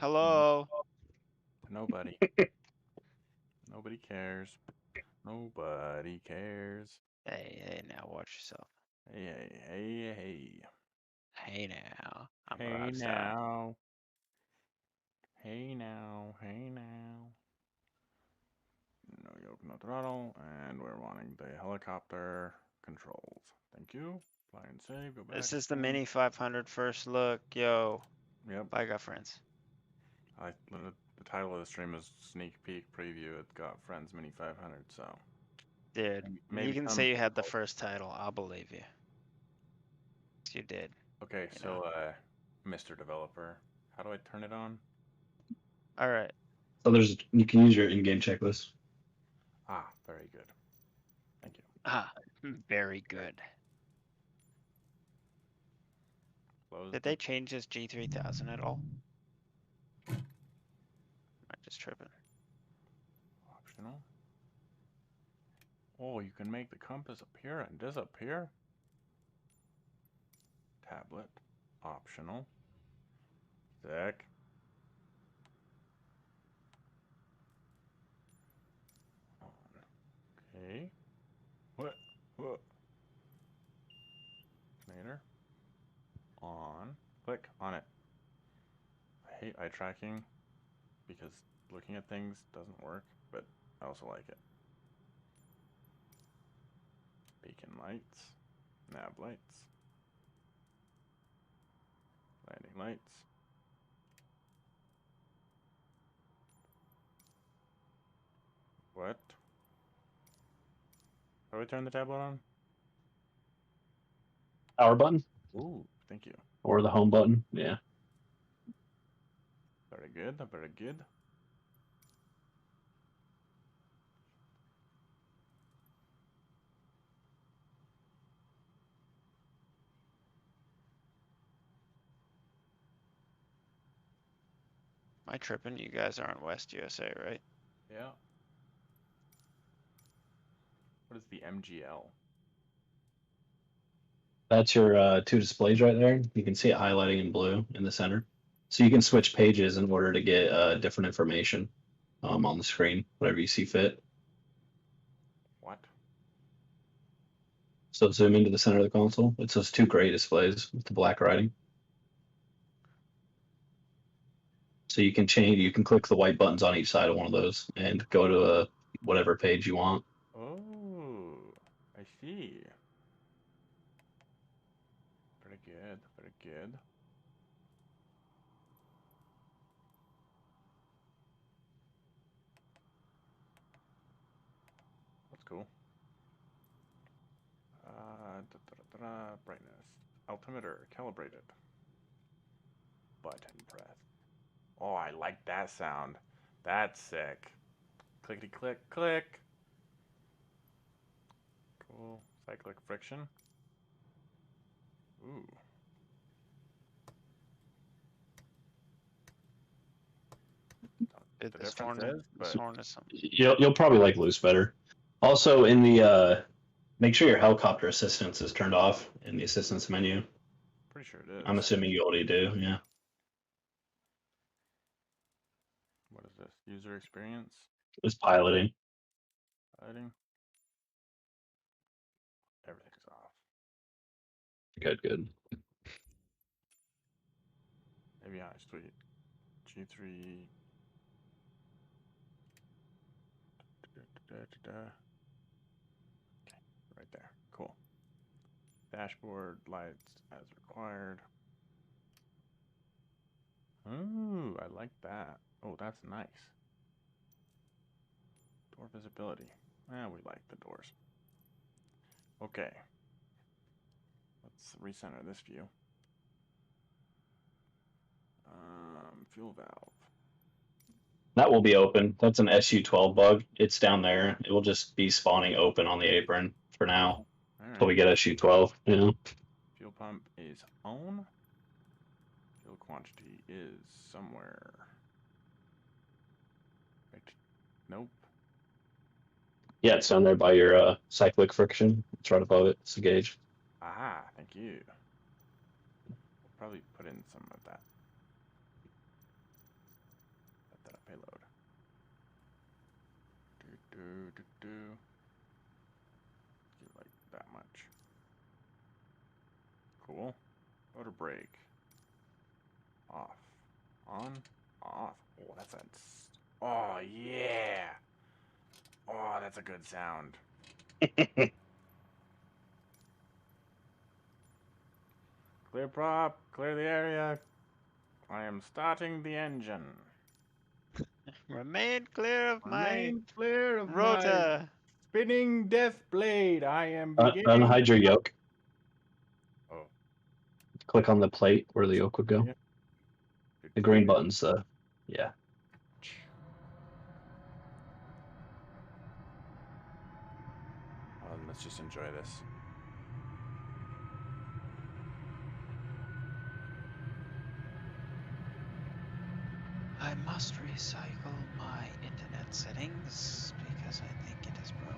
Hello. Nobody. Nobody cares. Nobody cares. Hey, now watch yourself. Hey, hey, hey, hey. Hey now, I'm a Hey rock star. now. Hey now. Hey now. No yoke, no throttle. And we're wanting the helicopter controls. Thank you. Fly and save. Go back. This is the Boom. Mini-500 first look. Yo, Yep. bye, GotFriends. The title of the stream is Sneak Peek Preview at GotFriends Mini-500, so Dude, you maybe can some say you had the people. first title. I'll believe you. You did, Okay, you know. so, Mr. Developer, how do I turn it on? All right. So you can use your in-game checklist. Ah, very good. Thank you. Ah, very good. Close Did the they change this G3000 at all? Am I just tripping? optional. Oh, you can make the compass appear and disappear. Tablet, optional. Sick. On. Okay. What? What? Later. On. Click on it. I hate eye tracking because looking at things doesn't work, but I also like it. Beacon lights. Nav lights. Landing lights. What? How do I turn the tablet on? Power button Ooh, thank you. or the home button. Yeah. Very good, very good. Am I tripping? You guys are in West USA, right? Yeah. What is the MGL? That's your two displays right there. You can see it highlighting in blue in the center. So you can switch pages in order to get different information on the screen, whatever you see fit. What? So zoom into the center of the console. It's those two gray displays with the black writing. So you can change. You can click the white buttons on each side of one of those and go to whatever page you want. Oh, I see. Very good, very good. That's cool. Brightness. Altimeter calibrated. Button press. Oh, I like that sound. That's sick. Clickety click click. Cool. Cyclic friction. Ooh. Dude, The this difference horn, is, this but horn is some. You'll probably like loose better. Also, in the make sure your helicopter assistance is turned off in the assistance menu. pretty sure it I'm is. assuming you already do. Yeah. What is this? User experience? It's piloting. Lighting? Everything's off. Good, good. Maybe I sweet. G3. Okay, right there. Cool. Dashboard lights as required. Ooh, I like that. Oh, that's nice. Door visibility. We like the doors. Okay. Let's recenter this view. Fuel valve. That will be open. That's an SU12 bug. It's down there. It will just be spawning open on the apron for now until Alright. we get SU12. Yeah. Fuel pump is on. Fuel quantity is somewhere. Right. Nope. Yeah, it's down there by your cyclic friction. It's right above it. It's the gauge. Aha, thank you. We'll probably put in some of that. On, off. Oh, that's a. Oh, yeah. Oh, that's a good sound. Clear prop, clear the area. I am starting the engine. Remain clear of my Remain clear of my rota. spinning death blade. I am beginning. Unhide your yoke. Oh, Click on the plate where the yoke would go. yeah. The green button's yeah. Well, then let's just enjoy this. I must recycle my internet settings because I think it is broke.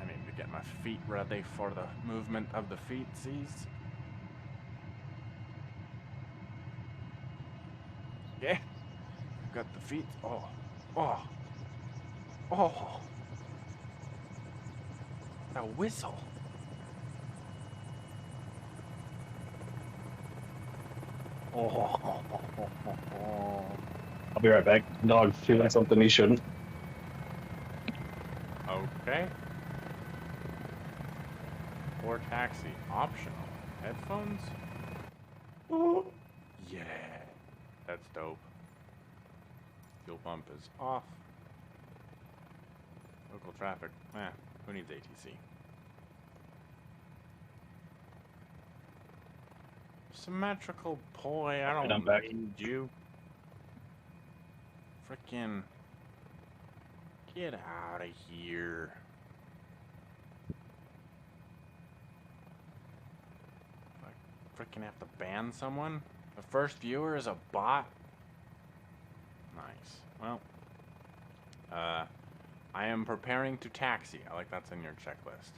I need to get my feet ready for the movement of the feetsies. Yeah. Got the feet. Oh. Oh. Oh. That whistle. Oh. I'll be right back. Dog feeling something he shouldn't. Okay. Or taxi. Optional. Headphones? Oh. Yeah. That's dope. Fuel pump is off. Local traffic. Who needs ATC? Symmetrical poi. I Alright, don't I'm back. need you. Frickin' get out of here. I frickin' have to ban someone? The first viewer is a bot? Nice. Well, I am preparing to taxi. I like that's in your checklist.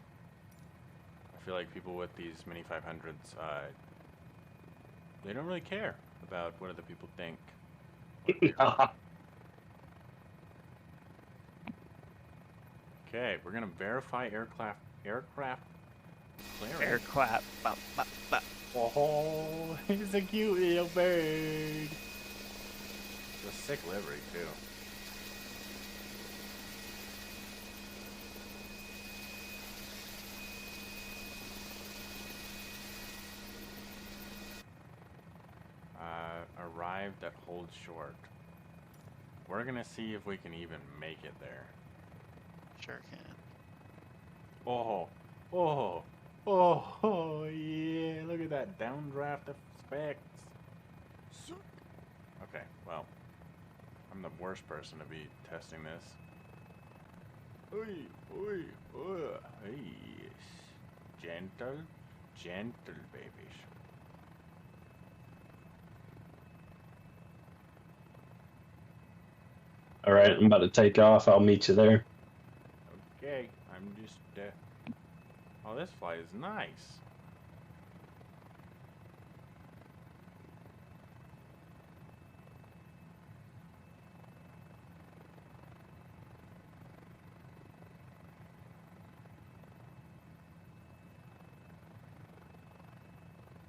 I feel like people with these Mini-500s, they don't really care about what other people think. Okay, we're gonna verify aircraft clearance. Air clap. Bop, bop, bop. Oh, he's a cute little bird. It's a sick livery too. Arrived at Hold Short. We're gonna see if we can even make it there. Sure can. Oh, oh, oh, yeah, look at that downdraft effects. Okay, well, I'm the worst person to be testing this. Oi, oi, oi, yes. Gentle, gentle, babies. All right, I'm about to take off. I'll meet you there. Okay, I'm just, oh, this flight is nice.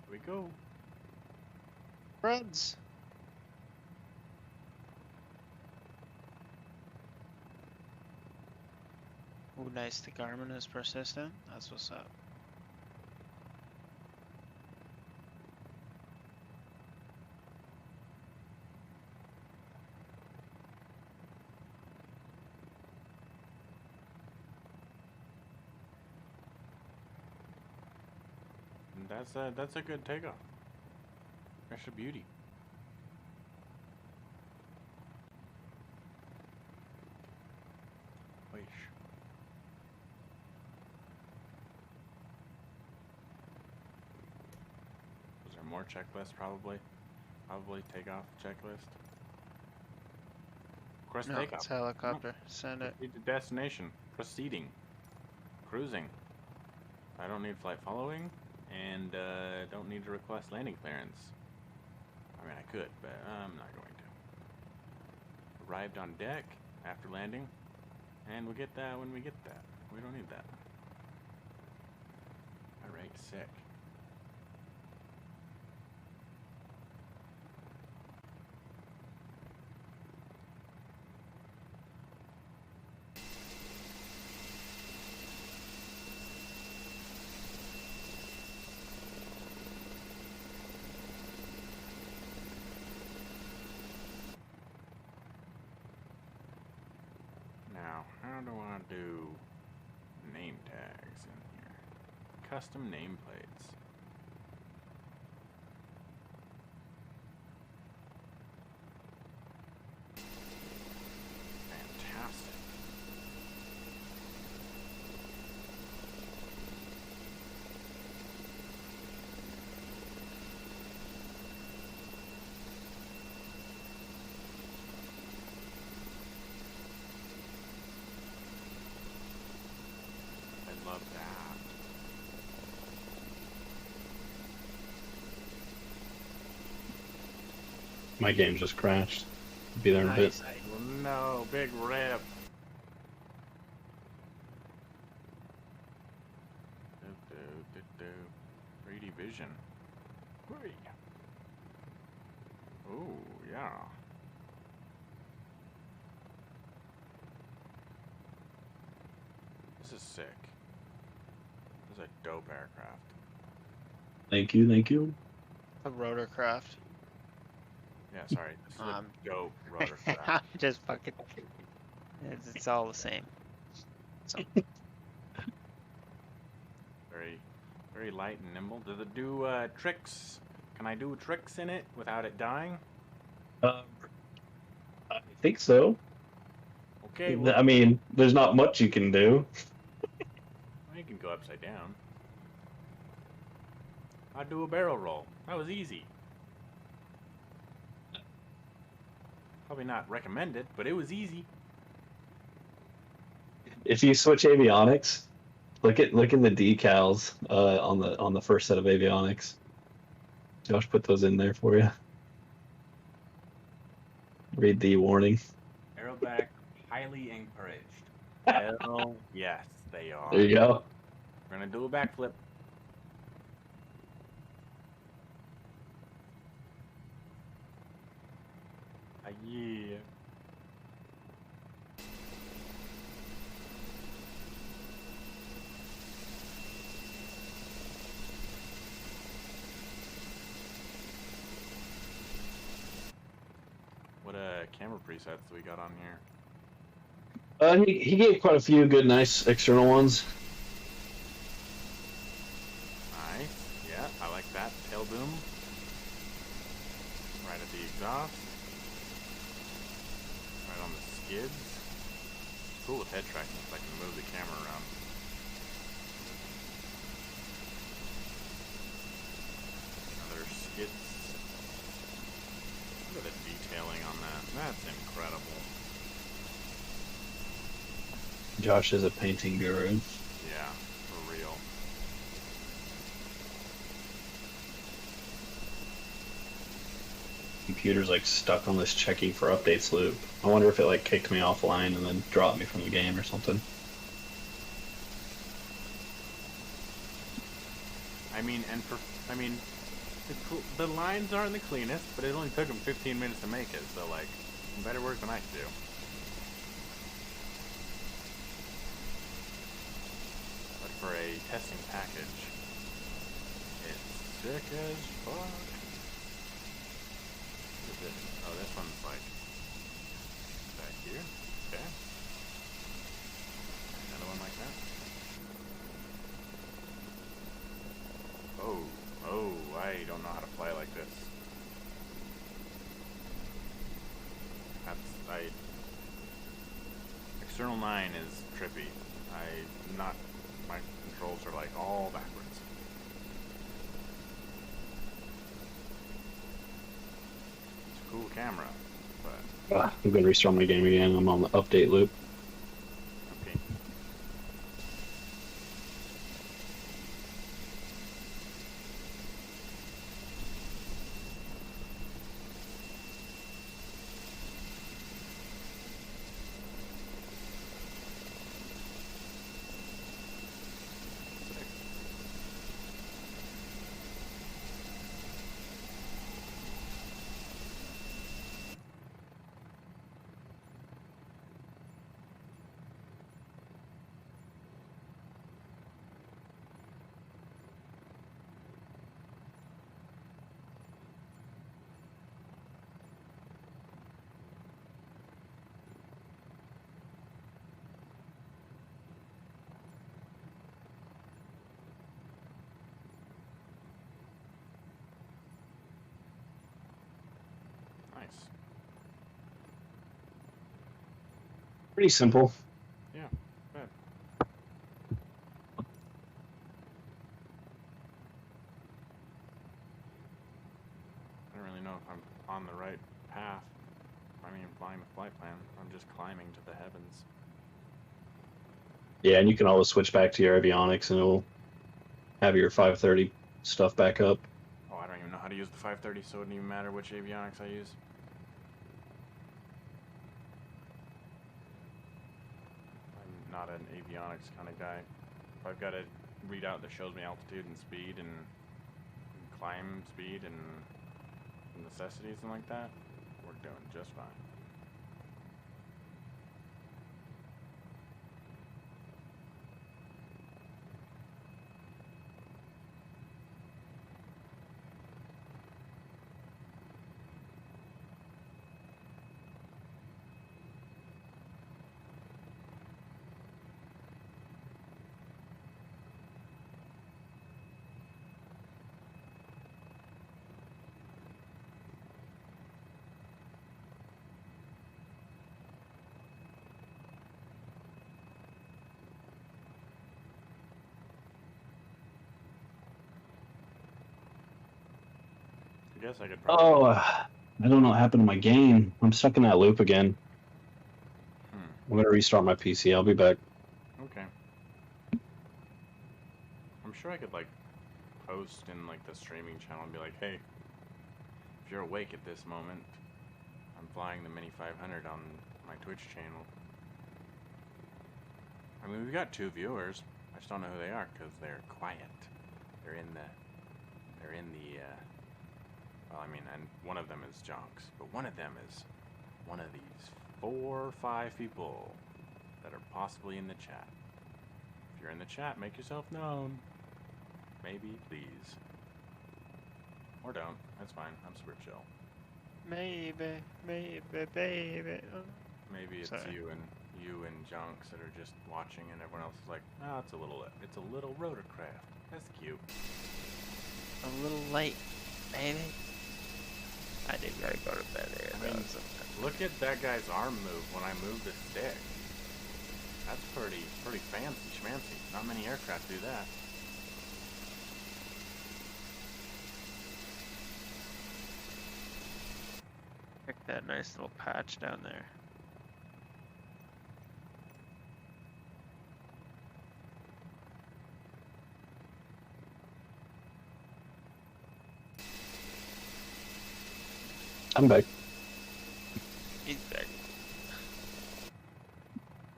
Here we go. Friends. Ooh, nice. The Garmin is persistent. That's what's up. And that's a good takeoff. That's a beauty. Wish. Was there more checklist? Probably takeoff checklist. Of course, No, takeoff. it's helicopter. Send it. Proceed to destination. Proceeding. Cruising. I don't need flight following, and don't need to request landing clearance. I mean, I could, but I'm not going to. Arrived on deck after landing, and we'll get that when we get that. We don't need that. Alright, sick. How do I do name tags in here? Custom nameplates. Fantastic. I love that. My game just crashed. Be there in a bit. Nice. Oh no, big rip. 3D vision. Hooray. Oh, yeah. This is sick. This is a dope aircraft. Thank you, thank you. A rotorcraft. Yeah, sorry. This is a dope rotorcraft. I'm just fucking. It's all the same. So, Very, very light and nimble. Does it do tricks? Can I do tricks in it without it dying? I think so. Okay, well, I mean, there's not much you can do. you can go upside down. I'd do a barrel roll. That was easy. Probably not recommended, but it was easy. If you switch avionics, look in the decals on the first set of avionics. Josh put those in there for you. Read the warning. Aerobatic highly encouraged. Hell yes, they are. There you go. We're gonna do a backflip. Yeah. What camera presets we got on here? He gave quite a few good, nice external ones. Nice. Yeah, I like that. Tail boom. Right at the exhaust. Right on the skids. It's cool with head tracking if I can move the camera around. Another skids. Look at the detailing on that. That's incredible. Josh is a painting guru. Yeah, for real. Computer's like stuck on this checking for updates loop. I wonder if it like kicked me offline and then dropped me from the game or something. The lines aren't the cleanest, but it only took them 15 minutes to make it, so like, better work than I could do. But for a testing package, it's sick as fuck. What is this? Oh, this one's like back here. Okay. Another one like that. Oh, I don't know how to fly like this. External 9 is trippy. My controls are like all backwards. It's a cool camera, but I'm gonna restart my game again. I'm on the update loop. okay. Nice. Pretty simple. Yeah, good. I don't really know if I'm on the right path. I mean, flying the flight plan. I'm just climbing to the heavens. Yeah, and you can always switch back to your avionics, and it'll have your 530 stuff back up. Oh, I don't even know how to use the 530, so it wouldn't even matter which avionics I use. I'm not an avionics kind of guy. If I've got a readout that shows me altitude and speed and climb speed and necessities and like that, we're doing just fine. I guess I could probably. Oh, I don't know what happened to my game. I'm stuck in that loop again. I'm gonna restart my PC. I'll be back. Okay. I'm sure I could like post in like the streaming channel and be like, hey, if you're awake at this moment, I'm flying the Mini-500 on my Twitch channel. I mean, we've got 2 viewers. I just don't know who they are because they're quiet. They're in the. Well, I mean, and one of them is Jonks, but one of them is one of these 4 or 5 people that are possibly in the chat. If you're in the chat, make yourself known. Maybe, please. Or don't. That's fine. I'm super chill. Maybe, baby. Oh. Maybe it's Sorry. you and Jonks that are just watching, and everyone else is like, oh, it's a little rotorcraft. That's cute. A little late, baby. I did gotta go to bed here. I mean, look at that guy's arm move when I move the stick. That's pretty fancy schmancy. Not many aircraft do that. Check that nice little patch down there. I'm back. He's back. I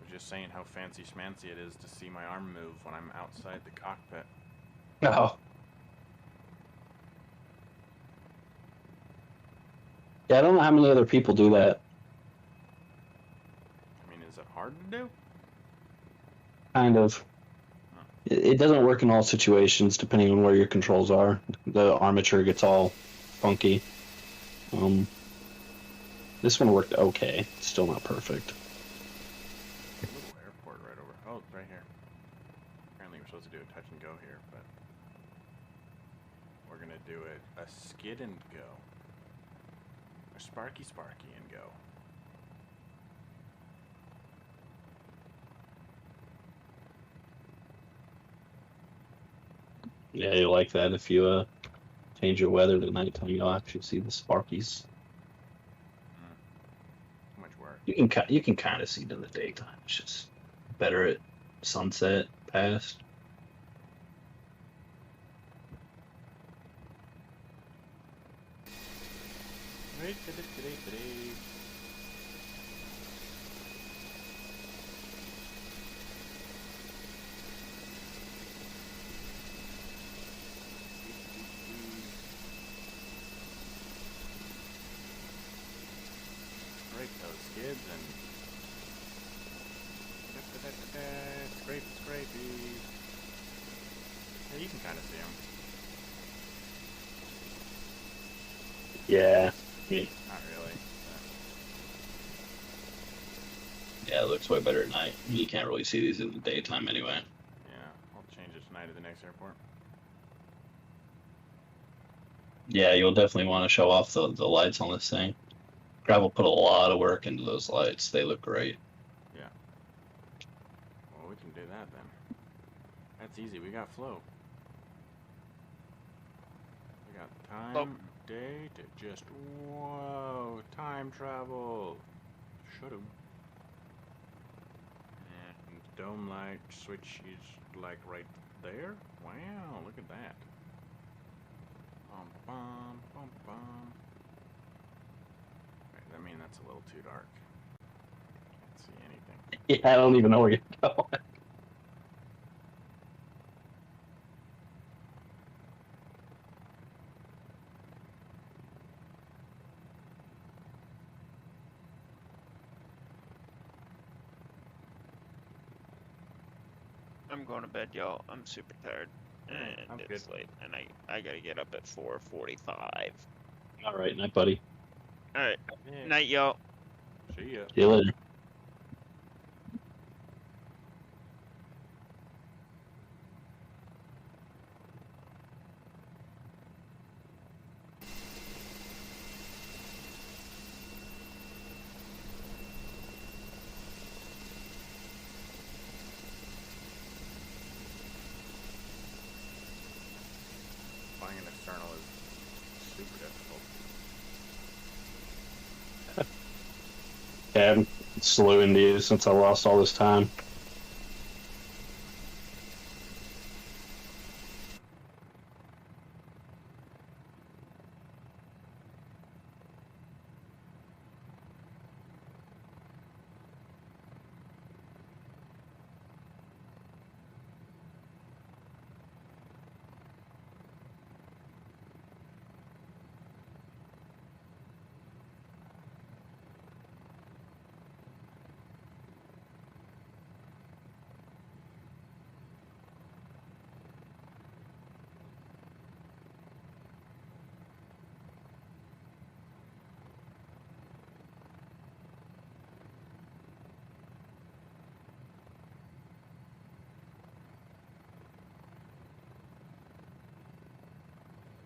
was just saying how fancy schmancy it is to see my arm move when I'm outside the cockpit. Oh. Yeah, I don't know how many other people do that. I mean, is it hard to do? Kind of. It doesn't work in all situations, depending on where your controls are. The armature gets all funky. This one worked okay. Still not perfect. A little airport right over. Oh, right here. Apparently we're supposed to do a touch and go here, but we're gonna do it a skid and go. A sparky and go. Yeah, you like that. If you change your weather to nighttime, you'll actually see the sparkies. Too much work. You can kind of see it in the daytime. It's just better at sunset past. Break those skids and scrapey. Yeah, you can kind of see them. Yeah. Not really. Yeah, it looks way better at night. You can't really see these in the daytime anyway. Yeah, I'll change it tonight at the next airport. Yeah, you'll definitely want to show off the lights on this thing. Gravel put a lot of work into those lights. They look great. Yeah. Well, we can do that then. That's easy. We got flow. We got time, day to just, whoa, time travel. Should've. And dome light switch is like right there. Wow, look at that. Bum bum bum bum. Right, I mean that's a little too dark. Can't see anything. Yeah, I don't even know where you're going. I'm going to bed, y'all. I'm super tired. Alright, And I'm it's good. late. And I gotta get up at 4:45. All right, night, buddy. Alright. Yeah. Night, y'all. See ya. See you later. Buying an external is super difficult. Yeah, I'm slow into you since I lost all this time.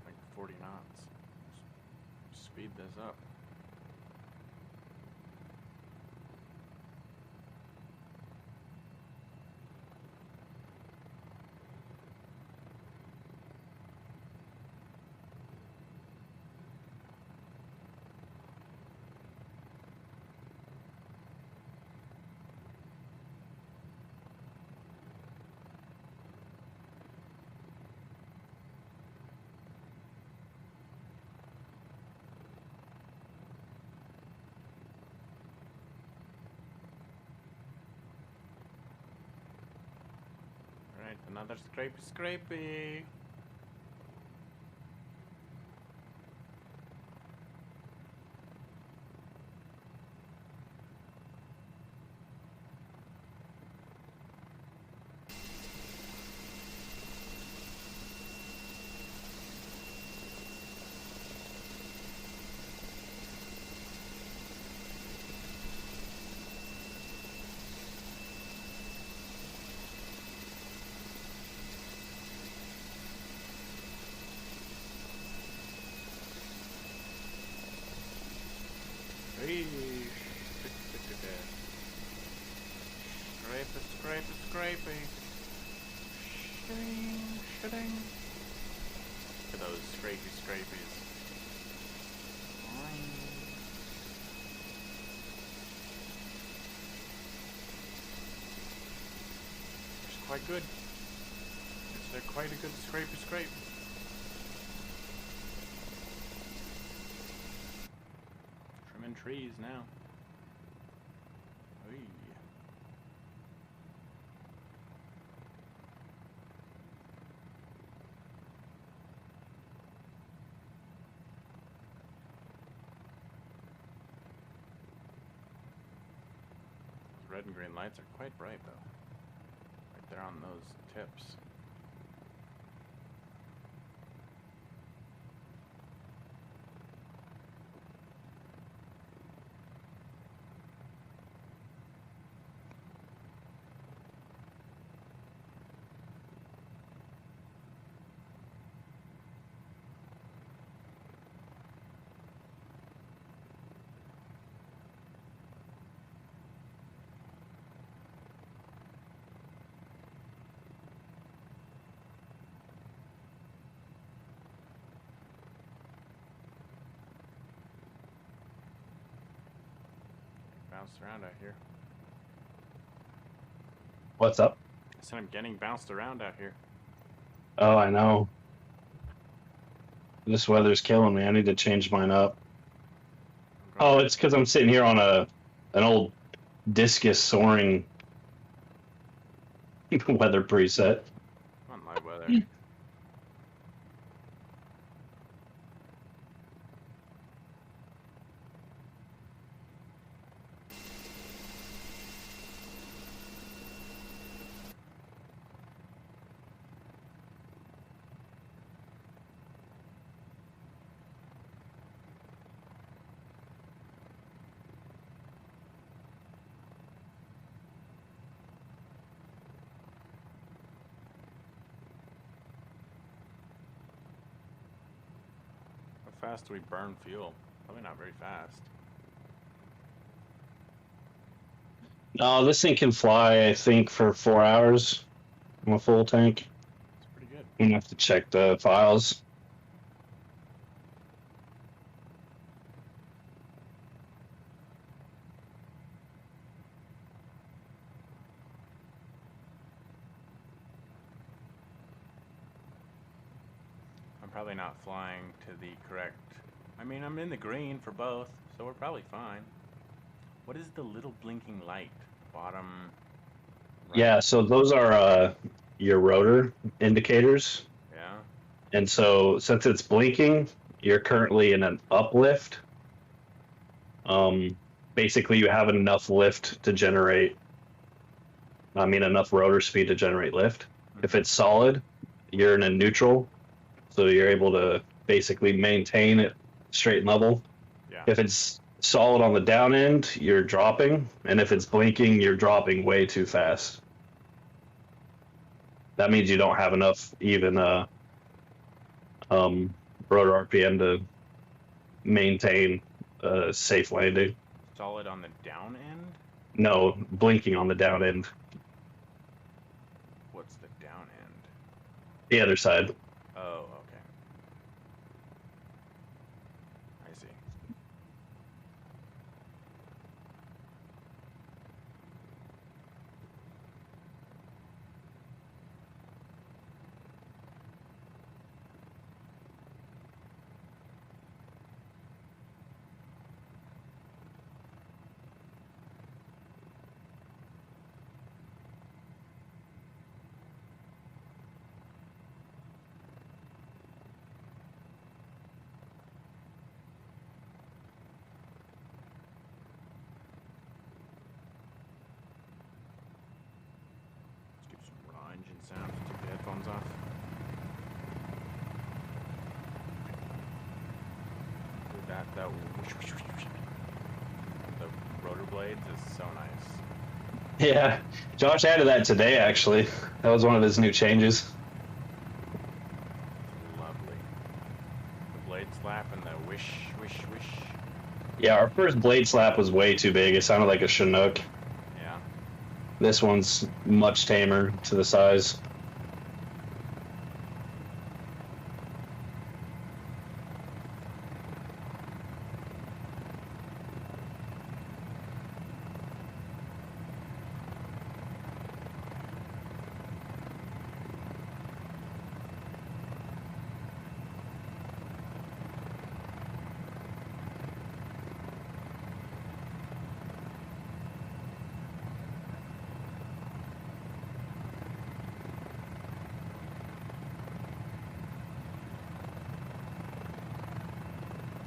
Like 40 knots. Speed this up. Alright, another scrapey. Hey, scrapey. Shitting. Look at those scrapies. It's quite good. It's quite a good scrape. Trimming trees now. Oy. Those red and green lights are quite bright though. Right there on those tips. bounced around out here. What's up? I said I'm getting bounced around out here. Oh, I know. This weather's killing me. I need to change mine up. Oh, it's because I'm sitting here on an old discus soaring weather preset. On my weather. How fast do we burn fuel? Probably not very fast. No, this thing can fly, I think, for 4 hours on a full tank. It's pretty good. I'm gonna have to check the files. I'm probably not flying to the correct... I mean, I'm in the green for both, so we're probably fine. What is the little blinking light? Bottom right? Yeah, so those are your rotor indicators. Yeah? And so since it's blinking, you're currently in an uplift. Basically you have enough lift to generate, enough rotor speed to generate lift. If it's solid, you're in a neutral, so you're able to basically maintain it straight and level. Yeah. If it's solid on the down end, you're dropping, and if it's blinking, you're dropping way too fast. That means you don't have enough even rotor RPM to maintain a safe landing. Solid on the down end? No, blinking on the down end. What's the down end? The other side. Oh, okay. I see. Let's give some raw engine sounds. Take the headphones off. Dude, that whoosh, whoosh, whoosh, whoosh. The rotor blades is so nice. Yeah, Josh added that today, actually. That was one of his new changes. Lovely. The blade slap and the wish, wish, wish. Yeah, our first blade slap was way too big. It sounded like a Chinook. Yeah. This one's much tamer to the size.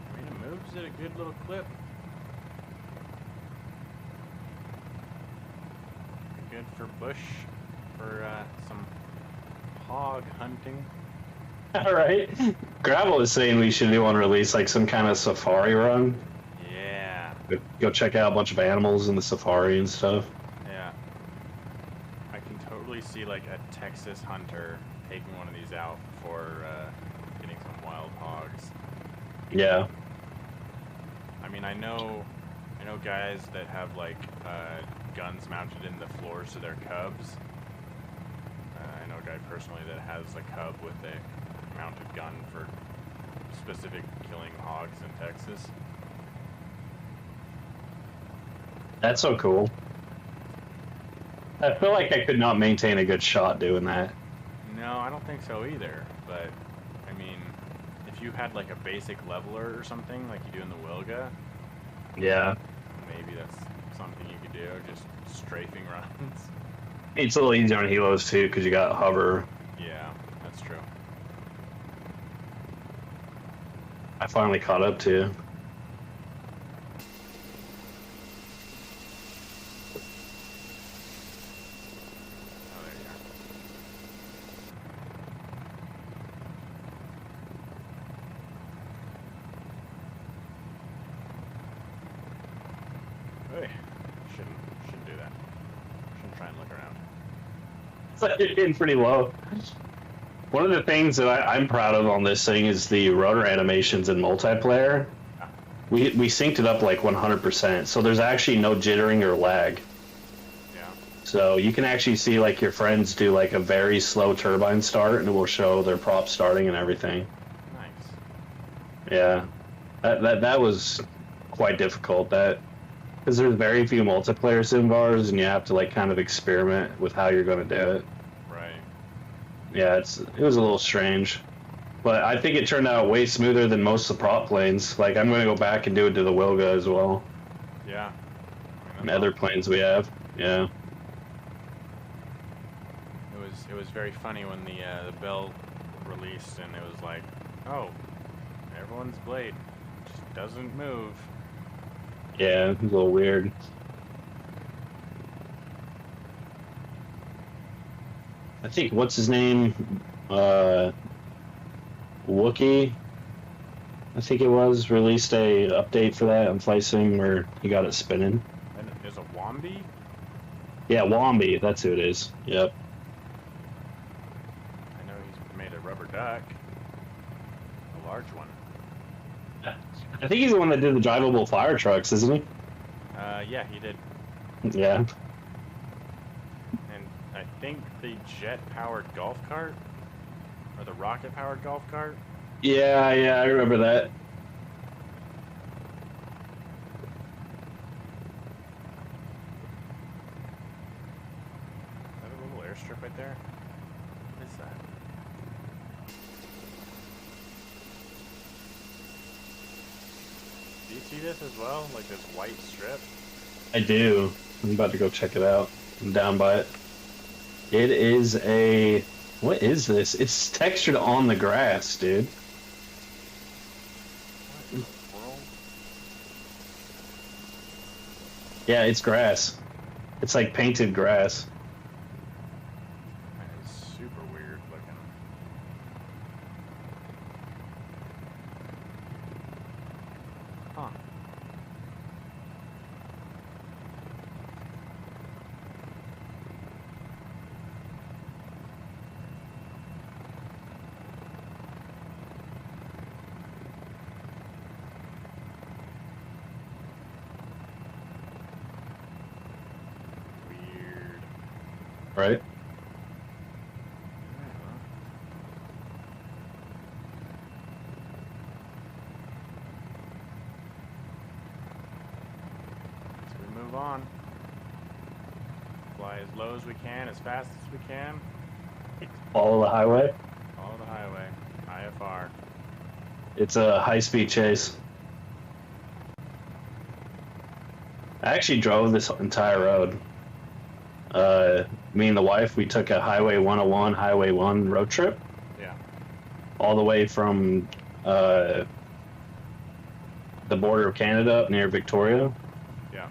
I mean, it moves at a good little clip. Good for bush, for some hog hunting. All right. Gravel is saying we should do one release, like some kind of safari run. Yeah. Go check out a bunch of animals in the safari and stuff. Yeah. I can totally see like a Texas hunter taking one of these out for getting some wild hogs. Yeah. I mean, I know guys that have like guns mounted in the floors to their cubs. I know a guy personally that has a cub with a mounted gun for specific killing hogs in Texas. That's so cool. I feel like I could not maintain a good shot doing that. No, I don't think so either. But I mean, if you had like a basic leveler or something like you do in the Wilga, Yeah. maybe that's something you could do. Just strafing runs. It's a little easier on helos too because you got hover. Yeah, that's true. I finally caught up to. Oh, there you are. Hey, shouldn't do that. Shouldn't try and look around. You're getting pretty low. One of the things that I'm proud of on this thing is the rotor animations in multiplayer. We synced it up like 100%, so there's actually no jittering or lag. Yeah. So you can actually see like your friends do like a very slow turbine start, and it will show their prop starting and everything. Nice. Yeah, that was quite difficult. That because there's very few multiplayer sim bars, and you have to like kind of experiment with how you're going to do it. Right. Yeah, it was a little strange, but I think it turned out way smoother than most of the prop planes. Like I'm going to go back and do it to the Wilga as well, Yeah. and other planes we have. Yeah. It was very funny when the bell released and it was like, oh, everyone's blade just doesn't move. Yeah, it was a little weird. I think what's his name, Wookie, I think it was, released a update for that on FlightSim where he got it spinning. And there's a Wombi. Yeah, Wombi, that's who it is. Yep. I know he's made a rubber duck, a large one. I think he's the one that did the drivable fire trucks, isn't he? Yeah, he did. Yeah. And I think the jet-powered golf cart, or the rocket-powered golf cart. Yeah, I remember that. Is that a little airstrip right there? What is that? Do you see this as well? Like this white strip? I do. I'm about to go check it out. I'm down by it. It is a... What is this? It's textured on the grass, dude. What in the world? Yeah, it's grass. It's like painted grass. That is super weird looking. Huh. Weird. Right? So we move on. Fly as low as we can, as fast as we can. Follow the highway. Follow the highway. IFR. It's a high-speed chase. I actually drove this entire road. Me and the wife, we took a Highway 101, Highway 1 road trip. Yeah. All the way from the border of Canada up near Victoria. Yeah.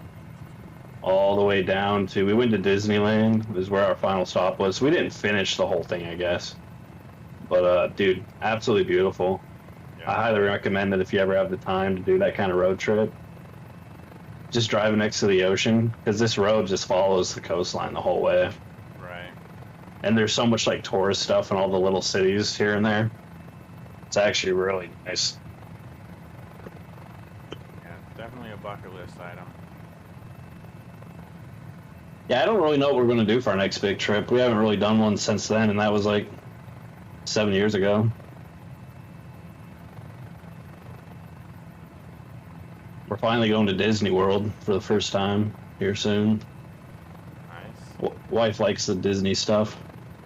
All the way down to, we went to Disneyland, is where our final stop was. We didn't finish the whole thing, I guess. But, dude, absolutely beautiful. Yeah. I highly recommend it if you ever have the time to do that kind of road trip. Just driving next to the ocean, because this road just follows the coastline the whole way. Right. And there's so much like tourist stuff in all the little cities here and there. It's actually really nice. Yeah, definitely a bucket list item. Yeah, I don't really know what we're going to do for our next big trip. We haven't really done one since then, and that was like 7 years ago. We're finally going to Disney World for the first time. here soon. Nice. Wife likes the Disney stuff.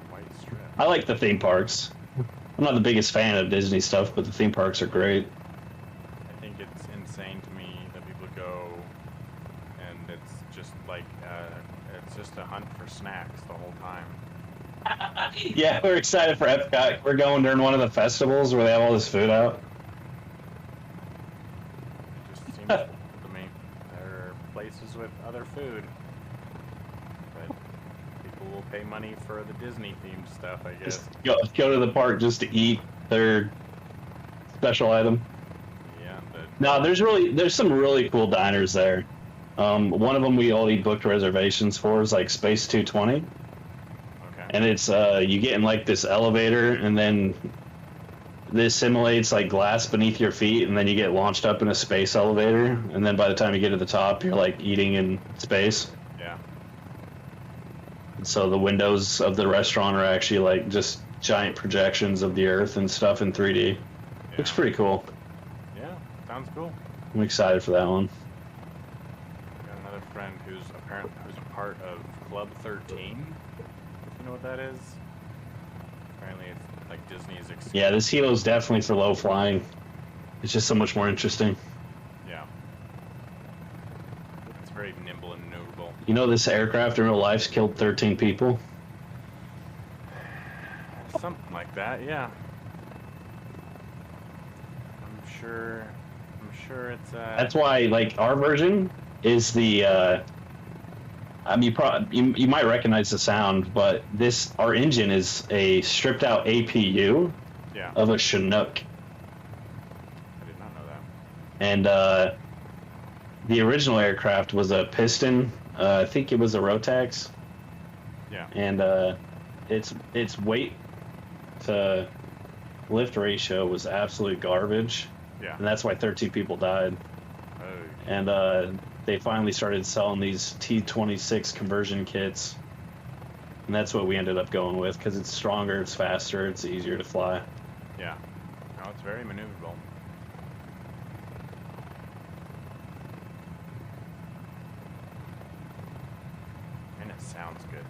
White strip. I like the theme parks. I'm not the biggest fan of Disney stuff, but the theme parks are great. I think it's insane to me that people go and it's just like it's just a hunt for snacks the whole time. Yeah, we're excited for Epcot. We're going during one of the festivals where they have all this food out. It just seems cool to me. There are places with other food, but people will pay money for the Disney themed stuff, I guess. Just go to the park just to eat their special item. Yeah, but No, there's some really cool diners there. One of them we already booked reservations for is like Space 220, okay. and it's you get in like this elevator, and then this simulates like glass beneath your feet, and then you get launched up in a space elevator, and then by the time you get to the top, you're like eating in space. Yeah. So the windows of the restaurant are actually like just giant projections of the Earth and stuff in 3D. Yeah. Looks pretty cool. Yeah, sounds cool. I'm excited for that one. Got another friend who's a part of Club 13. If you know what that is. Apparently it's like Disney's exclusive. Yeah, this Helo's definitely for low flying. It's just so much more interesting. Yeah. It's very nimble and maneuverable. You know, this aircraft in real life's killed 13 people. Something like that, yeah. I'm sure it's That's why, like, our version is the. I mean, you might recognize the sound, but our engine is a stripped out APU yeah. of a Chinook, I did not know that. and the original aircraft was a piston. I think it was a Rotax, Yeah. and its weight to lift ratio was absolute garbage, Yeah. and that's why 13 people died. Oh, And they finally started selling these T-26 conversion kits, and that's what we ended up going with because it's stronger, it's faster, it's easier to fly. yeah. No, it's very maneuverable. And it sounds good.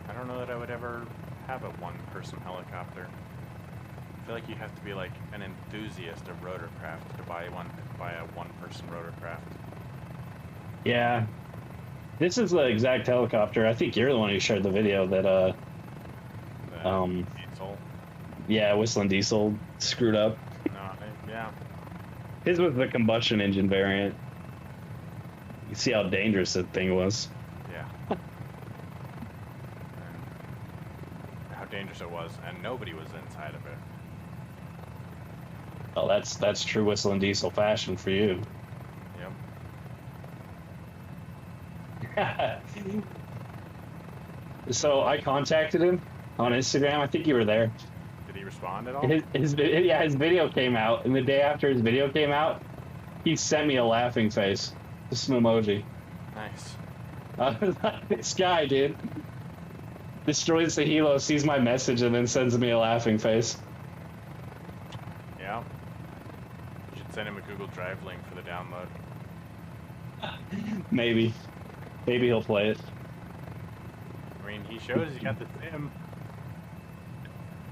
I don't know that I would ever have a one-person helicopter. I feel like you have to be like an enthusiast of rotorcraft to buy a one-person rotorcraft. Yeah. This is the exact helicopter. I think you're the one who shared the video that, Diesel. yeah, Whistling Diesel screwed up. No, yeah. His was the combustion engine variant. You see how dangerous that thing was. Yeah. And how dangerous it was, and nobody was inside of it. Oh, that's true Whistling Diesel fashion for you. Yep. So I contacted him on Instagram. I think you were there. Did he respond at all? His video came out, and the day after his video came out, he sent me a laughing face, just an emoji. Nice. This guy, dude, destroys the helo, sees my message, and then sends me a laughing face. Yeah. You should send him a Google Drive link for the download. Maybe he'll play it. I mean, he shows he's got the sim.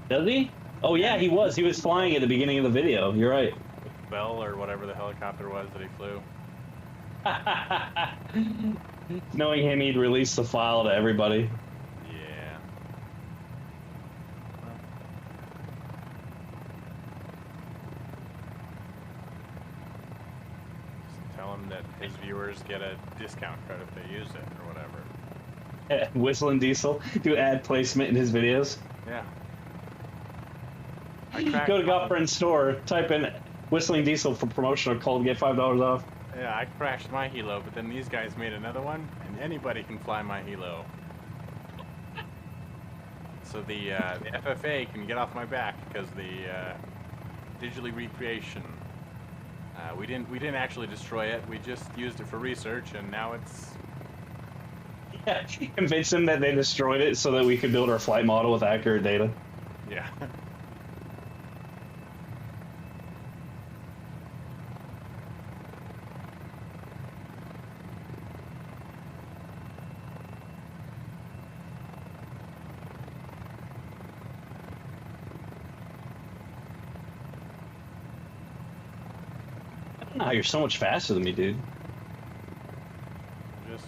Does he? Oh yeah, he was. He was flying at the beginning of the video. You're right. With Bell or whatever the helicopter was that he flew. Knowing him, he'd release the file to everybody. Yeah. Just tell him that his viewers get a discount code if they use it or whatever. Whistling Diesel do ad placement in his videos. Yeah. Go to GotFriends store, type in Whistling Diesel for promotional code. Get $5 off. Yeah, I crashed my helo, but then these guys made another one, and anybody can fly my helo. So the FFA can get off my back because the digitally recreation. We didn't actually destroy it. We just used it for research, and now it's. Yeah, convince them that they destroyed it so that we could build our flight model with accurate data. Yeah. Wow, you're so much faster than me, dude. Just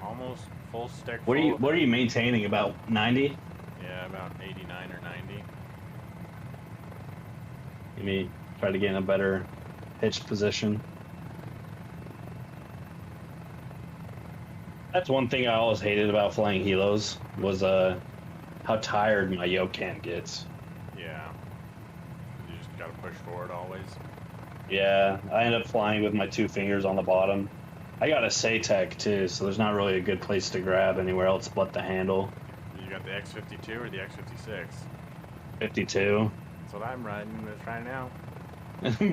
almost full stick. What are you maintaining? About 90? Yeah, about 89 or 90. Let me try to get in a better pitched position. That's one thing I always hated about flying helos was how tired my yoke cam gets. Yeah. You just gotta push forward always. Yeah, I end up flying with my 2 fingers on the bottom. I got a SATEC too, so there's not really a good place to grab anywhere else but the handle. You got the X52 or the X56? 52. That's what I'm riding with right now.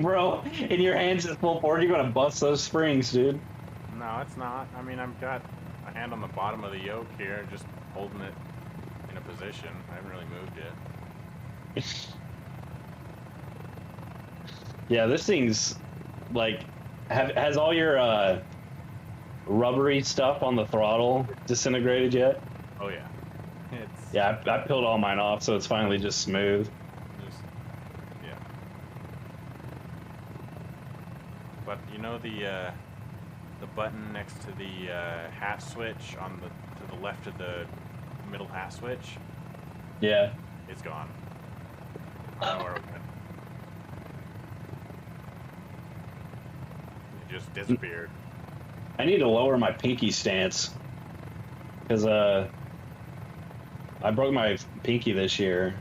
Bro, in your hands is full forward, you're gonna bust those springs, dude. No, it's not. I mean, I've got a hand on the bottom of the yoke here, just holding it in a position. I haven't really moved yet. Yeah, this thing's like has all your rubbery stuff on the throttle disintegrated yet? Oh yeah. It's Yeah, I peeled all mine off, so it's finally just smooth. just yeah. But you know the button next to the hat switch on the to the left of the middle hat switch? Yeah. It's gone. I don't know where it went. It just disappeared. I need to lower my pinky stance because I broke my pinky this year,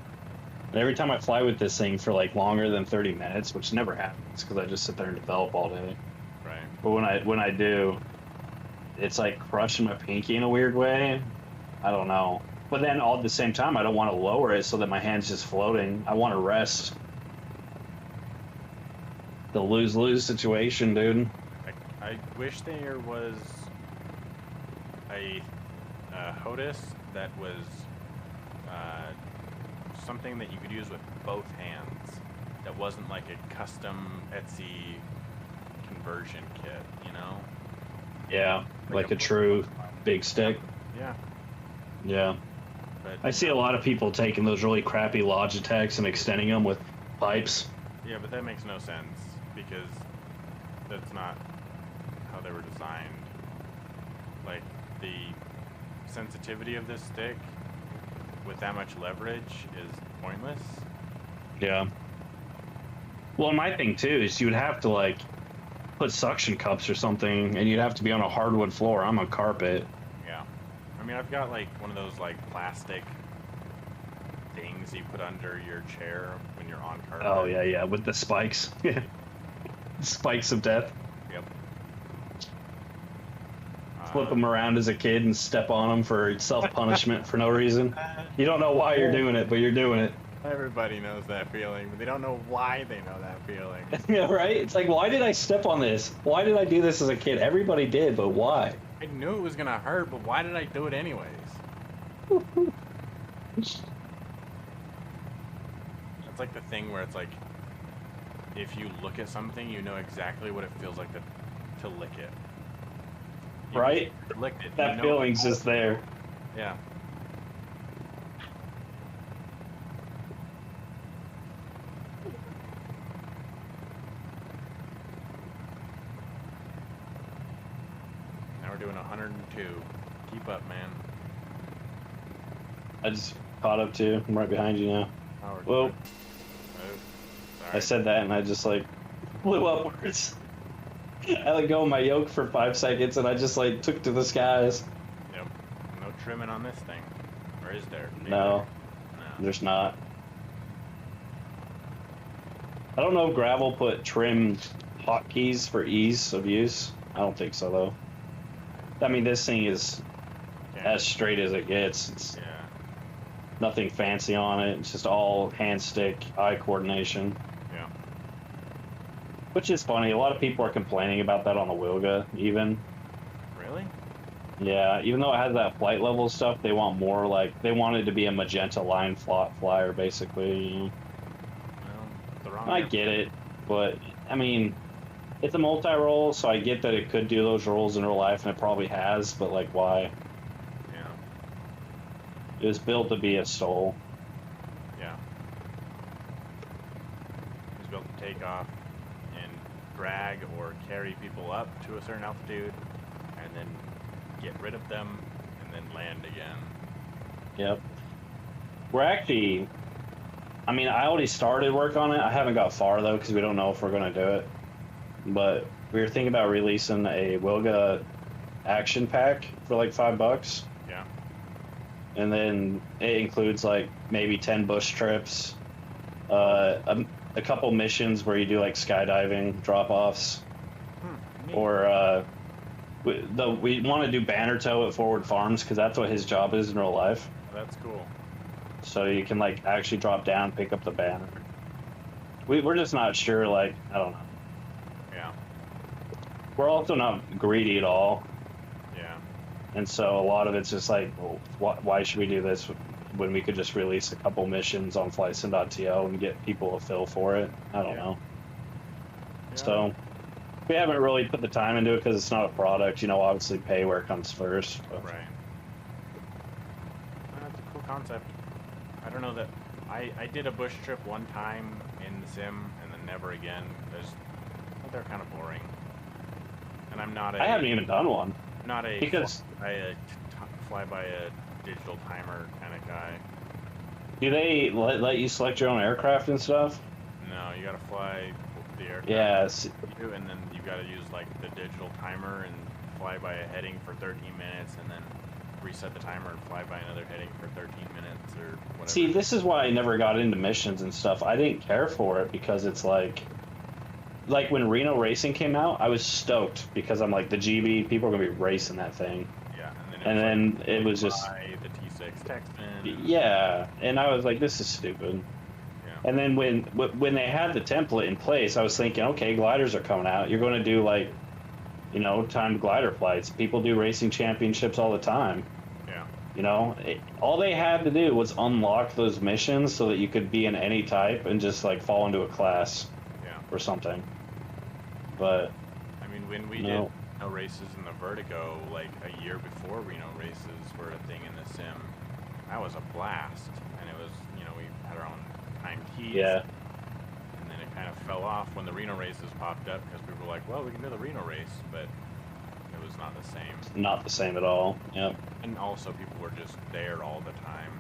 and every time I fly with this thing for like longer than 30 minutes, which never happens because I just sit there and develop all day. Right. But when I do, it's like crushing my pinky in a weird way. I don't know. But then all at the same time, I don't want to lower it so that my hand's just floating. I want to rest. The lose-lose situation, dude. I wish there was a HOTUS that was something that you could use with both hands. That wasn't like a custom Etsy conversion kit, you know? Yeah, like a true big stick. Yeah. Yeah. But I see a lot of people taking those really crappy Logitechs and extending them with pipes. yeah, but that makes no sense because that's not how they were designed. Like the sensitivity of this stick with that much leverage is pointless. Yeah. Well, my thing too is you would have to like put suction cups or something, and you'd have to be on a hardwood floor. I'm on carpet. Yeah. I mean, I've got like one of those like plastic things you put under your chair when you're on carpet. Oh yeah, yeah, with the spikes. Spikes of death. Yep. Flip them around as a kid and step on them for self-punishment for no reason. You don't know why you're doing it, but you're doing it. Everybody knows that feeling, but they don't know why they know that feeling. Yeah, right? It's like, why did I step on this? Why did I do this as a kid? Everybody did, but why? I knew it was gonna hurt, but why did I do it anyways? It's like the thing where it's like, if you look at something, you know exactly what it feels like to lick it. You Right? licked it. That you know feeling's just there. Yeah. Now we're doing 102. Keep up, man. I just caught up too. I'm right behind you now. Oh, we're Whoa. good. Oh, sorry. I said that and I just like flew upwards. I let go of my yoke for 5 seconds and I just like took to the skies. Yep. No trimming on this thing. Or is there? Maybe No, there. No. there's not. I don't know if gravel put trim hotkeys for ease of use. I don't think so though. I mean, this thing is as straight as it gets. It's Yeah. nothing fancy on it. It's just all hand stick, eye coordination. Yeah. Which is funny. A lot of people are complaining about that on the Wilga, even. Really? Yeah, even though it has that flight level stuff, they want more like they want it to be a magenta line flyer, basically. Well, the wrong. I get it, but I mean, it's a multi-role, so I get that it could do those roles in real life, and it probably has. But like, why? Yeah. It was built to be a STOL. Yeah. It was built to take off and drag or carry people up to a certain altitude, and then get rid of them, and then land again. Yep. We're actually, I mean, I already started work on it. I haven't got far though, because we don't know if we're gonna do it. But we were thinking about releasing a Wilga action pack for like $5. Yeah. And then it includes like maybe 10 bush trips, a couple missions where you do like skydiving drop-offs, Neat. or we want to do banner tow at Forward Farms because that's what his job is in real life. That's cool. So you can like actually drop down, pick up the banner. We're just not sure. Like, I don't know. Yeah. We're also not greedy at all. Yeah. And so a lot of it's just like, well, why should we do this when we could just release a couple missions on flightsim.to and get people a fill for it? I don't know. Yeah. So we haven't really put the time into it because it's not a product. You know, obviously pay where it comes first. But. Right. That's a cool concept. I don't know that I did a bush trip one time in the sim and then never again. They're kind of boring. And I'm not a. I haven't even done one. Not a because fly by a digital timer kind of guy. Do they let you select your own aircraft and stuff? No, you gotta fly the aircraft. Yes. And then you gotta use like the digital timer and fly by a heading for 13 minutes, and then reset the timer and fly by another heading for 13 minutes or whatever. See, this is why I never got into missions and stuff. I didn't care for it because it's like when Reno Racing came out, I was stoked because I'm like, the GB, people are gonna be racing that thing. Yeah, and then it was just the T6 Texan. Yeah, and I was like, this is stupid. Yeah. And then when they had the template in place, I was thinking, okay, gliders are coming out. You're going to do like, you know, timed glider flights. People do racing championships all the time. Yeah. You know, all they had to do was unlock those missions so that you could be in any type and just like fall into a class. Yeah. Or something. But I mean, when we did Reno races in the Vertigo, like a year before Reno races were a thing in the sim, that was a blast. And it was, you know, we had our own timed heats. Yeah. And then it kind of fell off when the Reno races popped up because we were like, well, we can do the Reno race, but it was not the same. Not the same at all. Yep. And also people were just there all the time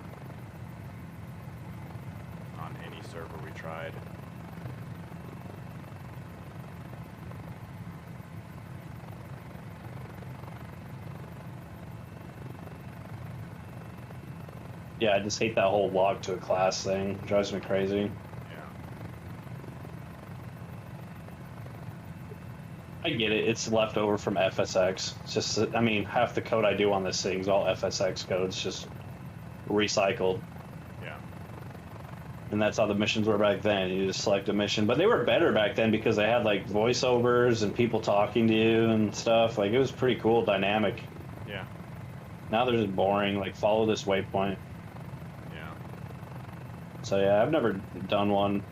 on any server we tried. Yeah, I just hate that whole log to a class thing. It drives me crazy. I get it. It's left over from FSX. It's just, I mean, half the code I do on this thing is all FSX code. It's just recycled. Yeah. And that's how the missions were back then. You just select a mission. But they were better back then because they had, like, voiceovers and people talking to you and stuff. Like, it was pretty cool, dynamic. Yeah. Now they're just boring. Like, follow this waypoint. Yeah. So, yeah, I've never done one,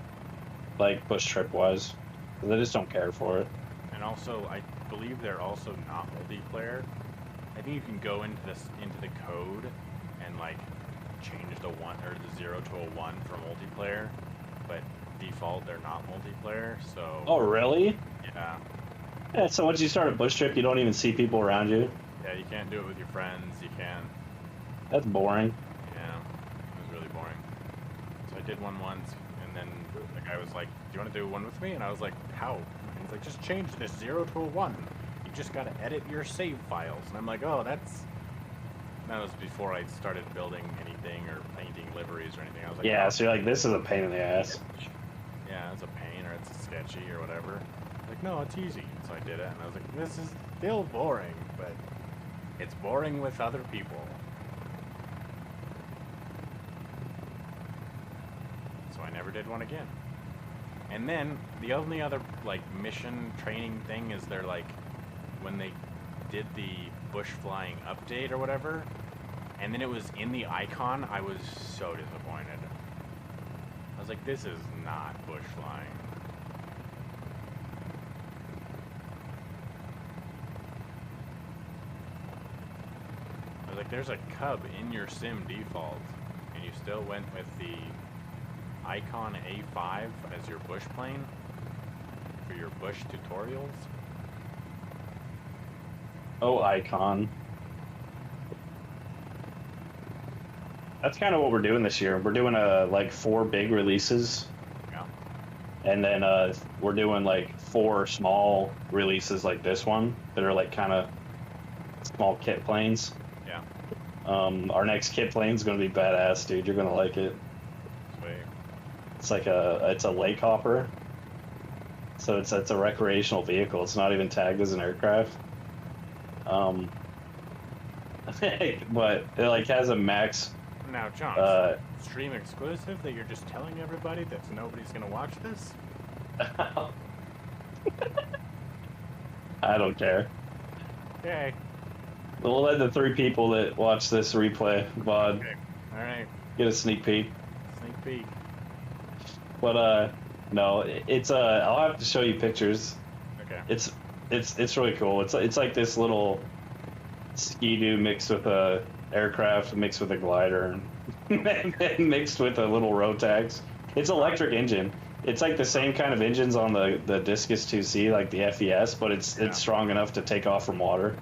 like, bush trip-wise. I just don't care for it. And also, I believe they're also not multiplayer. I think you can go into the code and like change the 1 or the 0 to a 1 for multiplayer, but default they're not multiplayer. So. Oh really? Yeah. Yeah. So once you start a bush trip, you don't even see people around you. Yeah, you can't do it with your friends. You can. That's boring. Yeah, it was really boring. So I did one once, and then the guy was like, "Do you want to do one with me?" And I was like, "How?" He's like, just change this 0 to a 1. You just gotta edit your save files. And I'm like, oh, that was before I started building anything or painting liveries or anything. I was like, yeah, oh. so you're like, this is a pain in the ass. yeah, it's a pain or it's sketchy or whatever. Like, no, it's easy. So I did it, and I was like, this is still boring, but it's boring with other people. So I never did one again. And then the only other like mission training thing is they're like when they did the bush flying update or whatever, and then it was in the icon, I was so disappointed. I was like, this is not bush flying. I was like, there's a cub in your sim default, and you still went with the icon A5 as your bush plane for your bush tutorials. Oh, icon. That's kind of what we're doing this year. We're doing like 4 big releases. Yeah. And then we're doing like 4 small releases like this one that are like kind of small kit planes. Yeah. Our next kit plane is going to be badass, dude. You're going to like it. Sweet. It's like it's a lake hopper. So it's a recreational vehicle. It's not even tagged as an aircraft. But it like has a max. Now, John, stream exclusive that you're just telling everybody that nobody's gonna watch this? I don't care. Okay. We'll let the 3 people that watch this replay VOD Okay. All right. get a sneak peek. Sneak peek. But no, it's I'll have to show you pictures. Okay. It's really cool. It's like this little ski-doo mixed with a aircraft, mixed with a glider, and mixed with a little Rotax. It's electric engine. It's like the same kind of engines on the Discus 2C, like the FES, but it's strong enough to take off from water.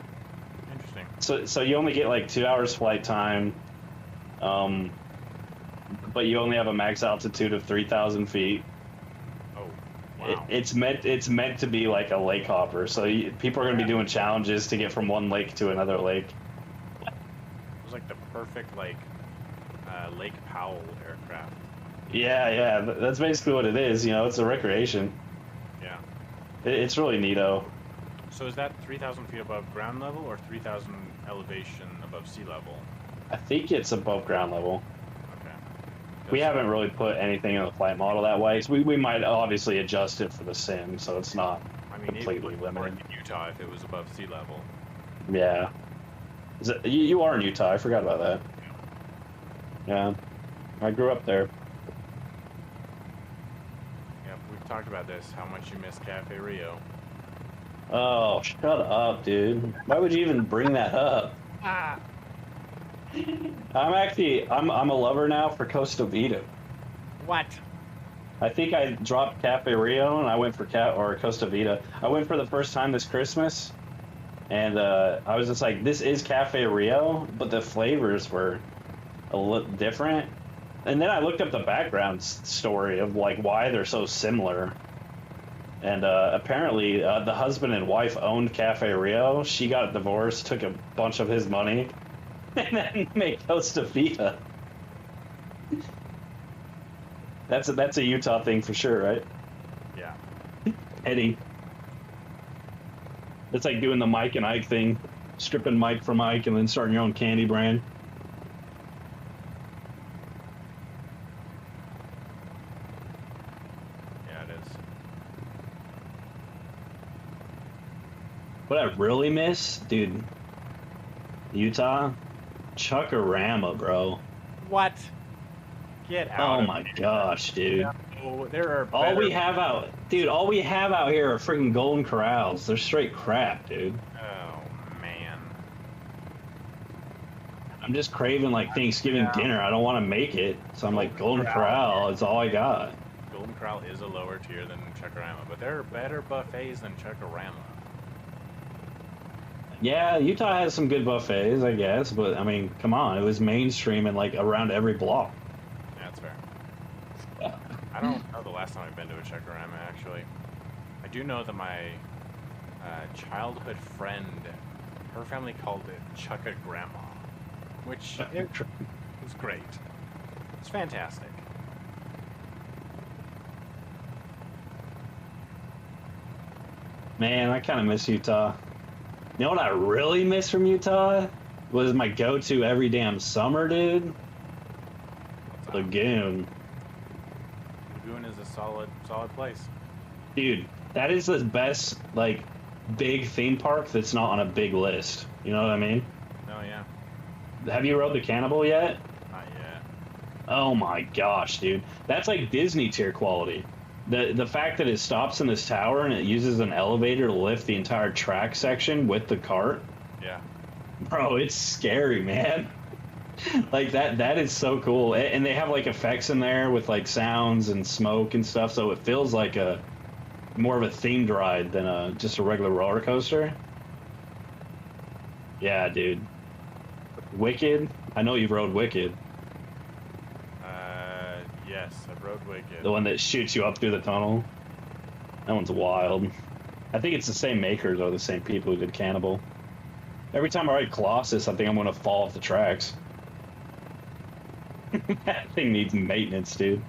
Interesting. So you only get like 2 hours flight time, but you only have a max altitude of 3,000 feet. Oh, wow. It's meant to be like a lake hopper. So people are going to be doing challenges to get from one lake to another lake. It was like the perfect like Lake Powell aircraft. Yeah, that's basically what it is. You know, it's a recreation. Yeah. It's really neato. So is that 3,000 feet above ground level or 3,000 elevation above sea level? I think it's above ground level. Okay. We haven't really put anything in the flight model that way. So we might obviously adjust it for the sim, so it's not completely it would limited. work in Utah if it was above sea level. Yeah. You are in Utah. I forgot about that. Yeah. I grew up there. Yep, we've talked about this, how much you miss Cafe Rio. Oh, shut up, dude. Why would you even bring that up? Ah. I'm a lover now for Costa Vida. What? I think I dropped Cafe Rio and I went for Costa Vida. I went for the first time this Christmas, and I was just like, this is Cafe Rio, but the flavors were a little different. And then I looked up the background story of like why they're so similar. And apparently the husband and wife owned Cafe Rio. She got divorced, took a bunch of his money, and then made Costa Vida. That's a Utah thing for sure, right? Yeah. Eddie. It's like doing the Mike and Ike thing, stripping Mike from Ike and then starting your own candy brand. Yeah, it is. What I really miss, dude, Utah, Chuckarama, bro. What? Get out. Oh of my here. gosh, dude. No, there are All we better- have out, dude, all we have out here are freaking Golden Corrals. They're straight crap, dude. Oh man. I'm just craving like Thanksgiving dinner. I don't want to make it, so I'm like Golden Corral is all I got. Golden Corral is a lower tier than Chuckarama, but there are better buffets than Chuckarama. Yeah, Utah has some good buffets, I guess, but I mean, come on, it was mainstream and like around every block. Yeah, that's fair. I don't know the last time I've been to a Chuckarama, actually. I do know that my childhood friend, her family called it Chucka-Grandma, which it was great. It's fantastic. Man, I kind of miss Utah. You know what I really miss from Utah? Was my go-to every damn summer, dude. What's up? Lagoon. Lagoon is a solid place. Dude, that is the best, like, big theme park that's not on a big list. You know what I mean? Oh yeah. Have you rode the Cannibal yet? Not yet. Oh my gosh, dude. That's like Disney tier quality. The fact that it stops in this tower and it uses an elevator to lift the entire track section with the cart. Yeah. Bro, it's scary, man. Like that is so cool. And they have like effects in there with like sounds and smoke and stuff, so it feels like a more of a themed ride than just a regular roller coaster. Yeah, dude. Wicked. I know you've rode Wicked. Yes, I've rode Wicked. The one that shoots you up through the tunnel. That one's wild. I think it's the same makers or the same people who did Cannibal. Every time I ride Colossus, I think I'm going to fall off the tracks. That thing needs maintenance, dude.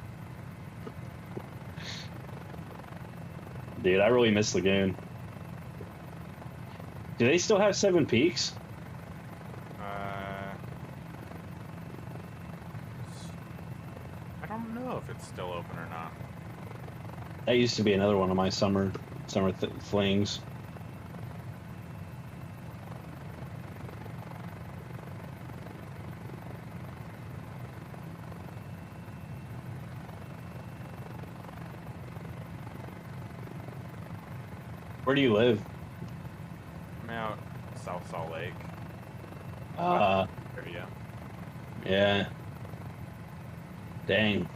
Dude, I really miss Lagoon. Do they still have Seven Peaks? I don't know if it's still open or not. That used to be another one of my summer flings. Where do you live? I'm out South Salt Lake area. Yeah. Dang.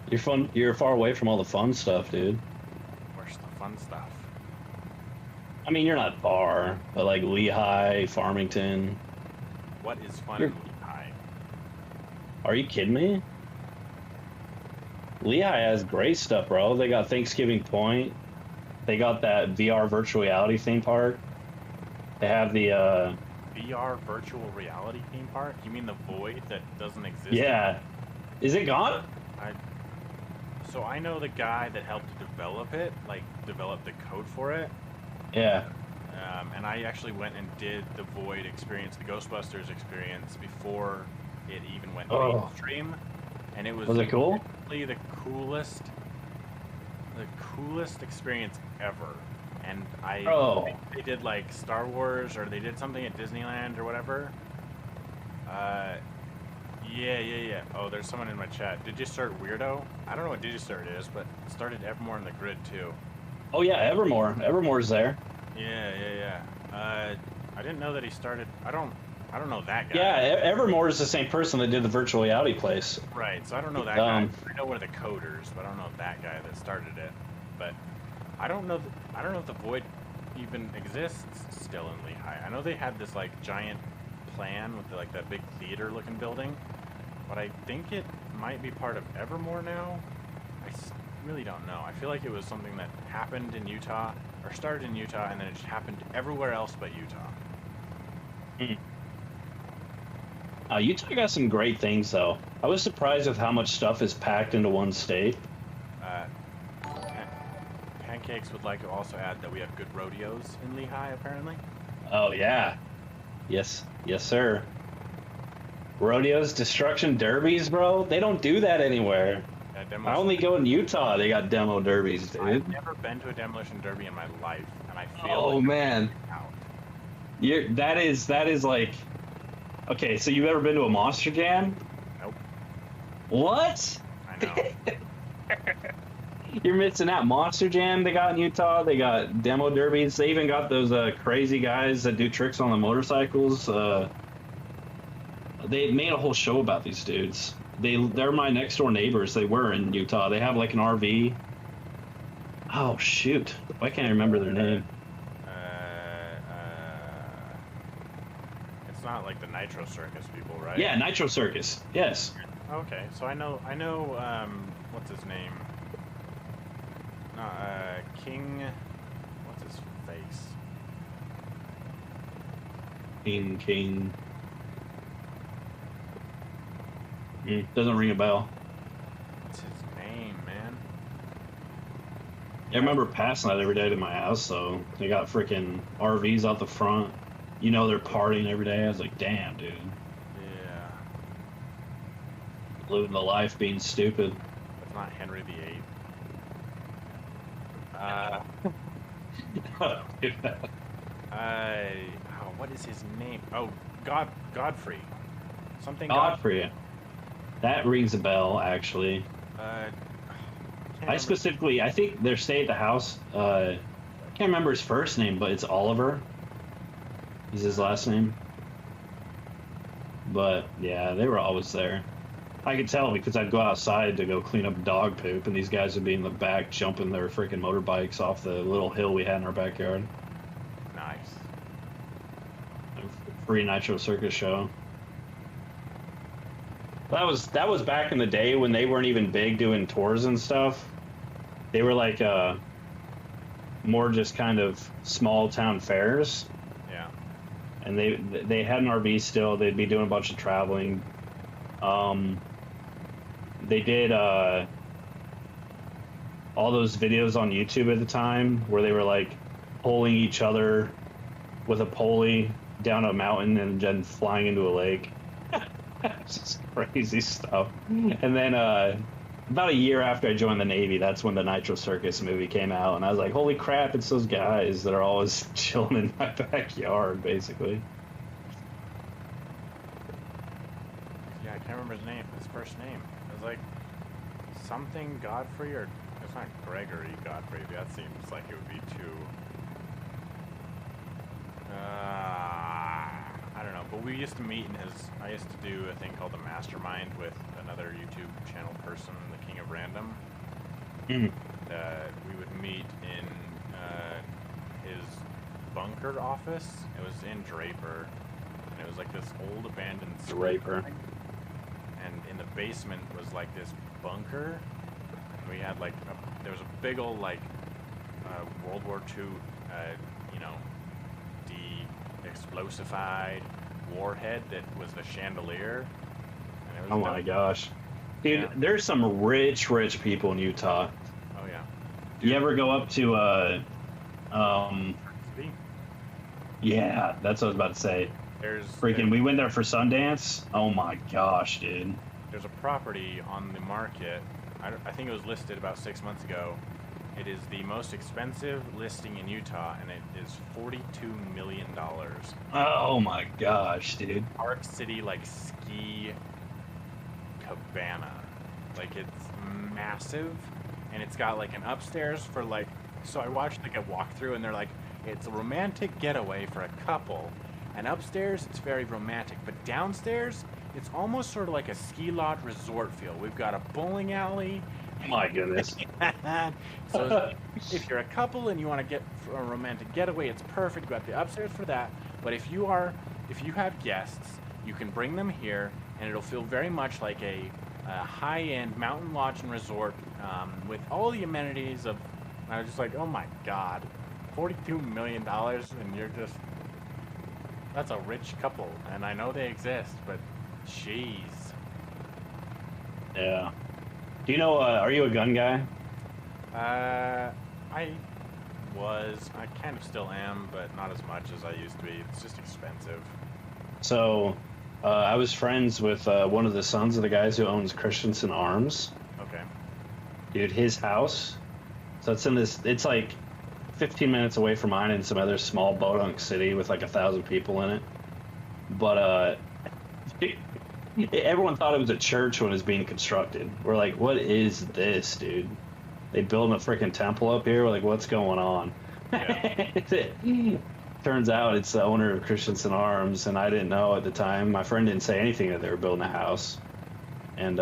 You're fun. You're far away from all the fun stuff, dude. Where's the fun stuff? I mean, you're not far, but like Lehigh, Farmington. What is fun You're- in Lehigh? Are you kidding me? Lehigh has great stuff, bro. They got Thanksgiving Point. They got that VR virtual reality theme park. They have the VR virtual reality theme park? You mean the Void that doesn't exist? yeah. Is it gone? So I know the guy that helped develop it, like develop the code for it. Yeah. And I actually went and did the Void experience, the Ghostbusters experience, before it even went Oh. mainstream. And it was Was it cool? literally the coolest experience ever. And I think they did like Star Wars, or they did something at Disneyland or whatever. Yeah. Oh, there's someone in my chat. Digistart Weirdo? I don't know what Digistart is, but it started Evermore in the grid too. Oh yeah, Evermore. Evermore's there. Yeah. I didn't know that he started. I don't know that guy. Yeah, Evermore is the same person that did the virtual reality place. Right. So I don't know that guy. I know one of the coders, but I don't know that guy that started it. But I don't know. I don't know if the Void even exists still in Lehigh. I know they had this like giant plan with like that big theater-looking building, but I think it might be part of Evermore now. Really don't know. I feel like it was something that happened in Utah, or started in Utah, and then it just happened everywhere else but Utah. Utah got some great things, though. I was surprised with how much stuff is packed into one state. Pancakes would like to also add that we have good rodeos in Lehigh, apparently. Oh, yeah. Yes, sir. Rodeos, destruction derbies, bro? They don't do that anywhere. I only go in Utah, they got demo derbies, dude. I've never been to a demolition derby in my life, and I feel like man. Out. That is like... Okay, so you've ever been to a Monster Jam? Nope. What? I know. You're missing out. Monster Jam they got in Utah. They got demo derbies. They even got those crazy guys that do tricks on the motorcycles. They made a whole show about these dudes. They're my next door neighbors. They were in Utah. They have like an RV. Oh shoot! Why can't I remember their name? It's not like the Nitro Circus people, right? Yeah, Nitro Circus. Yes. Okay, so I know. What's his name? King. What's his face? King. Doesn't ring a bell. What's his name, man? I remember passing that every day to my house, though. They got freaking RVs out the front. You know, they're partying every day. I was like, damn, dude. Yeah. Living the life being stupid. That's not Henry VIII. What is his name? Oh, Godfrey. Something Godfrey. That rings a bell, actually. I specifically, I think their stay at the house, I can't remember his first name, but it's Oliver. Is his last name. But, yeah, they were always there. I could tell because I'd go outside to go clean up dog poop, and these guys would be in the back jumping their freaking motorbikes off the little hill we had in our backyard. Nice. Free Nitro Circus show. That was back in the day when they weren't even big doing tours and stuff. They were like more just kind of small town fairs. Yeah. And they had an RV still. They'd be doing a bunch of traveling. They did all those videos on YouTube at the time where they were like pulling each other with a pulley down a mountain and then flying into a lake. It's just crazy stuff. And then about a year after I joined the Navy, that's when the Nitro Circus movie came out, and I was like, holy crap, it's those guys that are always chilling in my backyard, basically. Yeah, I can't remember his first name. It was like something Godfrey, or it's not Gregory Godfrey. That seems like it would be too. I don't know, but we used to meet in his. I used to do a thing called the Mastermind with another YouTube channel person, the King of Random. We would meet in his bunker office. It was in Draper, and it was like this old abandoned Draper. And in the basement was like this bunker. And we had like there was a big old like World War II, de-explosified warhead that was the chandelier. And it was Oh my gosh. Dude, yeah. There's some rich people in Utah. Oh yeah. You ever go up to yeah, that's what I was about to say. We went there for Sundance. Oh my gosh, dude. There's a property on the market. I think it was listed about 6 months ago. It is the most expensive listing in Utah, and it is $42 million. Oh my gosh, dude. Park City, like, ski cabana. Like, it's massive, and it's got, like, an upstairs for, like... So I watched, like, a walkthrough, and they're like, it's a romantic getaway for a couple. And upstairs, it's very romantic. But downstairs, it's almost sort of like a ski lodge resort feel. We've got a bowling alley. My goodness. So if you're a couple and you want to get a romantic getaway, it's perfect. You've got the upstairs for that. But if you have guests, you can bring them here, and it'll feel very much like a high-end mountain lodge and resort with all the amenities of... I was just like, oh my God, $42 million, and you're just... That's a rich couple, and I know they exist, but jeez. Yeah. Do you know, are you a gun guy? I kind of still am, but not as much as I used to be. It's just expensive. So, I was friends with one of the sons of the guys who owns Christensen Arms. Okay. Dude, his house, so it's like 15 minutes away from mine in some other small bodunk city with like 1,000 people in it. But everyone thought it was a church when it was being constructed. We're like, what is this, dude? They building a freaking temple up here? We're like, what's going on? Yeah. Turns out it's the owner of Christensen Arms, and I didn't know at the time. My friend didn't say anything that they were building a house. And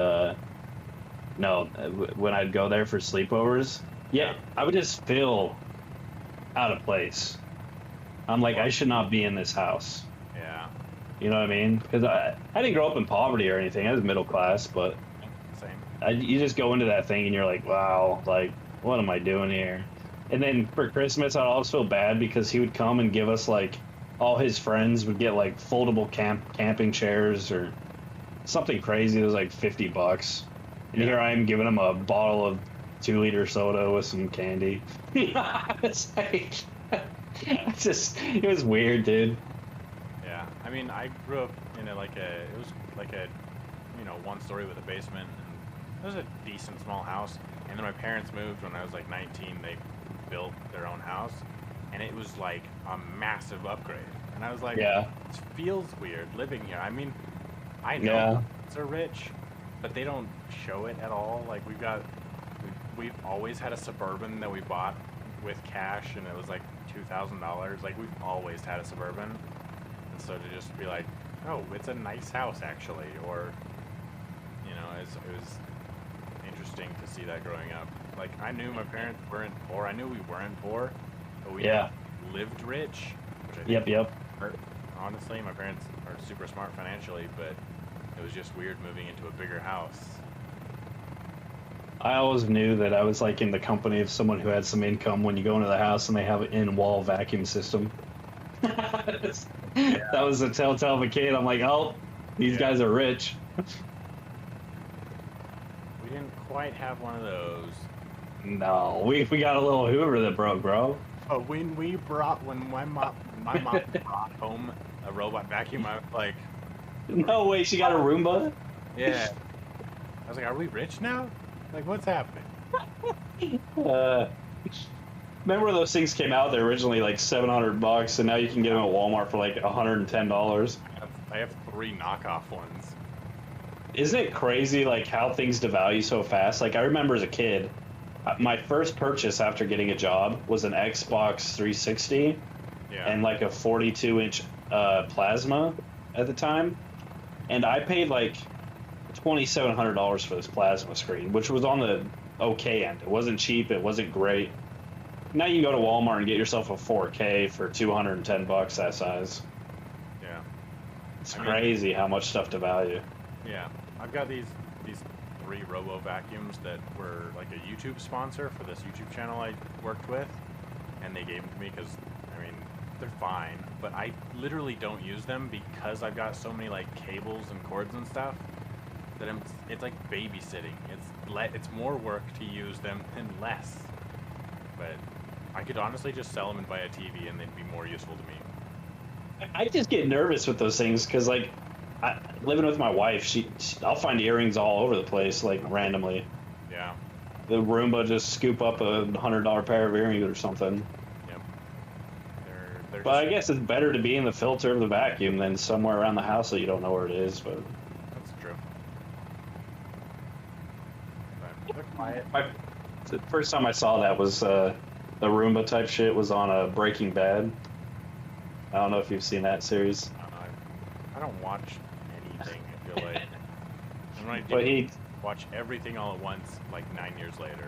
no, when I'd go there for sleepovers, yeah, I would just feel out of place. I'm like, I should not be in this house. Yeah. You know what I mean? Because I didn't grow up in poverty or anything. I was middle class, but same. You just go into that thing and you're like, wow, like, what am I doing here? And then for Christmas, I'd always feel bad because he would come and give us, like, all his friends would get, like, foldable camping chairs or something crazy. It was like $50. And here I am giving him a bottle of 2-liter soda with some candy. It's like, it was weird, dude. Yeah, I mean, I grew up in it was like a, you know, 1-story with a basement, and it was a decent small house. And then my parents moved when I was like 19. They built their own house, and it was like a massive upgrade. And I was like, Yeah, it feels weird living here. I mean, I know yeah, they're rich, but they don't show it at all. Like we've always had a Suburban that we bought with cash, and it was like $2,000. Like we've always had a Suburban, and so to just be like, oh, it's a nice house actually, or you know, it was interesting to see that growing up. Like I knew my parents weren't poor. I knew we weren't poor, but we yeah. lived rich, which I Yep, think yep. honestly, my parents are super smart financially, but it was just weird moving into a bigger house. I always knew that I was like in the company of someone who had some income when you go into the house and they have an in-wall vacuum system. That was the telltale of a kid. I'm like, oh, these guys are rich. We didn't quite have one of those. No, we got a little Hoover that broke, bro. But when my mom brought home a robot vacuum, I was like, No way, she got a Roomba. yeah. I was like, are we rich now? Like, what's happening? Remember those things came out? They're originally like $700, and now you can get them at Walmart for like $110. I have 3 knockoff ones. Isn't it crazy like how things devalue so fast? Like I remember as a kid, my first purchase after getting a job was an Xbox 360 Yeah. and like a 42-inch plasma at the time, and I paid like $2,700 for this plasma screen, which was on the okay end. It wasn't cheap. It wasn't great. Now you can go to Walmart and get yourself a 4K for $210 that size. Yeah. It's I mean, crazy how much stuff devalue. Yeah. I've got these 3 robo vacuums that were like a YouTube sponsor for this YouTube channel I worked with, and they gave them to me because, I mean, they're fine, but I literally don't use them because I've got so many like cables and cords and stuff that it's like babysitting. It's more work to use them than less. But I could honestly just sell them and buy a TV and they'd be more useful to me. I just get nervous with those things because, like, living with my wife, I'll find earrings all over the place, like randomly. Yeah. The Roomba just scoop up a $100 pair of earrings or something. Yep. They're But I guess it's better to be in the filter of the vacuum than somewhere around the house that you don't know where it is. But that's true. But they're quiet. The first time I saw that was the Roomba type shit was on a Breaking Bad. I don't know if you've seen that series. I don't watch anything, I feel like. And when I do, But watch everything all at once, like 9 years later.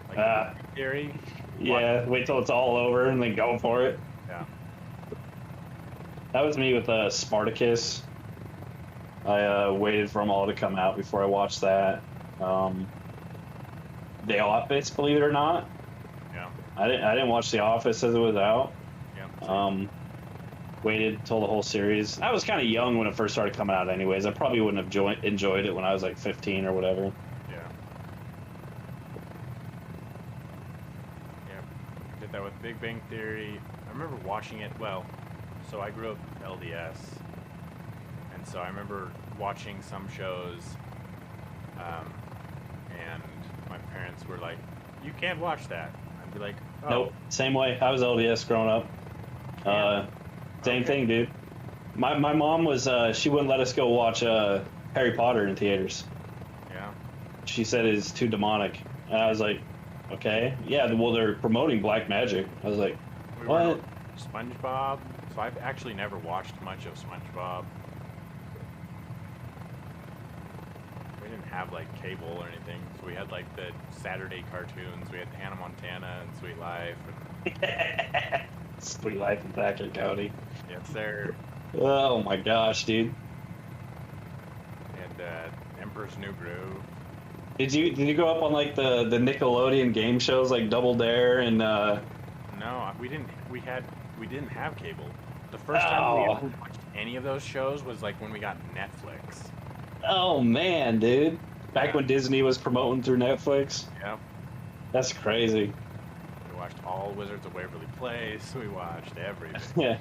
Like, Theory. yeah, wait till it's all over and then go for it. Yeah. That was me with Spartacus. I waited for them all to come out before I watched that. The Office, believe it or not. Yeah. I didn't watch The Office as it was out. Yeah. Waited till the whole series. I was kind of young when it first started coming out anyways. I probably wouldn't have enjoyed it when I was like 15 or whatever. Yeah. Yeah. I did that with Big Bang Theory. I remember watching it, well, so I grew up LDS. And so I remember watching some shows, and my parents were like, you can't watch that. I'd be like, oh. Nope, same way. I was LDS growing up. Same thing, dude. My mom was, she wouldn't let us go watch Harry Potter in theaters. Yeah. She said it's too demonic. And I was like, okay. Yeah, well, they're promoting black magic. I was like, what? SpongeBob. So I've actually never watched much of SpongeBob. We didn't have like cable or anything, so we had like the Saturday cartoons. We had Hannah Montana and Sweet Life. And Sweet Life in Thacker County. yes, sir. Oh my gosh, dude. And Emperor's New Groove. Did you go up on like the Nickelodeon game shows like Double Dare and No, we didn't. We didn't have cable. The first time we ever watched any of those shows was like when we got Netflix. Oh man, dude. Back when Disney was promoting through Netflix. Yeah. That's crazy. We watched all Wizards of Waverly Place. We watched everything. Yeah.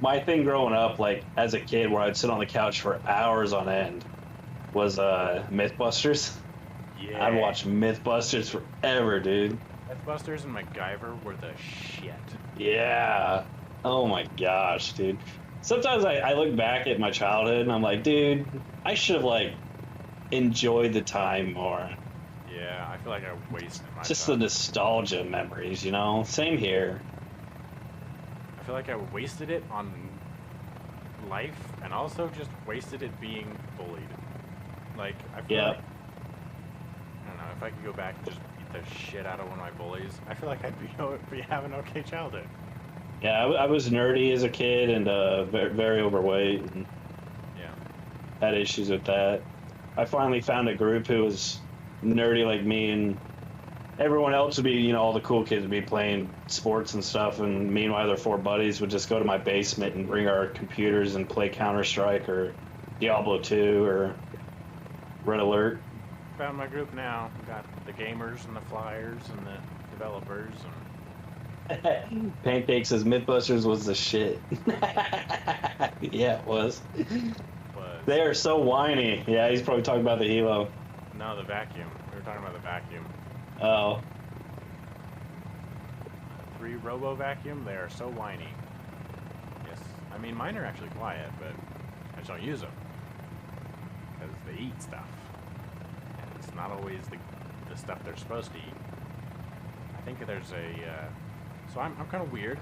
My thing growing up, like as a kid, where I'd sit on the couch for hours on end, was Mythbusters. I'd Yeah. watch Mythbusters forever, dude. Mythbusters and MacGyver were the shit. Yeah. Oh my gosh, dude. Sometimes I look back at my childhood and I'm like, dude, I should have like enjoyed the time more. Yeah, I feel like I wasted my Just the time. nostalgia memories, you know? Same here. I feel like I wasted it on life and also just wasted it being bullied. Like, I feel Yeah. like, I don't know, if I could go back and just beat the shit out of one of my bullies, I feel like I'd be having an okay childhood. Yeah, I was nerdy as a kid and very, very overweight and Yeah. had issues with that. I finally found a group who was nerdy like me, and everyone else would be, you know, all the cool kids would be playing sports and stuff, and me and my other four buddies would just go to my basement and bring our computers and play Counter-Strike or Diablo 2 or Red Alert. Found my group now. We got the gamers and the flyers and the developers and Pancake says Mythbusters was the shit. Yeah, it was. was They are so whiny. Yeah, he's probably talking about the Hilo. no, the vacuum. We were talking about the vacuum. Oh, 3 Robo Vacuum. They are so whiny. Yes, I mean mine are actually quiet, but I just don't use them because they eat stuff, and it's not always the stuff they're supposed to eat. I think there's a so I'm kind of weird.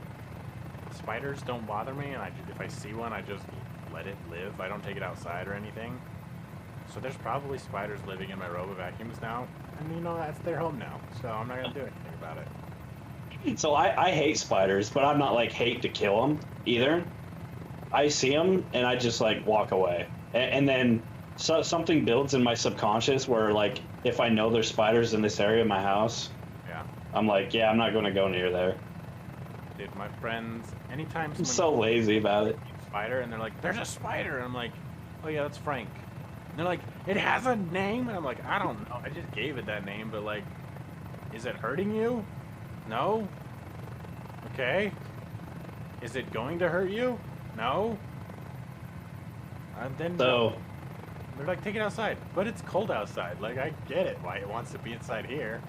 Spiders don't bother me, and if I see one, I just let it live. I don't take it outside or anything. So there's probably spiders living in my Robo Vacuums now, and you know that's their home now. So I'm not gonna do anything about it. so I hate spiders, but I'm not like hate to kill them either. I see them and I just like walk away, and then something builds in my subconscious where like if I know there's spiders in this area of my house, Yeah. I'm like, yeah, I'm not going to go near there. Dude, my friends, anytime I'm someone so lazy about it. sees a spider and they're like, "There's a spider," and I'm like, "Oh yeah, that's Frank." And they're like, "It has a name," and I'm like, "I don't know. I just gave it that name, but like, is it hurting you? No. Okay. Is it going to hurt you? No. And then So they're like, "Take it outside," but it's cold outside. Like, I get it why it wants to be inside here.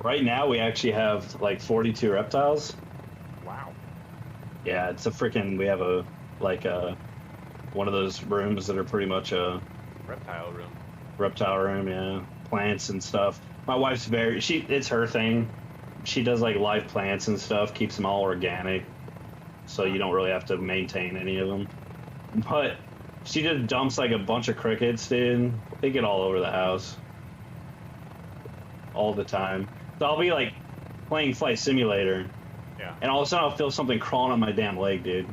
right now we actually have like 42 reptiles. Wow. Yeah, it's a freaking. We have a like one of those rooms that are pretty much a Reptile room. reptile room. Yeah, plants and stuff. My wife's very it's her thing. She does like live plants and stuff, keeps them all organic, so you don't really have to maintain any of them. But she just dumps like a bunch of crickets, dude. They get all over the house all the time. So I'll be like playing Flight Simulator, Yeah. and all of a sudden I'll feel something crawling on my damn leg, dude.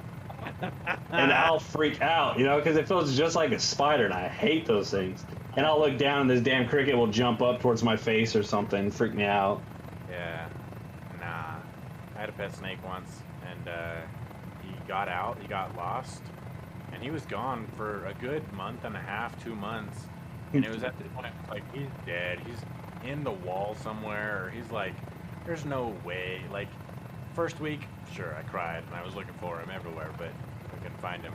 And I'll freak out, you know, because it feels just like a spider, and I hate those things. And I'll look down, and this damn cricket will jump up towards my face or something, freak me out. Yeah. Nah. I had a pet snake once, and he got out, he got lost, and he was gone for a good month and a half, 2 months. And it was at the point, like, he's dead. He's in the wall somewhere, or he's like, there's no way. Like, first week, sure, I cried, and I was looking for him everywhere, but I couldn't find him.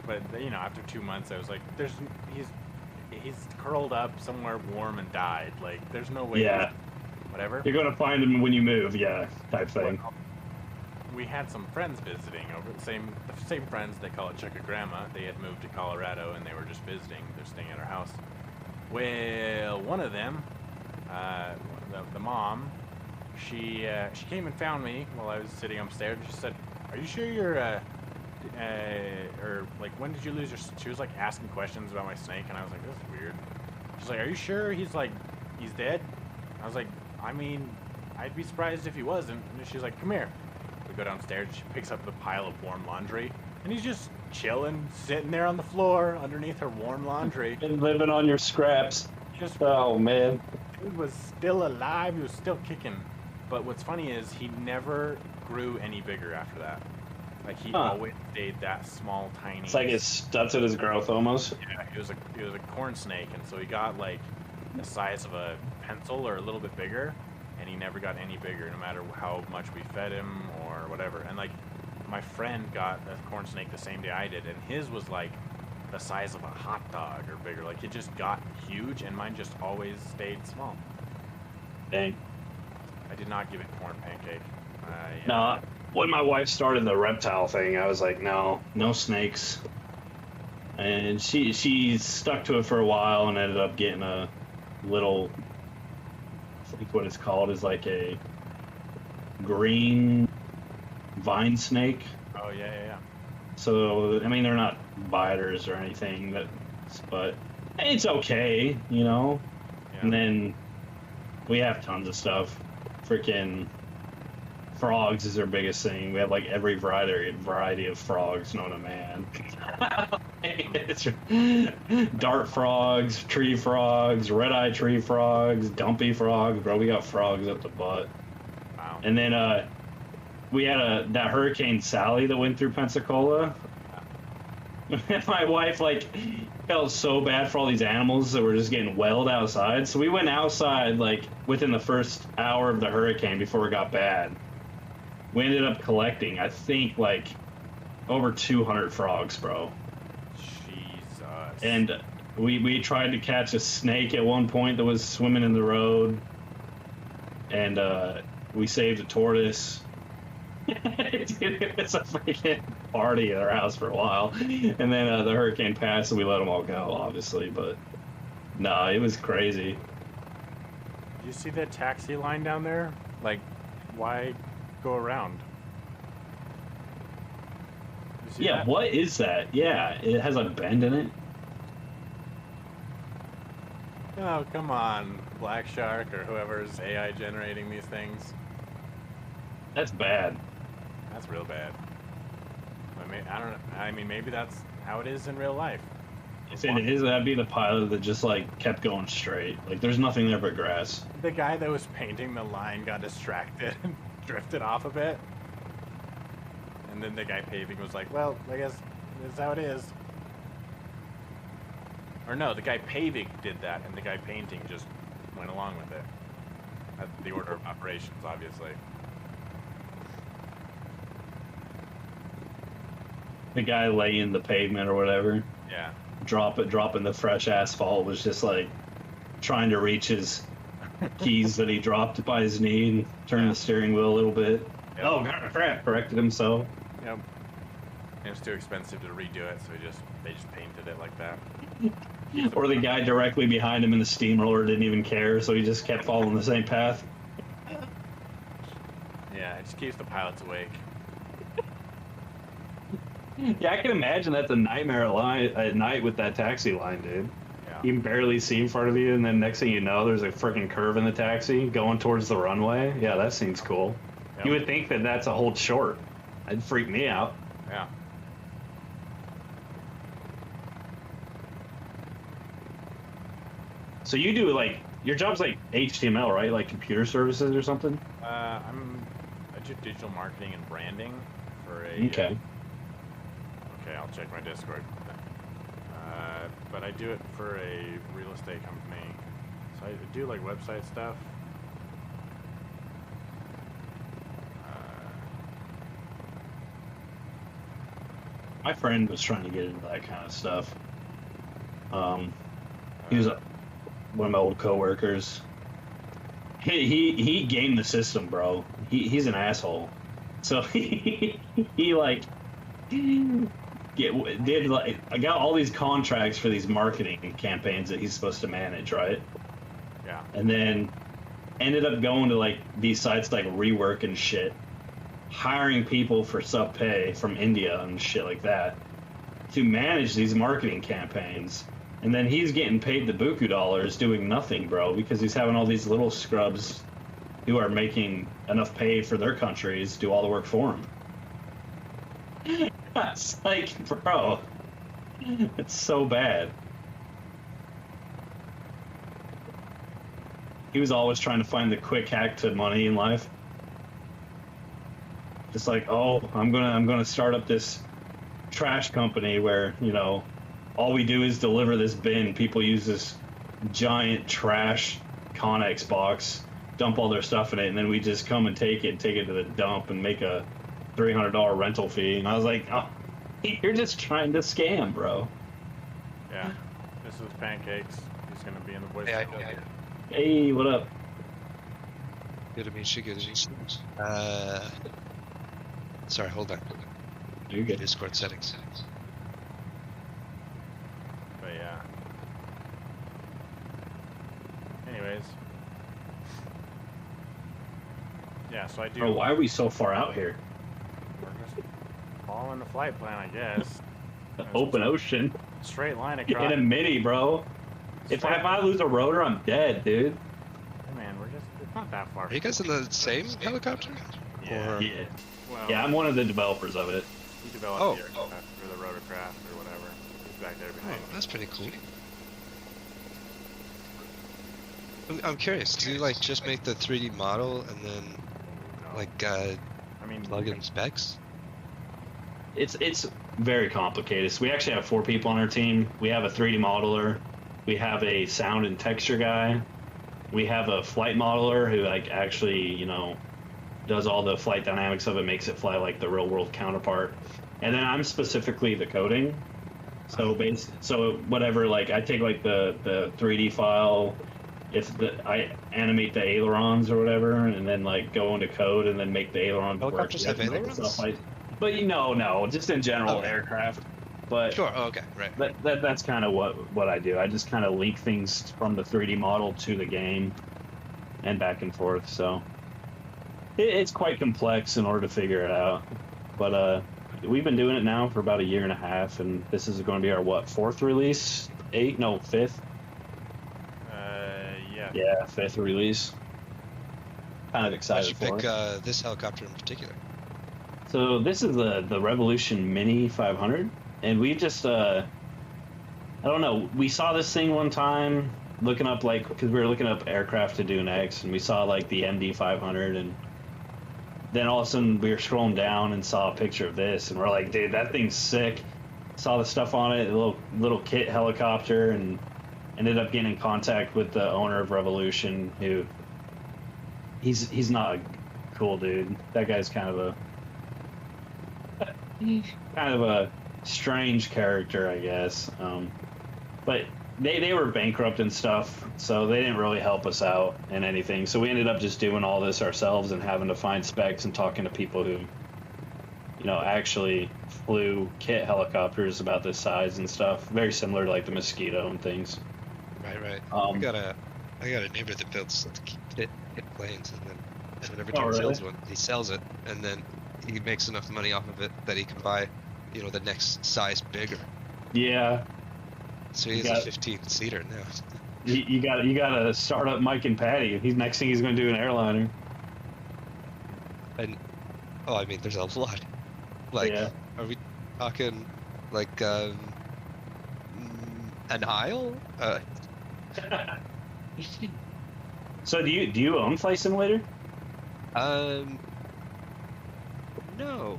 But, you know, after 2 months, I was like, he's curled up somewhere warm and died. Like, there's no way. Yeah, Whatever. you're gonna find him when you move, yeah, type thing. Well, we had some friends visiting over the same friends that call it Chuckagramma. They had moved to Colorado and they were just visiting. They're staying at our house. Well, one of them, the mom, she came and found me while I was sitting upstairs. And she said, "Are you sure you're or like when did you lose your?" She was like asking questions about my snake, and I was like, "This is weird." She's like, "Are you sure he's dead?" I was like, "I mean, I'd be surprised if he wasn't." And she's like, "Come here." We go downstairs. She picks up the pile of warm laundry, and he's just chilling, sitting there on the floor underneath her warm laundry. Been living on your scraps. Just Oh man. he was still alive. He was still kicking. But what's funny is he never grew any bigger after that. Like he always stayed that small, tiny. It's like it stuts at his growth almost. Yeah, he was a corn snake, and so he got like the size of a pencil or a little bit bigger, and he never got any bigger, no matter how much we fed him or whatever. And like, my friend got a corn snake the same day I did, and his was like the size of a hot dog or bigger. Like, it just got huge, and mine just always stayed small. Dang. I did not give it corn pancake. No, when my wife started the reptile thing, I was like, no snakes. And she stuck to it for a while and ended up getting a little, I think what it's called is like a green vine snake. Oh yeah. So I mean, they're not biters or anything, but it's okay, you know. Yeah. And then we have tons of stuff. Freaking frogs is our biggest thing. We have like every variety of frogs known to man. It's dart frogs, tree frogs, red-eye tree frogs, dumpy frogs, bro. We got frogs up the butt. Wow. And then we had that Hurricane Sally that went through Pensacola. My wife like felt so bad for all these animals that were just getting welled outside. So we went outside like within the first hour of the hurricane before it got bad. We ended up collecting, I think, like over 200 frogs, bro. Jesus. And we tried to catch a snake at one point that was swimming in the road. And we saved a tortoise. It was a freaking party at our house for a while, and then the hurricane passed and we let them all go, obviously. But no, it was crazy. You see that taxi line down there? Like, why go around? You see Yeah, that? what is that? Yeah, it has a bend in it. Oh, come on, Black Shark or whoever's AI generating these things. That's bad. That's real bad. I don't know. I mean, maybe that's how it is in real life. If it is, that'd be the pilot that just like kept going straight. Like there's nothing there but grass. The guy that was painting the line got distracted and drifted off a bit. And then the guy paving was like, well, I guess that's how it is. Or no, the guy paving did that, and the guy painting just went along with it. That's the order of operations, obviously. The guy laying the pavement or whatever, Yeah. dropping the fresh asphalt was just like trying to reach his keys that he dropped by his knee and turn the steering wheel a little bit. Yep. Oh, crap! Corrected himself. Yep. It was too expensive to redo it, so they just painted it like that. Or the guy directly behind him in the steamroller didn't even care, so he just kept following the same path. Yeah, it just keeps the pilots awake. Yeah, I can imagine that's a nightmare at night with that taxi line, dude. Yeah. You can barely see in front of you, and then next thing you know, there's a freaking curve in the taxi going towards the runway. Yeah, that seems cool. Yep. You would think that that's a hold short. That'd freak me out. Yeah. So you do like your job's like HTML, right? Like computer services or something. I do digital marketing and branding for a. Okay. Okay, I'll check my Discord. But I do it for a real estate company. So I do like website stuff. My friend was trying to get into that kind of stuff. He was one of my old coworkers. He gamed the system, bro. He's an asshole. So he like did like I got all these contracts for these marketing campaigns that he's supposed to manage, right? Yeah. And then ended up going to like these sites like Rework and shit, hiring people for sub pay from India and shit like that to manage these marketing campaigns. And then he's getting paid the buku dollars doing nothing, bro, because he's having all these little scrubs who are making enough pay for their countries do all the work for him. It's like, bro, it's so bad. He was always trying to find the quick hack to money in life. Just like, oh, I'm gonna start up this trash company where, you know, all we do is deliver this bin. People use this giant trash Connex box, dump all their stuff in it, and then we just come and take it to the dump and make a $300 rental fee. And I was like, oh, you're just trying to scam, bro. Yeah. This is Pancakes. He's gonna be in the voice. Yeah, channel. yeah. Hey, what up? Good to meet you. Good to meet you. Sorry, hold on. You're good. Discord settings. But yeah. Anyways. Yeah, so I do. Bro, why are we so far out here? We're just following the flight plan, I guess. The open ocean. Straight line across. In a Mini, bro. If I lose a rotor, I'm dead, dude. Hey man, it's not that far. Are you guys in the same helicopter? Yeah. Or... Yeah. Well, Yeah, I'm one of the developers of it. he developed Oh. the aircraft or the rotorcraft or whatever. He's back there Oh, behind me. that's pretty cool. I'm curious. Do you like just make the 3D model and then No. like I mean, plug in specs? It's very complicated. So we actually have 4 people on our team. We have a 3D modeler, we have a sound and texture guy, we have a flight modeler who like actually, you know, does all the flight dynamics of it, makes it fly like the real world counterpart. And then I'm specifically the coding. So so whatever, like I take like the 3D file, I animate the ailerons or whatever, and then like go into code and then make the ailerons work. Helicopters have ailerons? But no, just in general Okay. aircraft. But Sure. Oh, okay. Right. that's kind of what I do. I just kind of link things from the 3D model to the game, and back and forth. So it's quite complex in order to figure it out. But we've been doing it now for about a year and a half, and this is going to be our 4th release? 5th? yeah. Yeah, 5th release. Kind of Why'd excited you for pick it. this helicopter in particular? So this is the Revolution Mini-500, and we just I don't know. We saw this thing one time looking up because we were looking up aircraft to do next, and we saw like the MD-500, and then all of a sudden we were scrolling down and saw a picture of this, and we're like, dude, that thing's sick. Saw the stuff on it, a little kit helicopter, and ended up getting in contact with the owner of Revolution, who he's not a cool dude. That guy's kind of a strange character, I guess. But they were bankrupt and stuff, so they didn't really help us out in anything. So we ended up just doing all this ourselves and having to find specs and talking to people who, you know, actually flew kit helicopters about this size and stuff. Very similar to like the Mosquito and things. Right. Um, I got a neighbor that builds kit planes, and then whenever Oh, he really? builds one, he sells it, and then he makes enough money off of it that he can buy, you know, the next size bigger. Yeah, So he You has got- a 15-seater now. you got to start up Mike and Patty. Next thing he's going to do an airliner. And oh, I mean, there's a lot. Like, Yeah. are we talking like an aisle? So do you own Flight Simulator? No.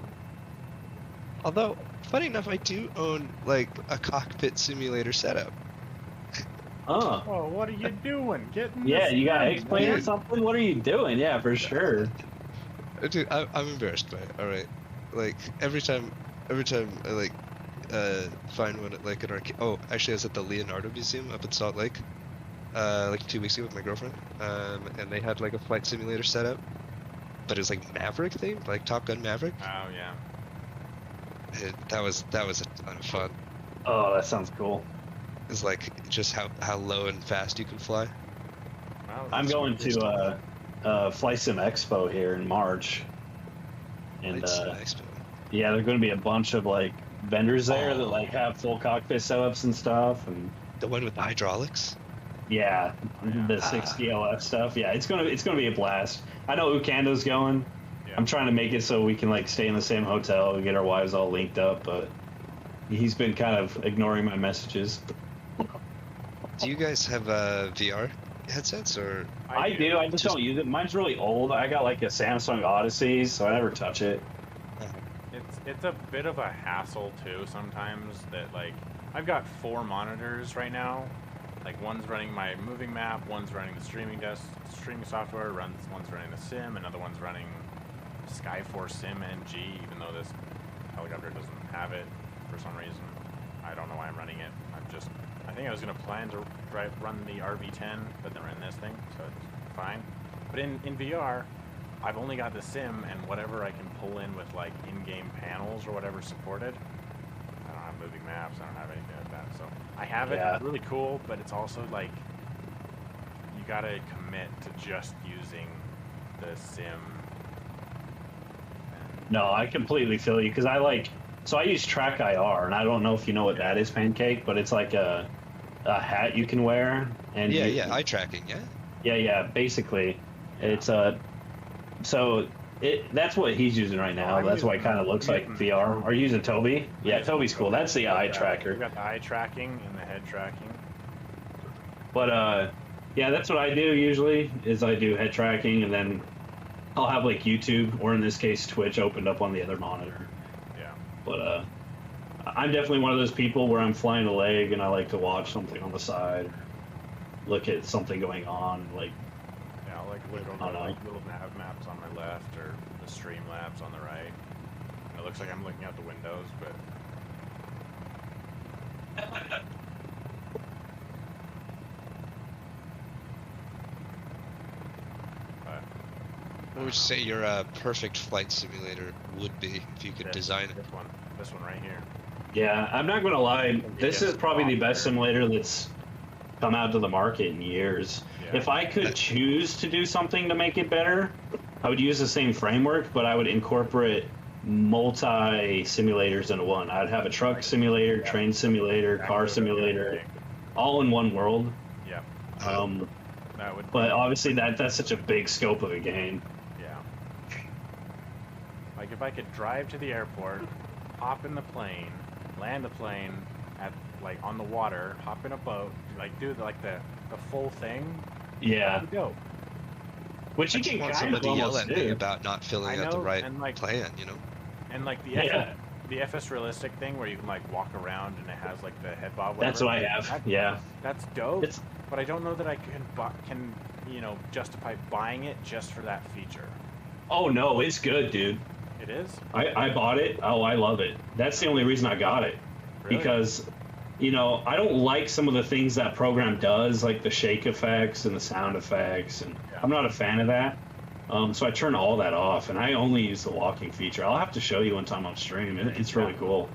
Although, funny enough, I do own like a cockpit simulator setup. Oh. Oh, what are you doing? Getting Yeah, this you got thing, X-Plane or man. something? What are you doing? Yeah, for sure. Dude, I'm embarrassed by it. All right, like every time I like find one at like an arcade. Oh, actually, I was at the Leonardo Museum up in Salt Lake, like 2 weeks ago with my girlfriend, and they had like a flight simulator set up, but it was like Maverick themed, like Top Gun Maverick. Oh yeah. That was a ton of fun. Oh, that sounds cool. It's like just how low and fast you can fly. Wow, I'm that's going cool. to Flight Sim Expo here in March, and Flight Sim Expo. yeah, there's going to be a bunch of like vendors there that Oh. like have full cockpit setups and stuff, and The one with the hydraulics. yeah, Yeah. the 6DLF stuff. Yeah, it's gonna be a blast. I know Ukando's going. Yeah. I'm trying to make it so we can like stay in the same hotel and get our wives all linked up, but he's been kind of ignoring my messages. Do you guys have VR headsets or? I do. I just don't use it. Mine's really old. I got like a Samsung Odyssey, so I never touch it. It's a bit of a hassle too sometimes. That like I've got 4 monitors right now, Like one's running my moving map, one's running the streaming software, one's running the sim, another one's running Skyforce Sim NG, even though this helicopter doesn't have it for some reason. I don't know why I'm running it. I think I was gonna plan to run the RV10, but then run this thing, so it's fine. But in VR, I've only got the sim and whatever I can pull in with like in-game panels or whatever supported. I don't have moving maps, I don't have anything like that. So I have it, Yeah. it's really cool, but it's also like you gotta commit to just using the sim. No, I completely feel you because so I use Track IR, and I don't know if you know what that is, Pancake, but it's like a hat you can wear, and eye tracking, yeah. yeah, basically, it's so that's what he's using right now. I'm That's why it using- kind of looks I'm like using- VR. Are you using Toby? Yeah, using Toby's cool. That's the eye We've tracker. got the eye tracking and the head tracking. But yeah, that's what I do usually. Is I do head tracking, and then I'll have like YouTube or in this case Twitch opened up on the other monitor. Yeah. But I'm definitely one of those people where I'm flying a leg and I like to watch something on the side, look at something going on. Like, Yeah, I'll like look I over don't like little nav maps on my left or the stream labs on the right. And it looks like I'm looking out the windows, but What would you say your perfect flight simulator would be if you could design it? This one right here. yeah, I'm not gonna lie. This Yeah, is probably the best software. simulator that's come out to the market in years. Yeah. If I could choose to do something to make it better, I would use the same framework, but I would incorporate multi simulators into one. I'd have a truck simulator, train simulator, car simulator, all in one world. Yeah, that would. But obviously that's such a big scope of a game. Yeah. Like if I could drive to the airport, hop in the plane, land the plane at like on the water, hop in a boat, like do like the full thing. Yeah, That'd be dope. which I you just can want kind of somebody to yell almost at me do. about not filling I out the know, right and, like- plan, you know? And like the Yeah. the FS realistic thing where you can like walk around and it has like the head bob. That's what I have. Yeah, That's dope. It's- But I don't know that I can justify buying it just for that feature. oh no, it's good, dude. It is I bought it. Oh, I love it. That's the only reason I got it. really? Because I don't like some of the things that program does, like the shake effects and the sound effects, and Yeah. I'm not a fan of that. So I turn all that off, and I only use the walking feature. I'll have to show you one time on stream. It's really cool.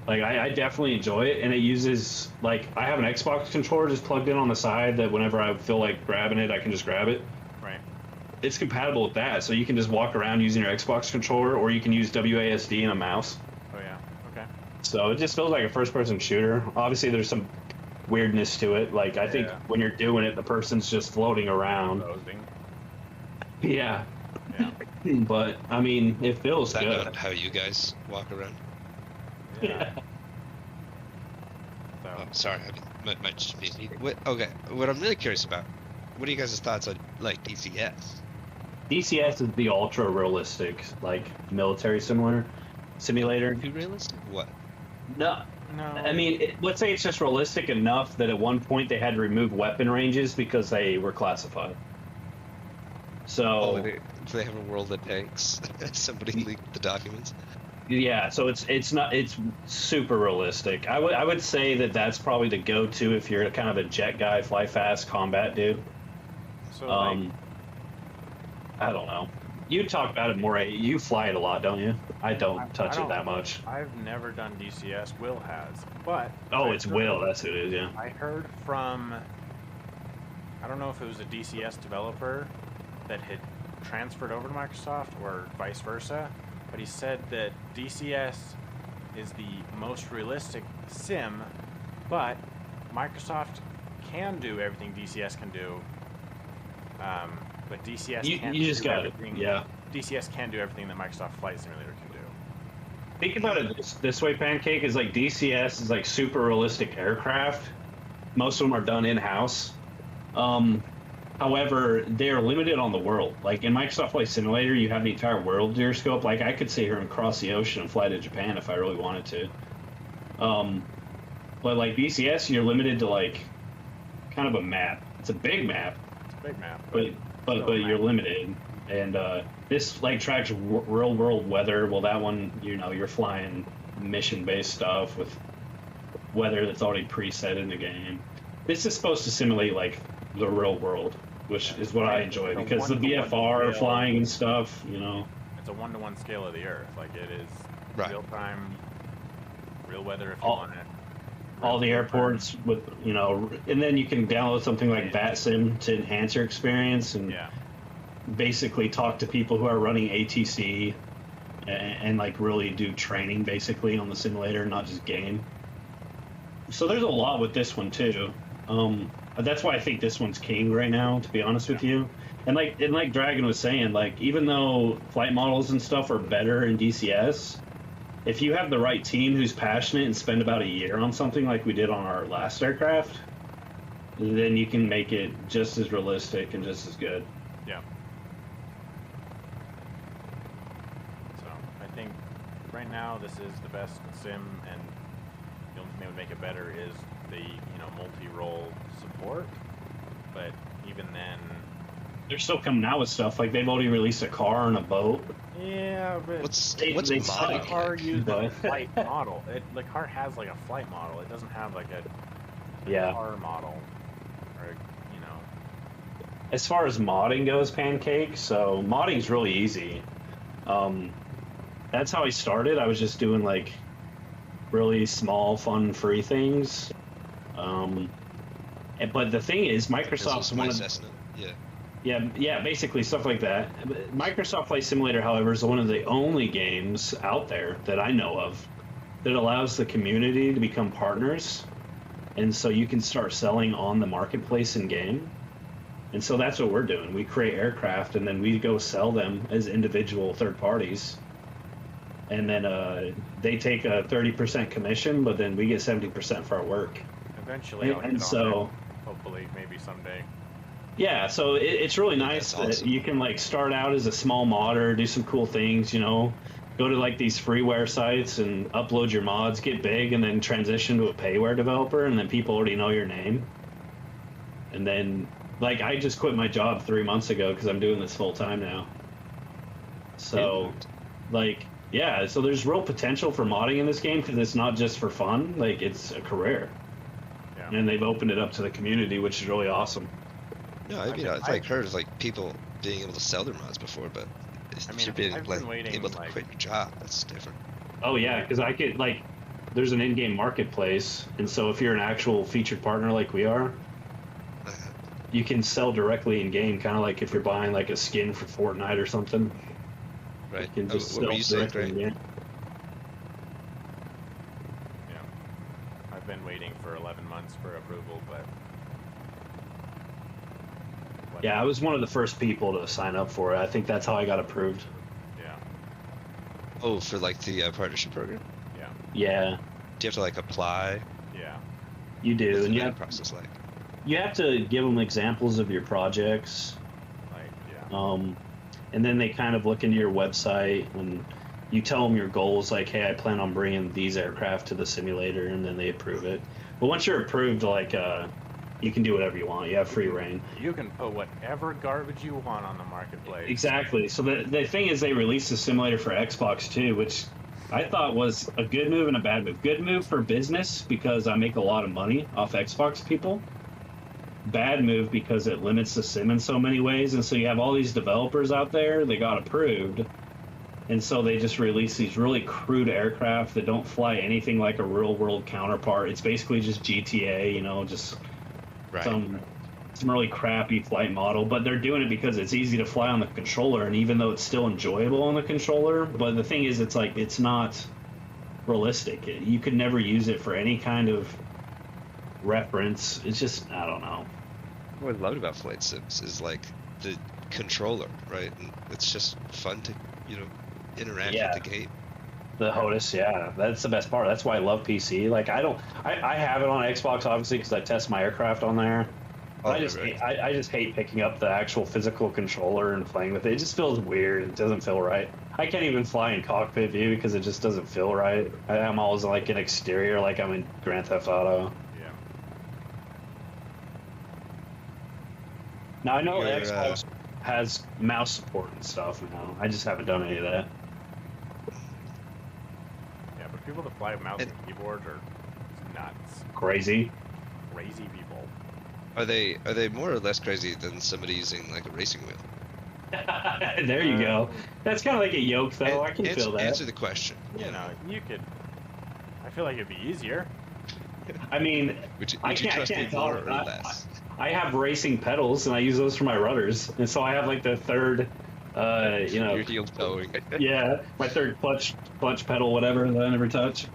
Like I definitely enjoy it, and it uses like I have an Xbox controller just plugged in on the side that whenever I feel like grabbing it, I can just grab it. right. It's compatible with that, so you can just walk around using your Xbox controller, or you can use WASD and a mouse. Oh yeah. Okay. So it just feels like a first-person shooter. Obviously, there's some weirdness to it. Like I think Yeah. when you're doing it, the person's just floating around. Loading. Yeah, Yeah. but I mean, it feels Is that good. not how you guys walk around? Yeah. Oh, So, sorry, might just be me. Okay, what I'm really curious about, what are you guys' thoughts on, like, DCS? DCS is the ultra-realistic, like military simulator. Too realistic? What? No, no. I mean, let's say it's just realistic enough that at one point they had to remove weapon ranges because they were classified. So. Oh, they have a world of tanks. Somebody leaked the documents. Yeah, so it's super realistic. I would say that that's probably the go-to if you're kind of a jet guy, fly fast, combat dude. So like, I don't know. You talk about it more. You fly it a lot, don't you? I don't I touch don't- it that much. I've never done DCS. Will has, but Oh, I it's heard- Will. That's who it is. Yeah. I heard from, I don't know if it was a DCS developer that had transferred over to Microsoft or vice versa, but he said that DCS is the most realistic sim, but Microsoft can do everything DCS can do. But DCS can't You just do got it. everything. Yeah. DCS can do everything that Microsoft Flight Simulator can do. Think about it this way, Pancake, is like DCS is like super realistic aircraft. Most of them are done in-house. However, they're limited on the world. Like in Microsoft Flight Simulator, you have the entire world to your scope. Like I could sit here and cross the ocean and fly to Japan if I really wanted to. But like DCS, you're limited to like kind of a map. It's a big map, It's a big map, but still a you're map. limited. And this like tracks real world weather. Well, that one, you know, you're flying mission based stuff with weather that's already preset in the game. This is supposed to simulate like the real world, which is what I enjoy It's a because the one-to-one VFR scale. flying and stuff, you know. It's a 1-to-1 scale of the Earth. Like it is Right. real time, real weather if you All- want it. All the Real airports with, you know, and then you can download something like VATSIM to enhance your experience and Yeah. basically talk to people who are running ATC and like really do training basically on the simulator, not just game. So there's a lot with this one too. That's why I think this one's king right now, to be honest with you. And like Dragon was saying, like even though flight models and stuff are better in DCS, if you have the right team who's passionate and spend about a year on something like we did on our last aircraft, then you can make it just as realistic and just as good. Yeah. So I think right now this is the best sim, and the only thing that would make it better is the multi-role support. But even then, They're still coming out with stuff like they've already released a car and a boat. yeah, but What's They what's suck. the modding car like? uses a But- flight model. The car has like a flight model. It doesn't have like a Yeah. car model, or As far as modding goes, Pancake, so modding's really easy. That's how I started. I was just doing like really small, fun, free things. But the thing is, This Microsoft's is my one of Cessna. Yeah. yeah, basically stuff like that. Microsoft Flight Simulator, however, is one of the only games out there that I know of that allows the community to become partners, and so you can start selling on the marketplace in game. And so that's what we're doing. We create aircraft and then we go sell them as individual third parties. And then they take a 30% commission, but then we get 70% for our work. eventually I'll And get on so, it. Hopefully, maybe someday. yeah, so it's really nice That's that awesome. you can like start out as a small modder, do some cool things, you know, go to like these freeware sites and upload your mods, get big, and then transition to a payware developer, and then people already know your name. And then, like, I just quit my job 3 months ago because I'm doing this full time now. So, like, yeah, so there's real potential for modding in this game because it's not just for fun, like, it's a career. Yeah. And they've opened it up to the community, which is really awesome. No, I mean, I've like heard of like people being able to sell their mods before, but if I mean, you're being I've like been waiting, able to like- quit your job, that's different. Oh yeah, because I could like, there's an in-game marketplace, and so if you're an actual featured partner like we are, you can sell directly in game, kind of like if you're buying like a skin for Fortnite or something. Right. You can just What were sell you saying, directly in Greg? game. Yeah. I've been waiting for 11 months for approval, but. Yeah, I was one of the first people to sign up for it. I think that's how I got approved. Yeah. Oh, for like the partnership program? Yeah. Yeah, Do you have to like apply? Yeah. you do, What's and the you vetting have process like? to give them examples of your projects. Like, yeah. And then they kind of look into your website and you tell them your goals, like, hey, I plan on bringing these aircraft to the simulator, and then they approve it. But once you're approved, like, you can do whatever you want. You have free reign. You can put whatever garbage you want on the marketplace. Exactly. So the thing is, they released the simulator for Xbox too, which I thought was a good move and a bad move. Good move for business because I make a lot of money off Xbox people. Bad move because it limits the sim in so many ways, and so you have all these developers out there, they got approved, and so they just release these really crude aircraft that don't fly anything like a real world counterpart. It's basically just GTA, you know, just Right. some really crappy flight model, but they're doing it because it's easy to fly on the controller, and even though it's still enjoyable on the controller, but the thing is, it's like, it's not realistic. You could never use it for any kind of reference. It's just, I don't know. What I loved about flight sims is like the controller, right? And it's just fun to, interact Yeah. with the game. The HOTUS, yeah, that's the best part. That's why I love PC. Like, I have it on Xbox obviously because I test my aircraft on there. Oh, I just right. I just hate picking up the actual physical controller and playing with it. It just feels weird. It doesn't feel right. I can't even fly in cockpit view because it just doesn't feel right. I'm always like an exterior, like I'm in Grand Theft Auto. Yeah. Now I know Your, Xbox has mouse support and stuff now. I just haven't done any of that. Yeah, but people that fly mouse And- and keyboard are nuts. Crazy. Crazy people. Are they more or less crazy than somebody using like a racing wheel? There you go. That's kind of like a yoke, though. I can feel that. Answer the question. You know, you could. I feel like it'd be easier. I mean, Would you I trust me can't more tell. or less? I have racing pedals, and I use those for my rudders, and so I have like the third, you know, Your heel towing. yeah, my third clutch pedal, whatever that I never touch.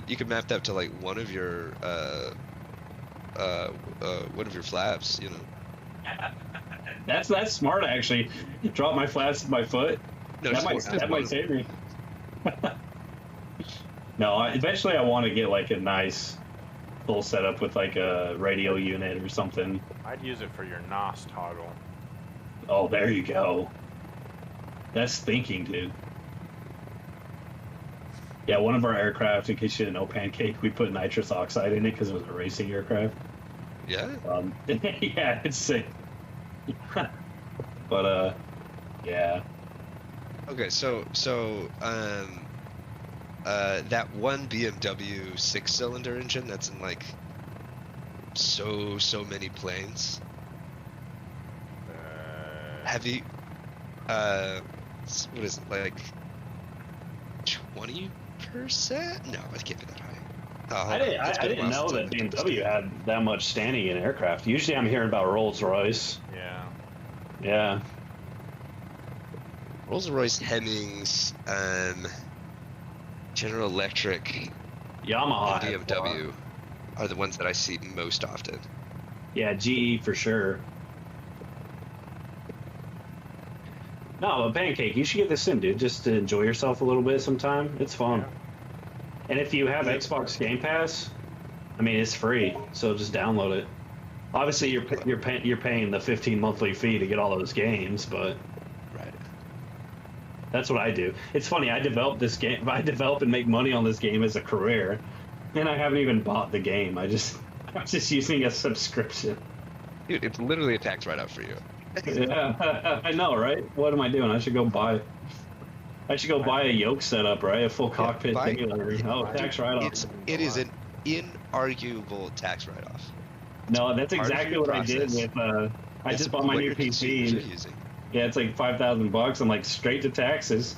You can map that to like one of your flaps, you know. That's smart, actually. Drop my flaps with my foot. No, That might save me. No, eventually I want to get like a nice full setup with like a radio unit or something. I'd use it for your NOS toggle. Oh, there you go. That's thinking, dude. Yeah, one of our aircraft, in case you didn't know, Pancake, we put nitrous oxide in it because it was a racing aircraft. Yeah. Yeah, it's sick. But yeah. Okay, so that one BMW 6-cylinder engine that's in like so many planes. Have you what is it, like 20%? No, it can't be that high. I didn't know that BMW had that much standing in aircraft. Usually I'm hearing about Rolls-Royce. Yeah. Yeah. Rolls-Royce, Hemmings, General Electric, Yamaha. and BMW are the ones that I see most often. Yeah, GE for sure. No, but Pancake, you should get this in, dude, just to enjoy yourself a little bit sometime. It's fun. Yeah. And if you have Xbox Game Pass, I mean, it's free, so just download it. Obviously, you're paying the 15 monthly fee to get all those games, but Right. that's what I do. It's funny, I developed this game. I develop and make money on this game as a career, and I haven't even bought the game. I'm just using a subscription. Dude, it's literally a tax write-off for you. Yeah, I know, right? What am I doing? I should go buy a yoke setup, right? A full cockpit buy- simulator. Oh, tax write-off. It is an inarguable tax write-off. No, that's part of exactly your what I did process. with. I That's just bought my what new your consumers PC. are using. Yeah, it's like $5,000. I'm like straight to taxes.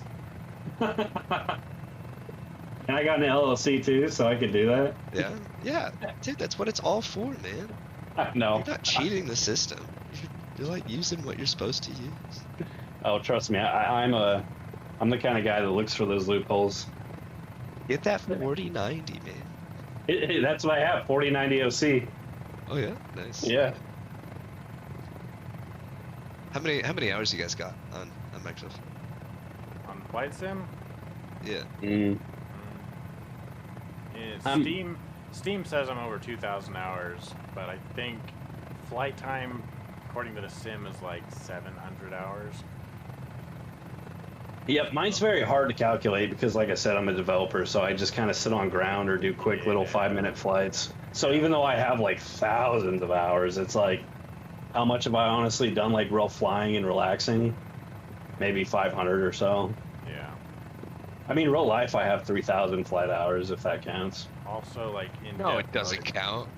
And I got an LLC too, so I could do that. Yeah, dude, that's what it's all for, man. No. You're not cheating the system. You're like using what you're supposed to use. Oh, trust me, I'm the kind of guy that looks for those loopholes. Get that 4090, man. That's what I have, 4090 OC. Oh yeah, nice. Yeah. How many hours you guys got on Microsoft? On Flight Sim, Yeah. Steam says I'm over 2,000 hours, but I think flight time, according to the sim, is like 700 hours. Yep, mine's very hard to calculate because, like I said, I'm a developer, so I just kind of sit on ground or do quick little 5-minute flights. So even though I have like thousands of hours, it's like, how much have I honestly done like real flying and relaxing? Maybe 500 or so. Yeah. I mean, real life, I have 3,000 flight hours, if that counts. Also, like in No, dev it doesn't mode, count.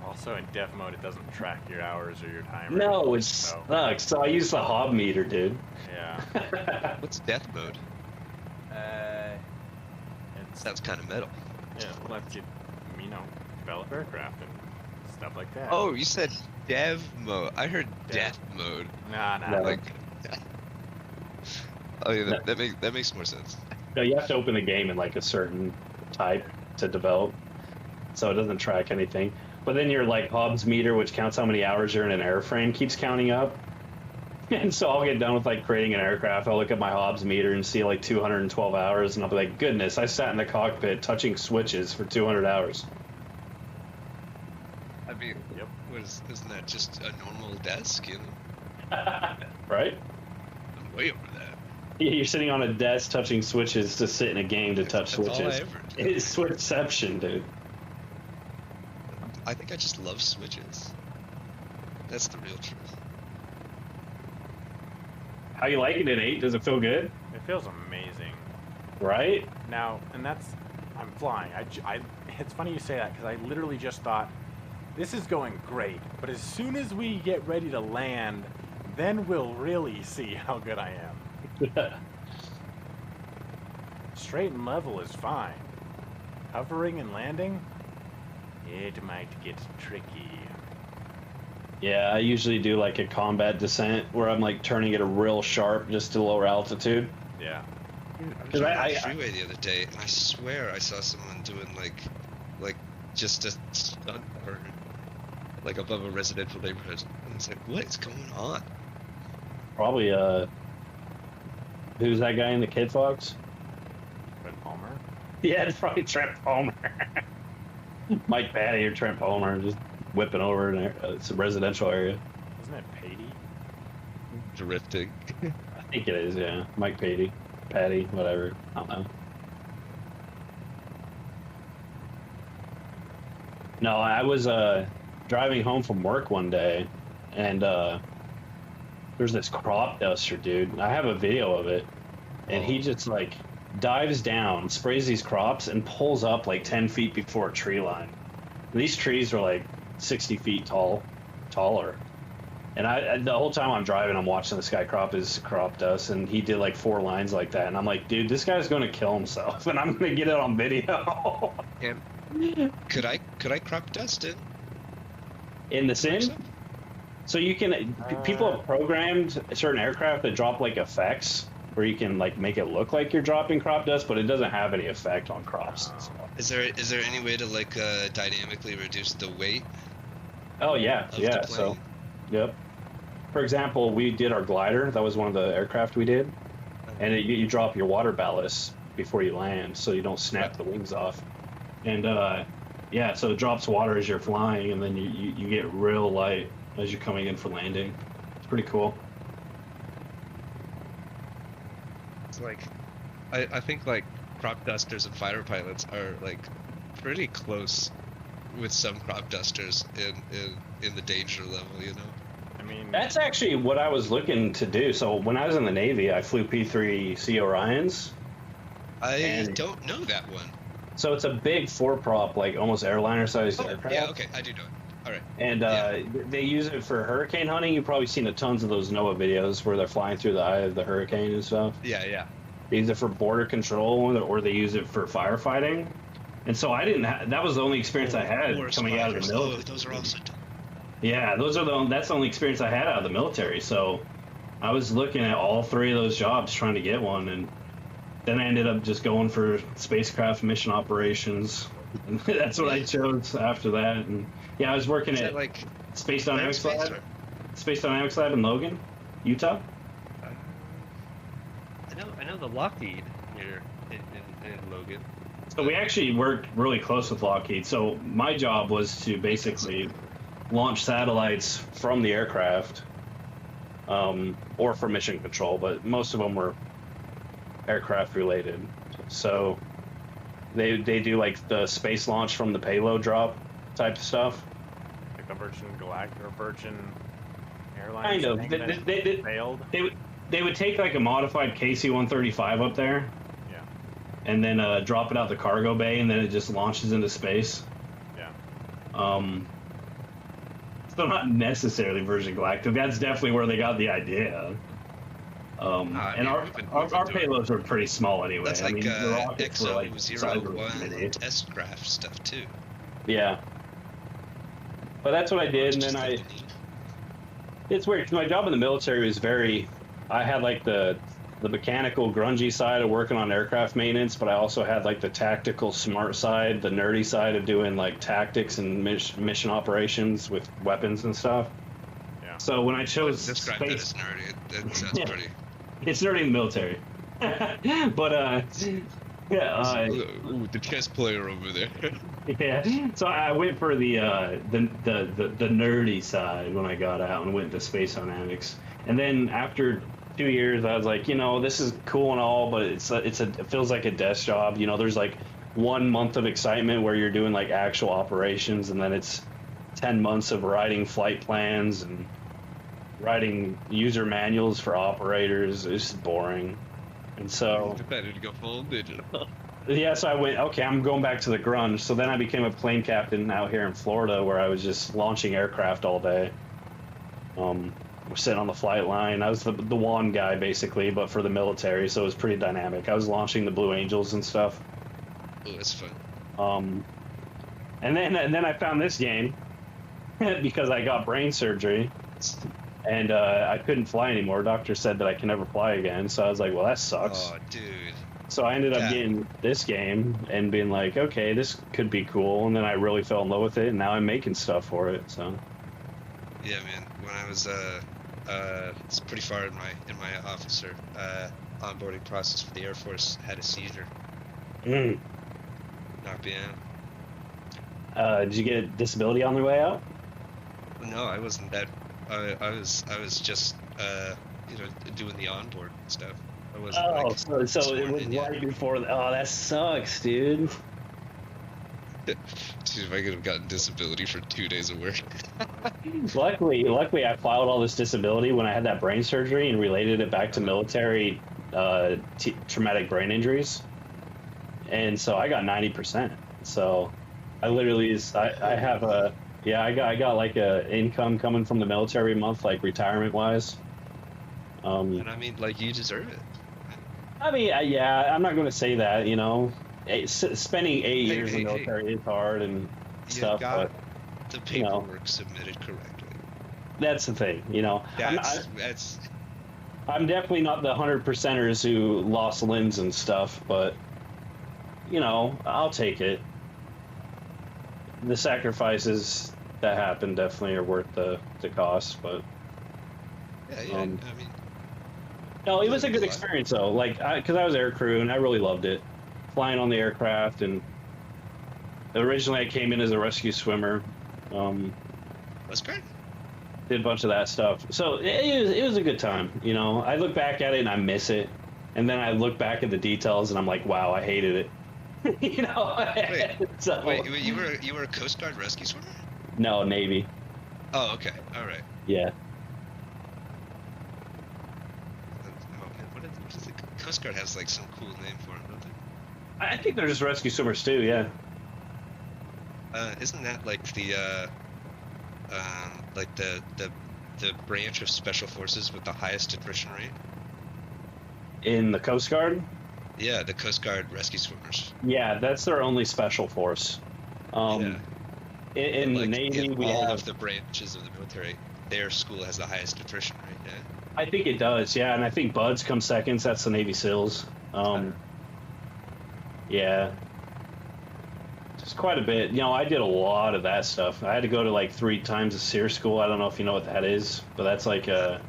Also in dev mode, it doesn't track your hours or your time. No, it so, sucks. So I use the hob meter, dude. yeah. What's death mode? It's Sounds kind of metal. it lets you, develop aircraft and stuff like that. Oh, you said dev mode. I heard death mode. Nah. No. Like. Oh yeah, No. that makes more sense. No, you have to open the game in like a certain type to develop, so it doesn't track anything. But then your like Hobbs meter, which counts how many hours you're in an airframe, keeps counting up. And so I'll get done with like creating an aircraft. I'll look at my Hobbs meter and see like 212 hours, and I'll be like, goodness, I sat in the cockpit touching switches for 200 hours. I mean, Yep. isn't that just a normal desk? You know, Right? I'm way over that. You're sitting on a desk touching switches to sit in a game to touch That's all I switches. ever do. It's switchception, dude. I think I just love switches. That's the real truth. How you liking it, 8? Does it feel good? It feels amazing. Right? Now, and I'm flying. It's funny you say that because I literally just thought, this is going great, but as soon as we get ready to land, then we'll really see how good I am. Straight and level is fine. Hovering and landing, it might get tricky. Yeah, I usually do like a combat descent where I'm like turning it a real sharp just to lower altitude. Yeah. I was 'Cause driving on I- the freeway the other day, and I swear I saw someone doing like just a stunt burn, like above a residential neighborhood. And it's like, what is going on? Probably who's that guy in the Kid Fox? But Palmer? Yeah, it's probably Trent Palmer. Mike Patty or Trent Palmer just whipping over in it's a residential area. Isn't it Patey? Drifting. I think it is, yeah. Mike Patty, whatever. I don't know. No, I was driving home from work one day, and there's this crop duster, dude. I have a video of it, and he just like dives down, sprays these crops, and pulls up like 10 feet before a tree line. These trees are like 60 feet taller. And the whole time I'm driving, I'm watching this guy crop his crop dust, and he did like 4 lines like that. And I'm like, dude, this guy's going to kill himself, and I'm going to get it on video. Could I crop dust it? In the sim? So you can, people have programmed certain aircraft that drop like effects where you can like make it look like you're dropping crop dust, but it doesn't have any effect on crops. Is there any way to like dynamically reduce the weight? Oh yeah, Of yeah. the So, plane? yep. For example, we did our glider. That was one of the aircraft we did, and you drop your water ballast before you land, so you don't snap the wings off. And yeah, so it drops water as you're flying, and then you get real light as you're coming in for landing. It's pretty cool. It's like, I think like crop dusters and fighter pilots are like pretty close with some crop dusters in the danger level, you know. I mean, That's actually what I was looking to do. So when I was in the Navy, I flew P-3C Orions. I And- don't know that one. So it's a big 4-prop, like almost airliner-sized Oh, aircraft. yeah, okay, I do know it. All right. And they use it for hurricane hunting. You've probably seen tons of those NOAA videos where they're flying through the eye of the hurricane and stuff. Yeah, yeah. They use it for border control, or they use it for firefighting. And so I didn't. That was the only experience I had Forest coming out of the fires. military. Oh, those are also done. Yeah, that's the only experience I had out of the military. So I was looking at all 3 of those jobs trying to get one, and then I ended up just going for spacecraft mission operations. And that's what I chose after that. And yeah, I was working Is at that like Space Dynamics aerospace Lab. Space Dynamics Lab in Logan, Utah. I know the Lockheed here in Logan. So we actually worked really close with Lockheed. So my job was to basically launch satellites from the aircraft, or for mission control, but most of them were aircraft related. So they do like the space launch from the payload drop type of stuff. like a Virgin Galactic or Virgin Airlines Kind of. thing that They failed. they would take like a modified KC-135 up there, Yeah, and then drop it out the cargo bay, and then it just launches into space. yeah. So not necessarily Virgin Galactic. That's definitely where they got the idea. I And mean, our we've been doing payloads are pretty small anyway. That's I like mean, the rockets were like XO01 test craft stuff too. Yeah. But that's what I did, and then it's weird 'cause my job in the military was I had like the mechanical grungy side of working on aircraft maintenance, but I also had like the tactical smart side, the nerdy side of doing like tactics and mission operations with weapons and stuff. Yeah. So when I chose Describe that space, as nerdy. That sounds Yeah. pretty. it's nerdy in the military. But yeah, Ooh, the chess player over there. yeah. So I went for the nerdy side when I got out and went to Space Dynamics. And then after 2 years, I was like, this is cool and all, but it feels like a desk job. There's like 1 month of excitement where you're doing like actual operations, and then it's 10 months of writing flight plans and writing user manuals for operators. It's boring. And so, Decided to go full digital. yeah, so I went, okay, I'm going back to the grunge. So then I became a plane captain out here in Florida where I was just launching aircraft all day. We're sitting on the flight line. I was the WAN guy basically, but for the military, so it was pretty dynamic. I was launching the Blue Angels and stuff. Oh, that's fun. And then I found this game because I got brain surgery and I couldn't fly anymore. Doctor said that I can never fly again. So I was like, well, that sucks. Oh, dude. So I ended up Yeah. getting this game and being like, okay, this could be cool. And then I really fell in love with it, and now I'm making stuff for it. So Yeah, man. When I was it's pretty far in my officer onboarding process for the Air Force, had a seizure. Knocked me out. did you get a disability on the way out? No, I wasn't that. I was just doing the onboard stuff. I wasn't. Oh, like, so it sworn was in yet. right before. Oh, that sucks, dude. Dude, if I could have gotten disability for 2 days of work. Luckily, I filed all this disability when I had that brain surgery and related it back to military traumatic brain injuries, and so I got 90%. So I literally I have a I got like a income coming from the military every month, like retirement wise. And I mean, like, you deserve it. I mean, yeah, I'm not going to say that, you know. Spending 8 years in the military is hard and stuff, You got but the paperwork submitted correctly. that's the thing, you know. That's I'm definitely not the 100%ers who lost limbs and stuff, but you know, I'll take it. The sacrifices that happen definitely are worth the cost, but yeah. I mean, no, it was a good experience though. Like, because I was air crew and I really loved it, flying on the aircraft. And originally, I came in as a rescue swimmer. that's great. Did a bunch of that stuff. So it was a good time. You know, I look back at it and I miss it, and then I look back at the details and I'm like, wow, I hated it. You know. Wait, you were a Coast Guard rescue swimmer? No, Navy. Oh, okay. All right. Yeah. What is it? Coast Guard has like some cool name for it, don't they? I think they're just rescue swimmers too. Yeah. Isn't that like the branch of special forces with the highest attrition rate? In the Coast Guard. Yeah, the Coast Guard rescue swimmers. Yeah, that's their only special force. Yeah. In the Like, Navy, in we all have. of the branches of the military, their school has the highest attrition rate. Yeah. I think it does, yeah, and I think Buds comes second. So that's the Navy SEALs. Yeah, just quite a bit. You know, I did a lot of that stuff. I had to go to like 3 times a SEER school. I don't know if you know what that is, but that's like a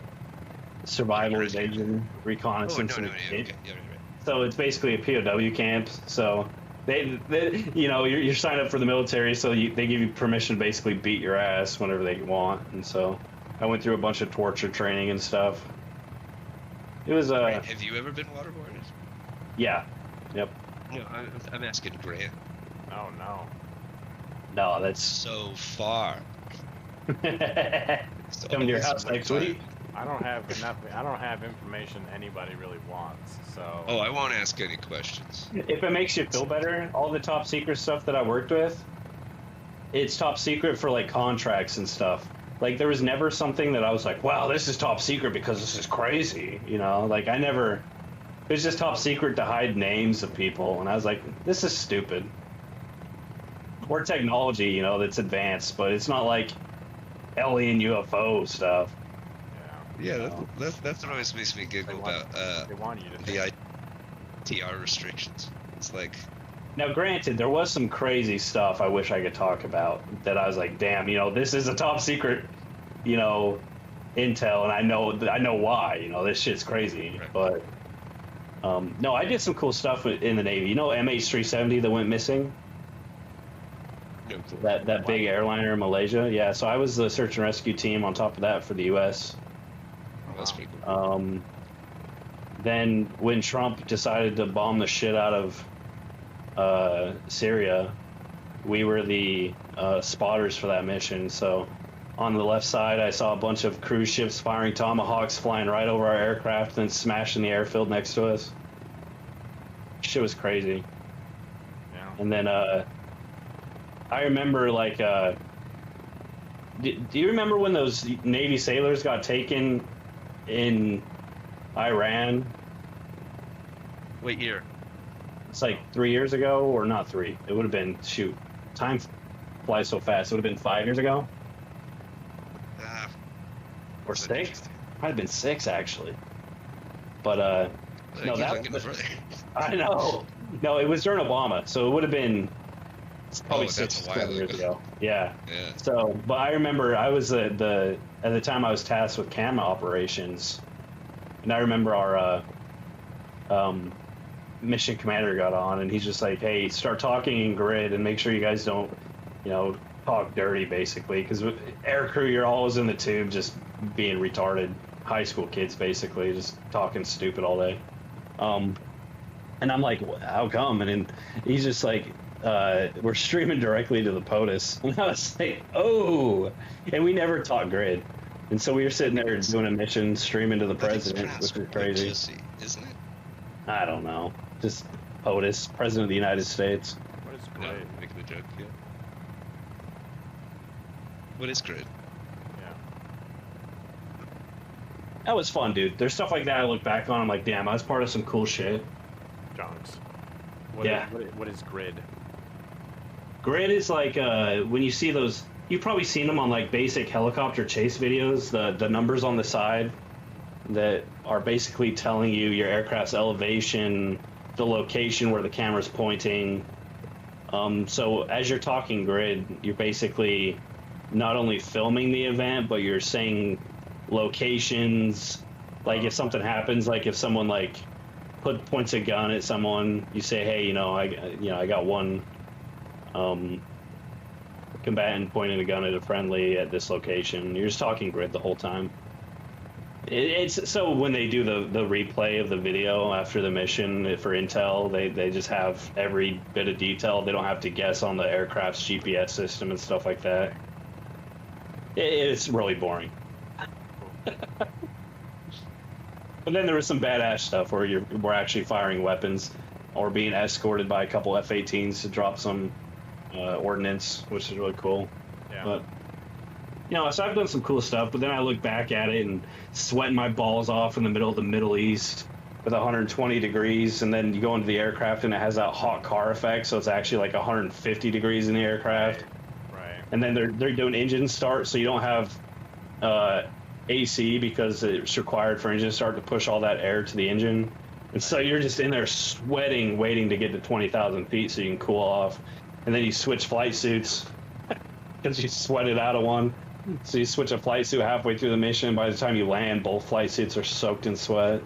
survival, evasion, Oh, reconnaissance. no, and yeah, okay, yeah, right. So it's basically a POW camp. So they you know, you're signed up for the military, so they give you permission to basically beat your ass whenever they want. And so I went through a bunch of torture training and stuff. It was Right, have you ever been waterboarded? yeah, yep. No, I'm asking Grant. Oh no. No, that's So far. So coming to your always house one next time. week. I don't have enough. I don't have information anybody really wants. So. Oh, I won't ask any questions. If it makes you feel better, all the top secret stuff that I worked with, it's top secret for like contracts and stuff. Like there was never something that I was like, wow, this is top secret because this is crazy. You know, like I never, it was just top secret to hide names of people. And I was like, this is stupid. Or technology, you know, that's advanced, but it's not like alien UFO stuff. Yeah. Yeah, that's what always makes me giggle about They want you to. the ITR restrictions. It's like, Now, granted, there was some crazy stuff I wish I could talk about that I was like, damn, you know, this is a top secret, you know, intel, and I know why, you know, this shit's crazy. Right. But no, I did some cool stuff in the Navy. You know, MH370 that went missing, no clue. that big airliner in Malaysia. Yeah, so I was the search and rescue team on top of that for the U.S. That's pretty cool. Then when Trump decided to bomb the shit out of Syria, we were the spotters for that mission. So on the left side, I saw a bunch of cruise ships firing tomahawks, flying right over our aircraft, and then smashing the airfield next to us. Shit was crazy. Yeah. And then I remember like, do you remember when those Navy sailors got taken in Iran? What year? It's like 3 years ago, or not 3. It would have been, shoot, time flies so fast. It would have been 5 years ago, or 6. Might have been 6 actually. But no, that I know. No, it was during Obama, so it would have been probably 6 or 7 years ago. Yeah. Yeah. So, but I remember I was at the time I was tasked with camera operations, and I remember our mission commander got on, and he's just like, "Hey, start talking in grid, and make sure you guys don't, talk dirty, basically, because air crew, you're always in the tube, just being retarded, high school kids, basically, just talking stupid all day." And I'm like, "How come?" And then he's just like, "We're streaming directly to the POTUS," and I was like, "Oh!" And we never talk grid, and so we were sitting there doing a mission, streaming to the president, which is crazy. Isn't it? I don't know. Just POTUS, President of the United States. What is No, grid? making a joke. Yeah. What is grid? Yeah. That was fun, dude. There's stuff like that I look back on. I'm like, damn, I was part of some cool shit. Jonks. Yeah. What is grid? Grid is like when you see those. You've probably seen them on like basic helicopter chase videos. The numbers on the side that are basically telling you your aircraft's elevation, the location where the camera's pointing. So as you're talking grid, you're basically not only filming the event, but you're saying locations. Like if something happens, like if someone like points a gun at someone, you say, "Hey, I got one combatant pointing a gun at a friendly at this location." You're just talking grid the whole time. It's so when they do the replay of the video after the mission for intel, they just have every bit of detail. They don't have to guess on the aircraft's GPS system and stuff like that. It's really boring. But then there was some badass stuff where we're actually firing weapons or being escorted by a couple F-18s to drop some ordnance, which is really cool. Yeah. But so I've done some cool stuff, but then I look back at it and sweating my balls off in the middle of the Middle East with 120 degrees, and then you go into the aircraft and it has that hot car effect, so it's actually like 150 degrees in the aircraft. Right. And then they're doing engine start, so you don't have AC because it's required for engine start to push all that air to the engine. And so you're just in there sweating, waiting to get to 20,000 feet so you can cool off. And then you switch flight suits because you sweated out of one. So you switch a flight suit halfway through the mission. By the time you land, both flight suits are soaked in sweat.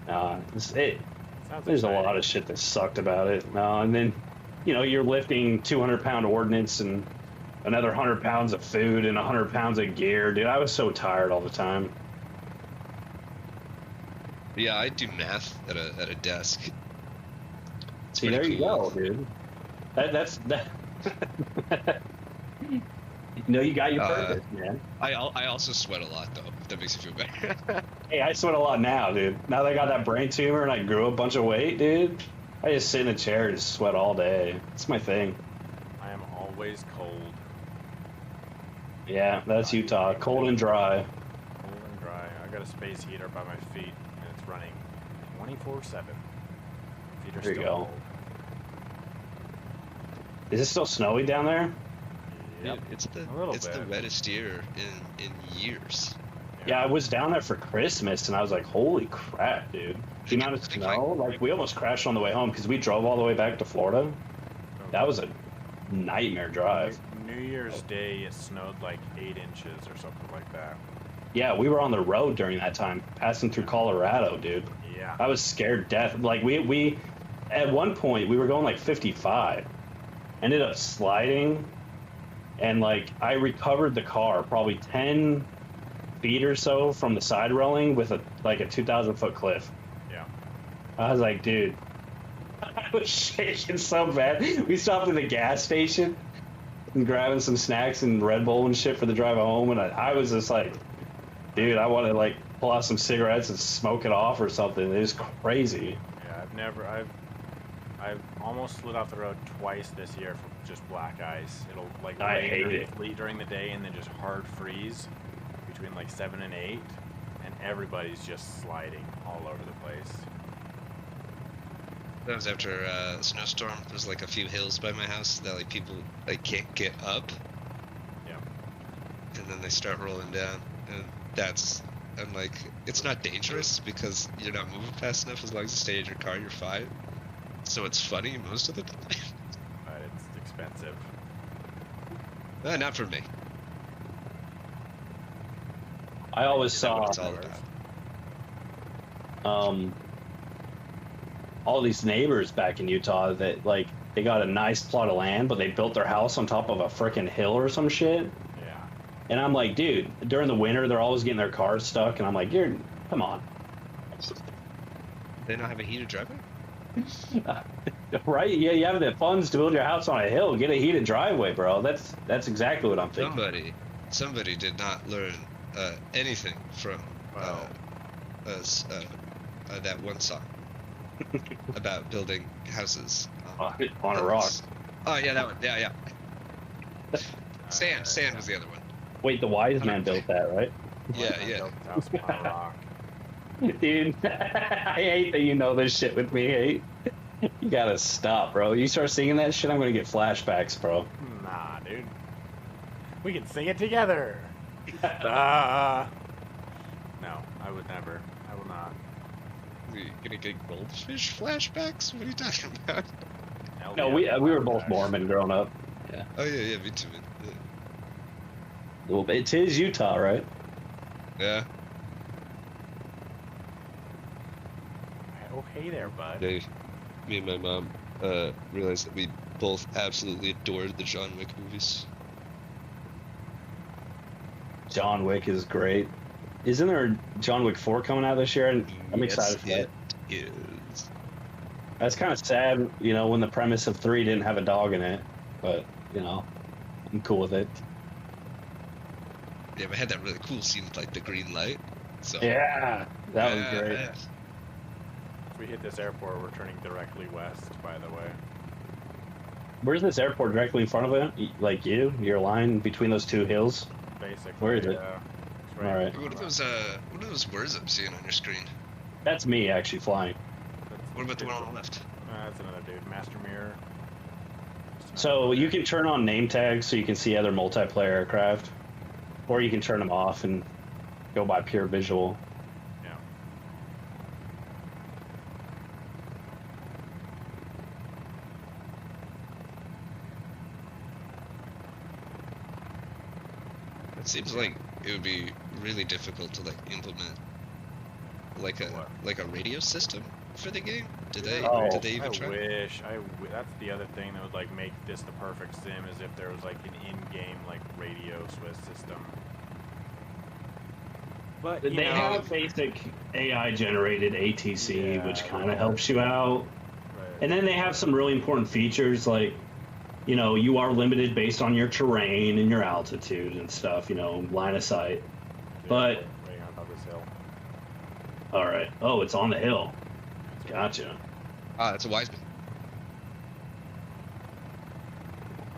There's a lot of shit that sucked about it. And then, you're lifting 200-pound ordnance and another 100 pounds of food and 100 pounds of gear. Dude, I was so tired all the time. Yeah, I do math at a desk. See, there you go, dude. That's. You got your purpose, man. I also sweat a lot, though, if that makes you feel better. Hey, I sweat a lot now, dude. Now that I got that brain tumor and I grew a bunch of weight, dude, I just sit in a chair and just sweat all day. It's my thing. I am always cold. Yeah, that's Utah. Cold and dry. Cold and dry. I got a space heater by my feet, and it's running 24/7. Feet are There you still go. cold. Is it still snowy down there? Yep. Dude, it's the bit. wettest year in years. Yeah, I was down there for Christmas, and I was like, holy crap, dude. The amount of snow, like, we almost crashed on the way home because we drove all the way back to Florida. That was a nightmare drive. New Year's Day, it snowed like 8 inches or something like that. Yeah, we were on the road during that time, passing through Colorado, dude. Yeah. I was scared death. Like, we at one point, we were going like 55. Ended up sliding, and like, I recovered the car probably 10 feet or so from the side railing with a 2,000-foot cliff. Yeah. I was like, dude, I was shaking so bad. We stopped at the gas station, and grabbing some snacks and Red Bull and shit for the drive home, and I was just like, dude, I want to like pull out some cigarettes and smoke it off or something. It was crazy. Yeah, I've almost slid off the road twice this year for just black ice. It'll like I rain hate during, it. sleet during the day and then just hard freeze between like 7 and 8, and everybody's just sliding all over the place. That was after a snowstorm. There's like a few hills by my house that like people like can't get up. Yeah. And then they start rolling down, and I'm like, it's not dangerous because you're not moving fast enough. As long as you stay in your car, you're fine. So it's funny most of the time. But it's expensive. Not for me. I always Is that what saw it's all about? all these neighbors back in Utah that like they got a nice plot of land, but they built their house on top of a freaking hill or some shit. Yeah. And I'm like, dude, during the winter they're always getting their cars stuck, and I'm like, come on. They don't have a heated driveway? Right? Yeah, you have the funds to build your house on a hill. Get a heated driveway, bro. That's exactly what I'm thinking. Somebody did not learn anything from that one song about building houses On a rock. Oh yeah, that one. Yeah. Sand was the other one. Wait, the wise man built that, right? Yeah. Built his house upon a rock. Dude, I hate that you know this shit with me, hate. You gotta stop, bro. You start singing that shit, I'm gonna get flashbacks, bro. Nah, dude. We can sing it together. No, I would never. I will not. You gonna get goldfish flashbacks? What are you talking about? No, we were both Mormon growing up. Yeah. Oh yeah, me too. Well, it is Utah, right? Yeah. Oh, hey there, bud. Me and my mom realized that we both absolutely adored the John Wick movies. John Wick is great. Isn't there a John Wick 4 coming out this year? And I'm excited for that. It is. That's kind of sad, you know, when the premise of 3 didn't have a dog in it. But, you know, I'm cool with it. Yeah, we had that really cool scene with like the green light. So Yeah, that was great. If we hit this airport, we're turning directly west, by the way. Where's this airport directly in front of it? Like your line between those two hills? Basically. Where is it? It's right All right. What are those words I'm seeing on your screen? That's me actually flying. What about the one on the left? That's another dude. Master Mirror. So you can turn on name tags so you can see other multiplayer aircraft, or you can turn them off and go by pure visual. Yeah. It seems like it would be really difficult to like implement like a radio system for the game. Did they even try? That's the other thing that would like make this the perfect sim, is if there was like an in-game like radio Swiss system. But They have basic AI generated ATC, which kind of helps you out. Right. And then they have some really important features like, you know, you are limited based on your terrain and your altitude and stuff, you know, line of sight. But right on top of this hill. all right. Oh, it's on the hill. Gotcha. Ah, that's a Wiseman.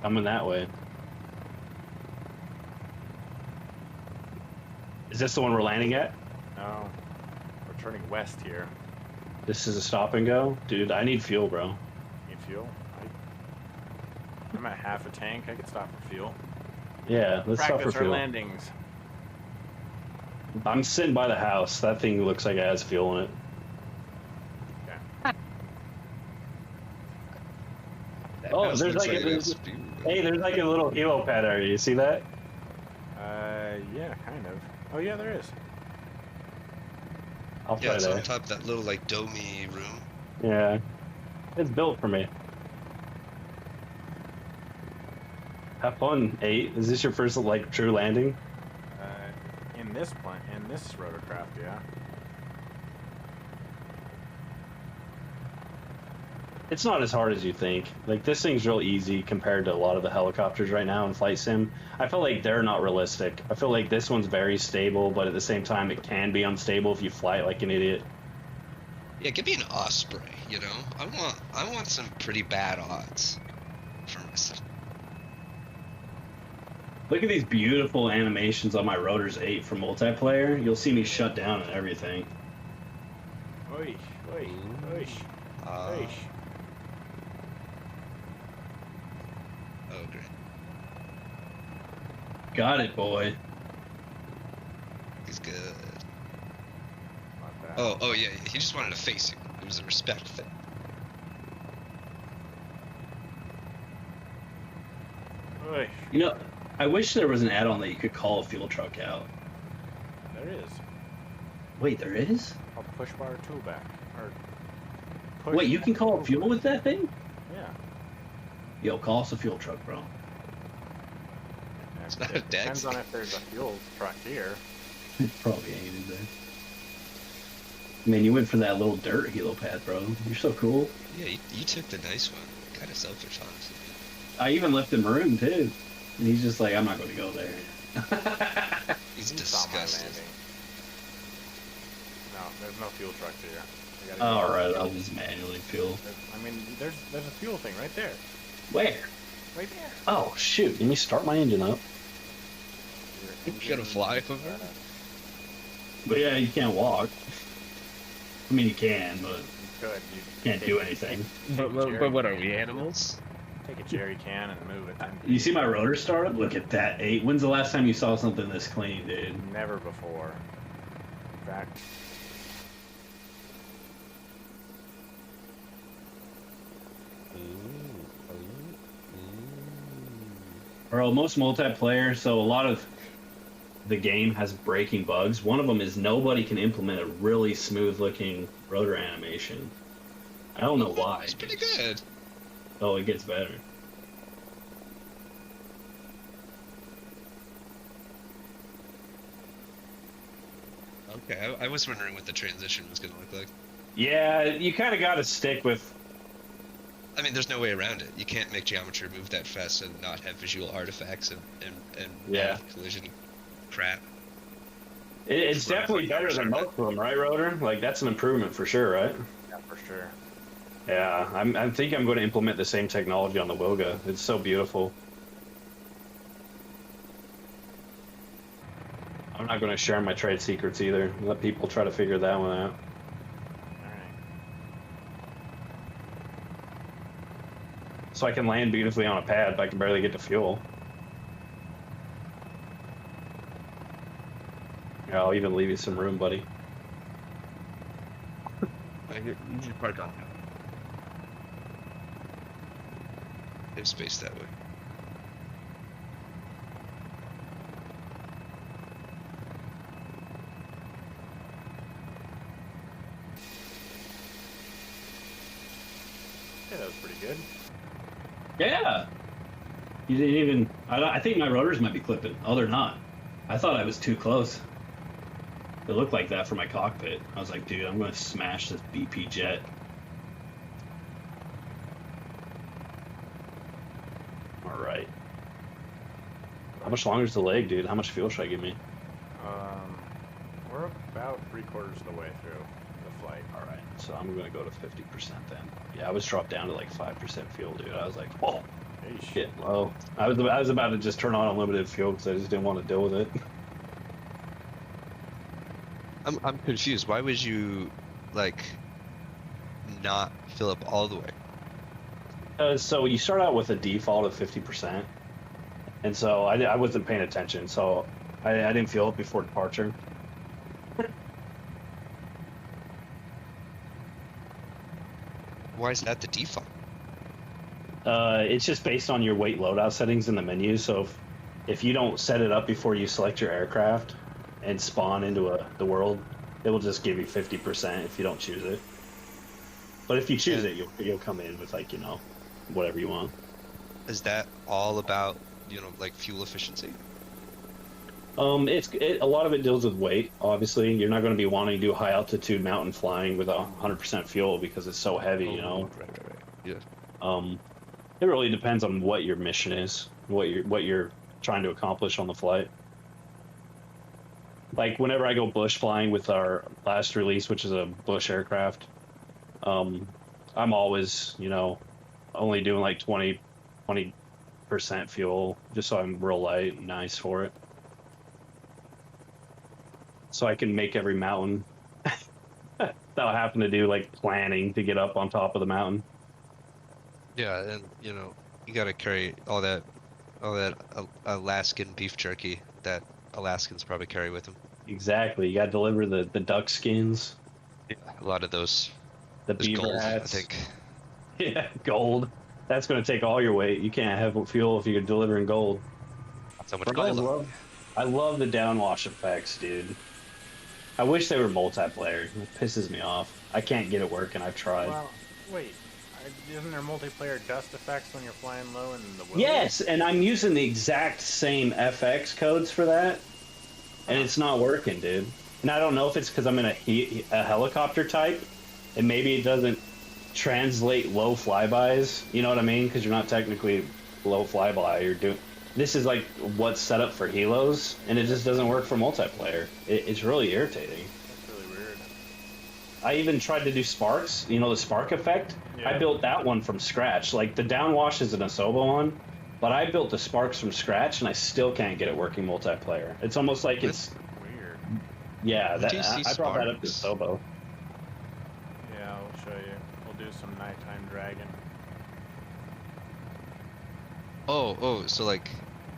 Coming that way. Is this the one we're landing at? No, we're turning west here. This is a stop and go? Dude, I need fuel, bro. Need fuel? I'm at half a tank. I could stop for fuel. Yeah, let's stop for Practice our fuel. landings. I'm sitting by the house. That thing looks like it has fuel in it. Oh, there's like there's like a little helipad area. You see that? Yeah, kind of. Oh yeah, there is. I'll Yeah, try it's that. on top of that little like domey room. Yeah, it's built for me. Have fun, 8. Is this your first like true landing? In this rotorcraft, yeah. It's not as hard as you think. Like, this thing's real easy compared to a lot of the helicopters right now in Flight Sim. I feel like they're not realistic. I feel like this one's very stable, but at the same time, it can be unstable if you fly it like an idiot. Yeah, give me an Osprey, you know? I want some pretty bad odds for myself. Look at these beautiful animations on my Rotors 8 for multiplayer. You'll see me shut down and everything. Oish, oish, oish, oish. Oh, great. Got it, boy. He's good. Not bad. Oh yeah, he just wanted to face you. It was a respect thing. Oish. You know, I wish there was an add-on that you could call a fuel truck out. There is. Wait, there is? I'll push bar toolback. Or push Wait, you can call it fuel with that thing? Yeah. Yo, call us a fuel truck, bro. It's not a It depends Dex. on if there's a fuel truck here. Probably ain't, is there? Man, you went for that little dirt helipad, bro. You're so cool. Yeah, you took the nice one. Kind of selfish, honestly. I even left him room, too. And he's just like, I'm not going to go there. He's You saw my disgusted. landing. No, there's no fuel trucks here. I gotta All go. right, I'll just manually fuel. I mean, there's a fuel thing right there. Where? Right there. Oh, shoot. Let me start my engine up. Your You gotta fly over? But yeah, you can't walk. I mean, you can, but You could. You can't take- do anything. But what are we, animals? Take a jerry can and move it. 10 You see feet. my rotor startup? Look at that 8. When's the last time you saw something this clean, dude? Never before. In fact, Bro, most multiplayer, so a lot of the game has breaking bugs. One of them is nobody can implement a really smooth looking rotor animation. I don't know why. It's pretty good. Oh, it gets better. Okay, I was wondering what the transition was gonna look like. Yeah, you kind of got to stick with. I mean, there's no way around it. You can't make geometry move that fast and not have visual artifacts and Yeah. collision crap. It's definitely better than most of them, right, Rotor? Like, that's an improvement for sure, right? yeah, for sure. Yeah, I think I'm going to implement the same technology on the Wilga. It's so beautiful. I'm not going to share my trade secrets either. Let people try to figure that one out. Alright. So I can land beautifully on a pad, but I can barely get to fuel. Yeah, I'll even leave you some room, buddy. You should park on. There's space that way. Yeah, that was pretty good. Yeah. You didn't even. I think my rotors might be clipping. Oh, they're not. I thought I was too close. It looked like that for my cockpit. I was like, dude, I'm going to smash this BP jet. All right. How much longer is the leg, dude? How much fuel should I give me? We're about 3/4 of the way through the flight. All right. So I'm going to go to 50% then. Yeah, I was dropped down to like 5% fuel, dude. I was like, whoa, Eesh. getting low. I was about to just turn on unlimited fuel because I just didn't want to deal with it. I'm confused. Why would you, like, not fill up all the way? So you start out with a default of 50%, and so I wasn't paying attention, so I didn't fuel it before departure. Why is that the default? It's just based on your weight loadout settings in the menu. So if you don't set it up before you select your aircraft and spawn into the world, it will just give you 50% if you don't choose it. But if you choose it, you'll come in with, like, you know, whatever you want. Is that all about, you know, like fuel efficiency? A lot of it deals with weight. Obviously, you're not going to be wanting to do high altitude mountain flying with 100% fuel because it's so heavy, you know. Right. Yeah. It really depends on what your mission is, what you're trying to accomplish on the flight. Like whenever I go bush flying with our last release, which is a bush aircraft, I'm always, only doing like 20% fuel, just so I'm real light and nice for it. So I can make every mountain without having to do like planning to get up on top of the mountain. Yeah, and you gotta carry all that Alaskan beef jerky that Alaskans probably carry with them. Exactly. You got to deliver the duck skins, Yeah. A lot of those. the There's beaver gold, I hats. think. Yeah, gold. That's going to take all your weight. You can't have fuel if you're delivering gold. Not so much But gold. I love the downwash effects, dude. I wish they were multiplayer. It pisses me off. I can't get it working. I've tried. Well, wait. Isn't there multiplayer dust effects when you're flying low in the wilderness? Yes, and I'm using the exact same FX codes for that, and it's not working, dude. And I don't know if it's because I'm in a helicopter type, and maybe it doesn't translate low flybys. You know what I mean? Because you're not technically low flyby. You're doing. This is like what's set up for helos, and it just doesn't work for multiplayer. It's really irritating. That's really weird. I even tried to do sparks, the spark effect. Yeah. I built that one from scratch. Like the downwash is an Asobo one, but I built the sparks from scratch and I still can't get it working multiplayer. It's almost like it's Weird. yeah. Where do you see I brought that up to sparks? Asobo. Yeah, I'll show you. We'll do some nighttime dragging. Oh, so like,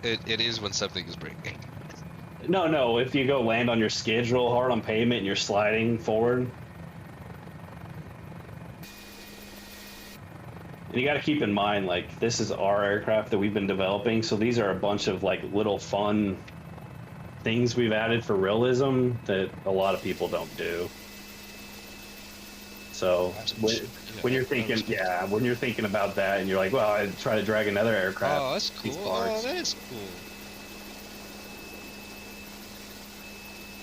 it is when something is breaking. No. If you go land on your skids real hard on pavement and you're sliding forward. And you got to keep in mind, like, this is our aircraft that we've been developing, so these are a bunch of, like, little fun things we've added for realism that a lot of people don't do. So, when you're thinking about that and you're like, well, I'd try to drag another aircraft. Oh, that's these cool. parts. Oh, that is cool.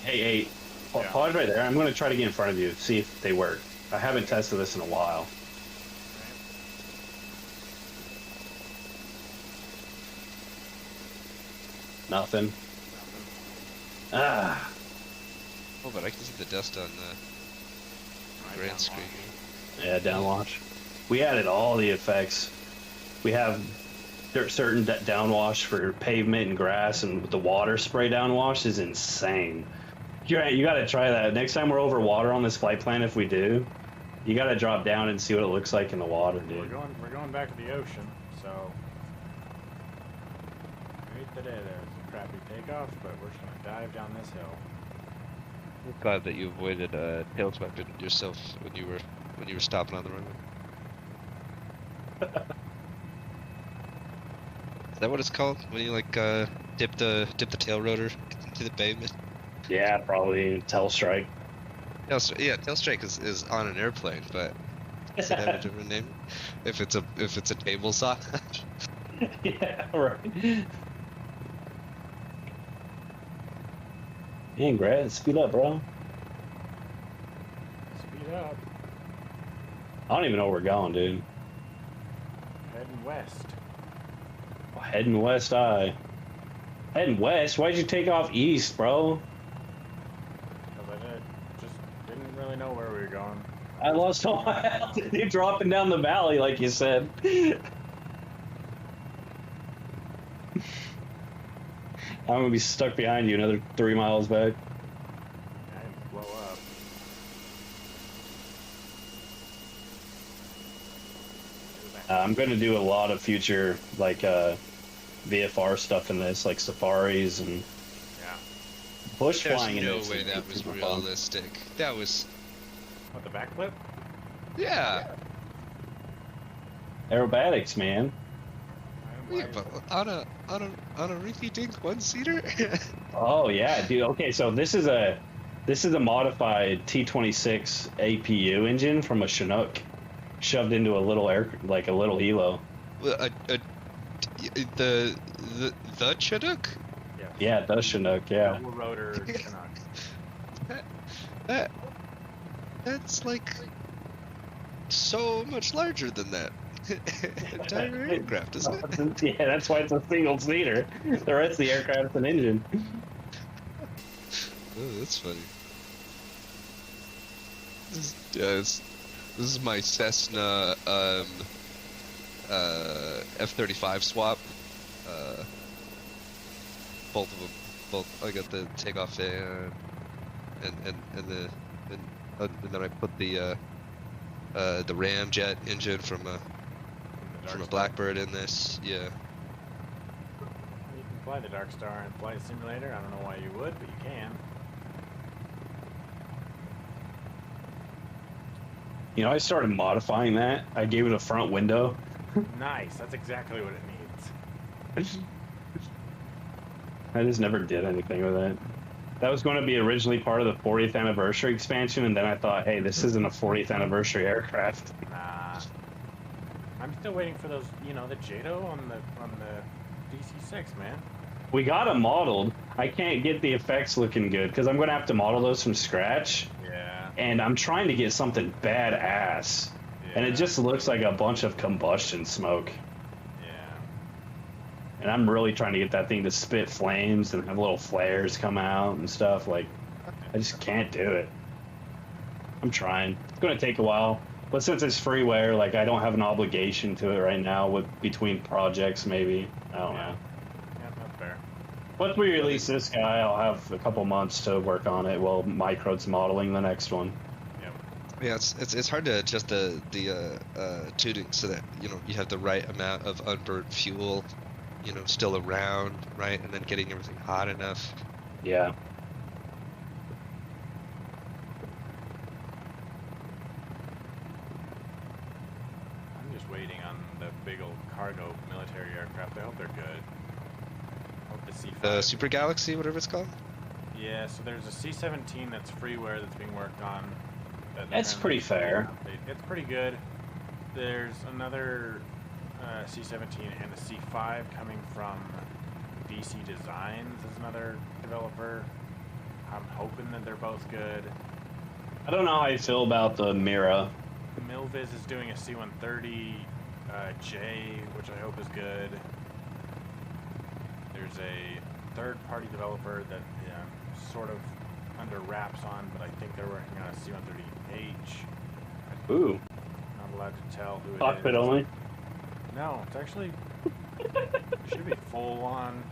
Hey, Yeah. pause right there. I'm going to try to get in front of you, see if they work. I haven't tested this in a while. Nothing. Ah. Oh, but I can see the dust on the grand screen. Yeah, downwash. We added all the effects. We have certain downwash for pavement and grass, and the water spray downwash is insane. You got to try that. Next time we're over water on this flight plan, if we do, you got to drop down and see what it looks like in the water, dude. We're going back to the ocean, so right today there's a crappy takeoff, but we're just gonna dive down this hill. I'm glad that you avoided tail swapping yourself when you were stopping on the runway. Is that what it's called when you like dip the tail rotor into the pavement? Yeah, probably tail strike. Tail strike is on an airplane, but does it have a different name? If it's a table saw. Yeah, right. Dang, Brad, speed up, bro. Speed up, I don't even know where we're going, dude. heading west. Heading west, heading west? Why'd you take off east, bro? Because I just didn't really know where we were going. I lost all my health. You're dropping down the valley, like you said. I'm gonna be stuck behind you another 3 miles back. I didn't blow up. I'm gonna do a lot of future like VFR stuff in this, like safaris and Yeah. bush There's flying. no in this way is that was super fun. realistic. That was What, the backflip? yeah. Aerobatics, man. Yeah, but on a rinky dink one-seater. Oh yeah, dude. Okay, so this is a modified T-26 APU engine from a Chinook, shoved into a little like a little helo. The Chinook. Yes. Yeah, it does Chinook. Yeah. Double rotor Yeah. Chinook. That's like so much larger than that. Entire aircraft, isn't it? Yeah, that's why it's a single seater. The rest of the aircraft's an engine. Oh, that's funny. This is my Cessna F-35 swap. Both of them. Both. I got the takeoff fan, and then I put the Ramjet engine from a Blackbird in this. Yeah. You can fly the Dark Star in Flight Simulator. I don't know why you would, but you can. You know, I started modifying that. I gave it a front window. Nice. That's exactly what it needs. I just never did anything with it. That was going to be originally part of the 40th anniversary expansion, and then I thought, hey, this isn't a 40th anniversary aircraft. Nah. I'm still waiting for those, you know, the JATO on the DC-6, man. We got them modeled. I can't get the effects looking good because I'm going to have to model those from scratch. Yeah. And I'm trying to get something badass. Yeah. And it just looks like a bunch of combustion smoke. Yeah. And I'm really trying to get that thing to spit flames and have little flares come out and stuff. Like, I just can't do it. I'm trying. It's going to take a while. But since it's freeware, like, I don't have an obligation to it right now with between projects, maybe. I don't know. Yeah, that's fair. Once we release this guy, I'll have a couple months to work on it while Micro's modeling the next one. Yep. Yeah, it's hard to adjust the tuning so that you have the right amount of unburnt fuel, still around, right, and then getting everything hot enough. Yeah. I'm just waiting on the big old cargo military aircraft. I hope they're good. I hope the C-5. The Super Galaxy, whatever it's called. Yeah, so there's a C-17 that's freeware that's being worked on. That's pretty fair. It's pretty good. There's another C-17 and a C-5 coming from DC Designs is another developer. I'm hoping that they're both good. I don't know how I feel about the Mira. Milviz is doing a C-130 J, which I hope is good. There's a third-party developer that sort of under wraps on, but I think they're working on a C-130H. Ooh. Not allowed to tell who it is. Cockpit only? No, it's actually it should be full on.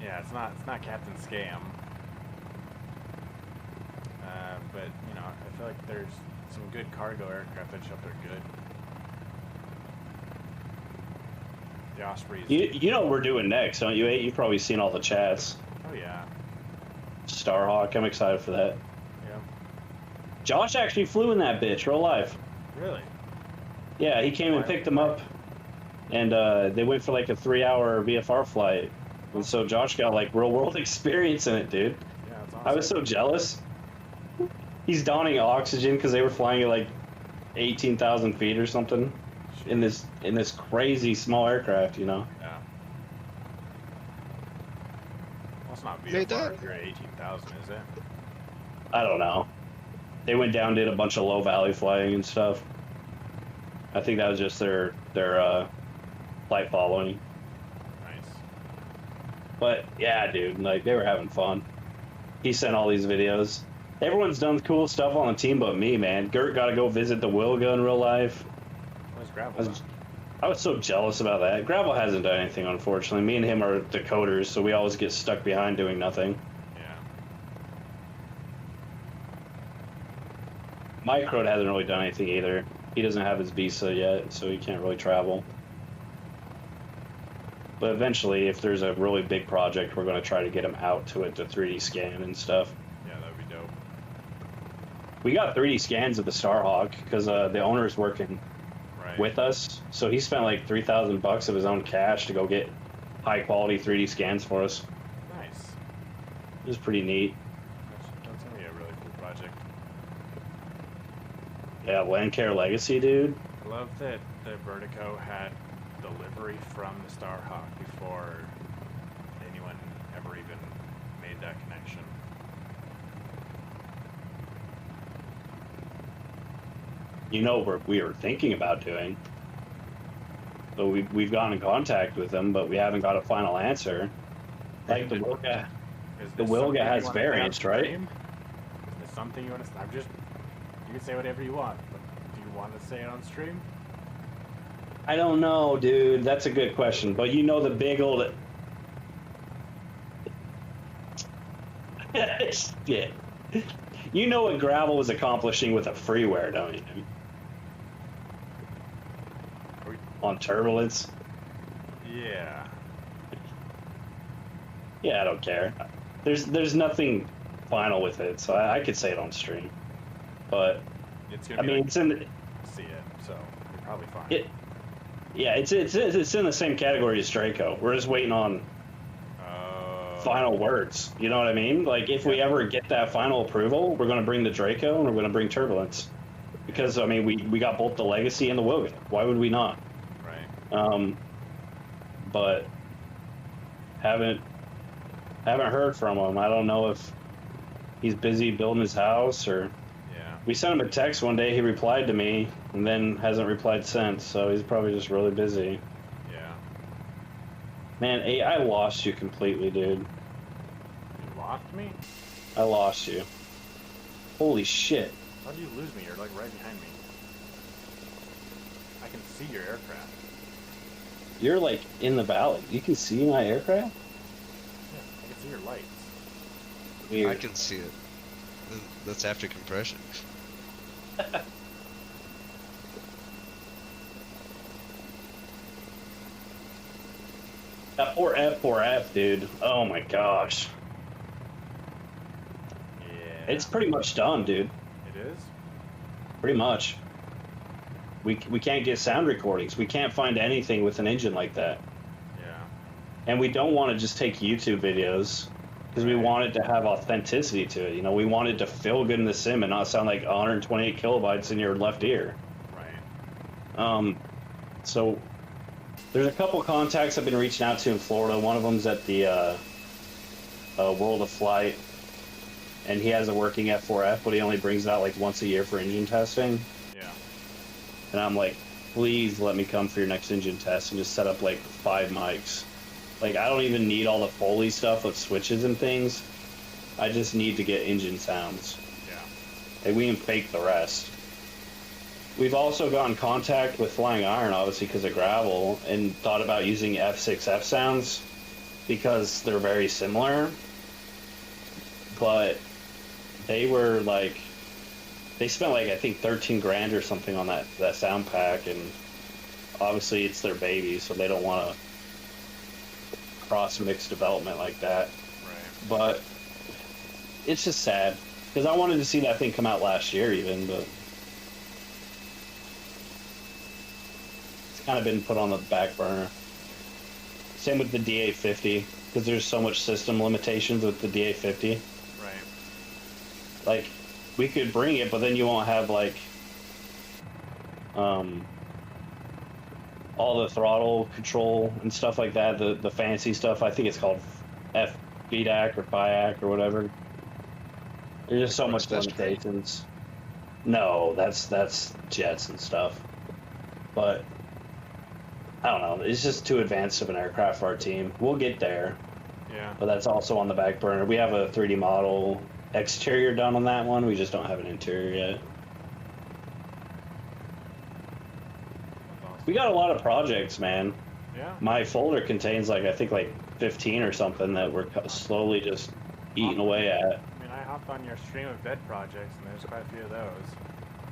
Yeah, it's not Captain Scam. But I feel like there's some good cargo aircraft that show up they're good. The Osprey is. You know what we're doing next, don't you, 8? You've probably seen all the chats. Oh yeah. Starhawk, I'm excited for that. Yeah. Josh actually flew in that bitch, real life. Really? Yeah, he came and picked them up, and they went for like a 3-hour VFR flight. And so Josh got like real world experience in it, dude. Yeah, that's awesome. I was so jealous. He's donning oxygen because they were flying at like 18,000 feet or something in this crazy small aircraft, Yeah. Well, it's not VFR if you're at 18,000, is it? I don't know. They went down, did a bunch of low valley flying and stuff. I think that was just their flight following. Nice. But yeah, dude, like they were having fun. He sent all these videos. Everyone's done cool stuff on the team but me, man. Gert got to go visit the Wilga in real life. Where's Gravel? I was so jealous about that. Gravel hasn't done anything, unfortunately. Me and him are decoders, so we always get stuck behind doing nothing. Yeah. Micro hasn't really done anything either. He doesn't have his visa yet, so he can't really travel. But eventually, if there's a really big project, we're going to try to get him out to it to 3D scan and stuff. Yeah, that would be dope. We got 3D scans of the Starhawk because the owner is working Right. with us, so he spent like $3,000 of his own cash to go get high quality 3D scans for us. Nice. It was pretty neat. That's gonna be a really cool project. Yeah, Landcare Legacy, dude. I love that the Vertigo had delivery from the Starhawk before anyone ever even made that connection. you know, we were thinking about doing. So we've gotten in contact with them, but we haven't got a final answer. Like the Wilga, Is the this Wilga something has you want to say on variants, right? stream? Is this something you want to? I'm just. You can say whatever you want, but do you want to say it on stream? I don't know, dude. That's a good question. But you know the big old shit. You know what Gravel was accomplishing with a freeware, don't you? On turbulence. Yeah. Yeah, I don't care. There's nothing final with it, so I could say it on stream. But It's gonna I be mean, like, it's in the, see it, so you're probably fine. yeah, it's in the same category as Draco. We're just waiting on final words. You know what I mean? Like if we ever get that final approval, we're going to bring the Draco and we're going to bring Turbulence. Because I mean, we got both the Legacy and the Wilga. Why would we not? Right. But haven't heard from him. I don't know if he's busy building his house or. Yeah. We sent him a text one day. He replied to me and then hasn't replied since. So he's probably just really busy. Yeah. Man, I lost you completely, dude. You lost me? I lost you. Holy shit. How do you lose me? You're like right behind me. I can see your aircraft. You're like in the valley. You can see my aircraft? Yeah, I can see your lights. Weird. I can see it. That's after compression. That poor F4F, dude. Oh my gosh. Yeah. It's pretty much done, dude. It is? Pretty much. We can't get sound recordings. We can't find anything with an engine like that. Yeah. And we don't want to just take YouTube videos because we want it to have authenticity to it. You know, we want it to feel good in the sim and not sound like 128 kilobytes in your left ear. Right. So there's a couple contacts I've been reaching out to in Florida. One of them's at the World of Flight, and he has a working F4F, but he only brings it out like once a year for engine testing. Yeah. And I'm like, please let me come for your next engine test and just set up like 5 mics. Like, I don't even need all the Foley stuff with switches and things. I just need to get engine sounds. Yeah. And we can fake the rest. We've also got in contact with Flying Iron, obviously, because of Gravel, and thought about using F6F sounds because they're very similar. But they were like, they spent like, I think 13 grand or something on that sound pack, and obviously it's their baby, so they don't want to cross-mix development like that. Right. But it's just sad, because I wanted to see that thing come out last year even, but it's kind of been put on the back burner. Same with the DA50, because there's so much system limitations with the DA50. Right. Like, we could bring it, but then you won't have like all the throttle control and stuff like that, the fancy stuff. I think it's called FBDAC or FIAC or whatever. There's just so much limitations. No, that's jets and stuff. But I don't know. It's just too advanced of an aircraft for our team. We'll get there. Yeah. But that's also on the back burner. We have a 3D model exterior done on that one. We just don't have an interior yet. We got a lot of projects, man. Yeah. My folder contains like, I think like 15 or something that we're slowly just eating away at. I mean, I hopped on your stream of dead projects, and there's quite a few of those.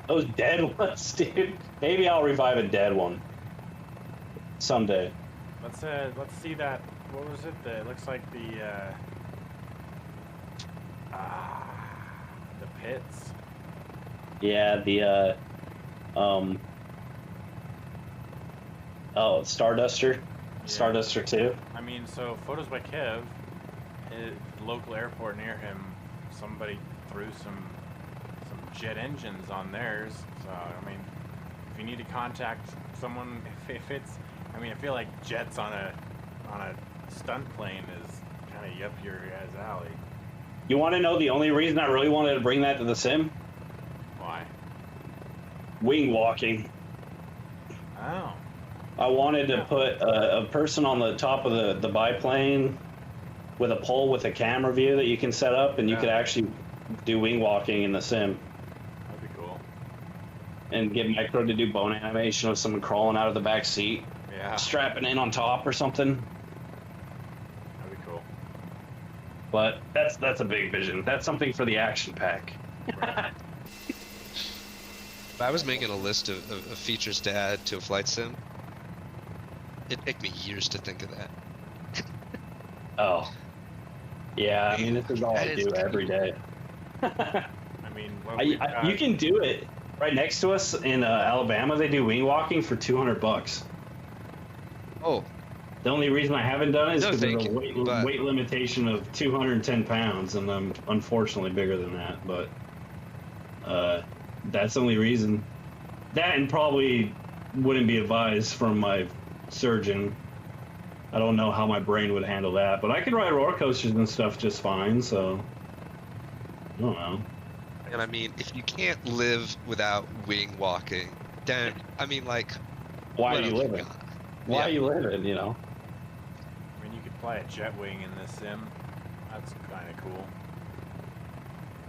Those dead ones, dude. Maybe I'll revive a dead one someday. Let's see that. What was it? It looks like the pits. Yeah, the Starduster. Yeah. Starduster 2. I mean, so photos by Kev, the local airport near him, somebody threw some jet engines on theirs. So I mean, if you need to contact someone, if it's, I mean, I feel like jets on a stunt plane is kind of up your guys' alley. You want to know the only reason I really wanted to bring that to the sim? Why? wing walking. Oh. I wanted to put a person on the top of the biplane with a pole with a camera view that you can set up, and you could actually do wing walking in the sim. That'd be cool. And get Micro to do bone animation of someone crawling out of the back seat, Yeah. strapping in on top or something. That'd be cool. But that's a big vision. That's something for the action pack. Right. If I was making a list of features to add to a flight sim, it'd take me years to think of that. Oh. Yeah, I mean, this is all That I is do cool. every day. I mean, well, we've got- you can do it right next to us in Alabama. They do wing walking for $200. Oh, The only reason I haven't done it is No, because thank there's a you, but- weight limitation of 210 pounds, and I'm unfortunately bigger than that. But that's the only reason. That and probably wouldn't be advised from my surgeon. I don't know how my brain would handle that, but I could ride roller coasters and stuff just fine. So I don't know. and I mean, if you can't live without wing walking, then I mean, like, Why what are you else living? got? Why are Yeah. you living? You know. I mean, you could fly a jet wing in this sim. That's kind of cool.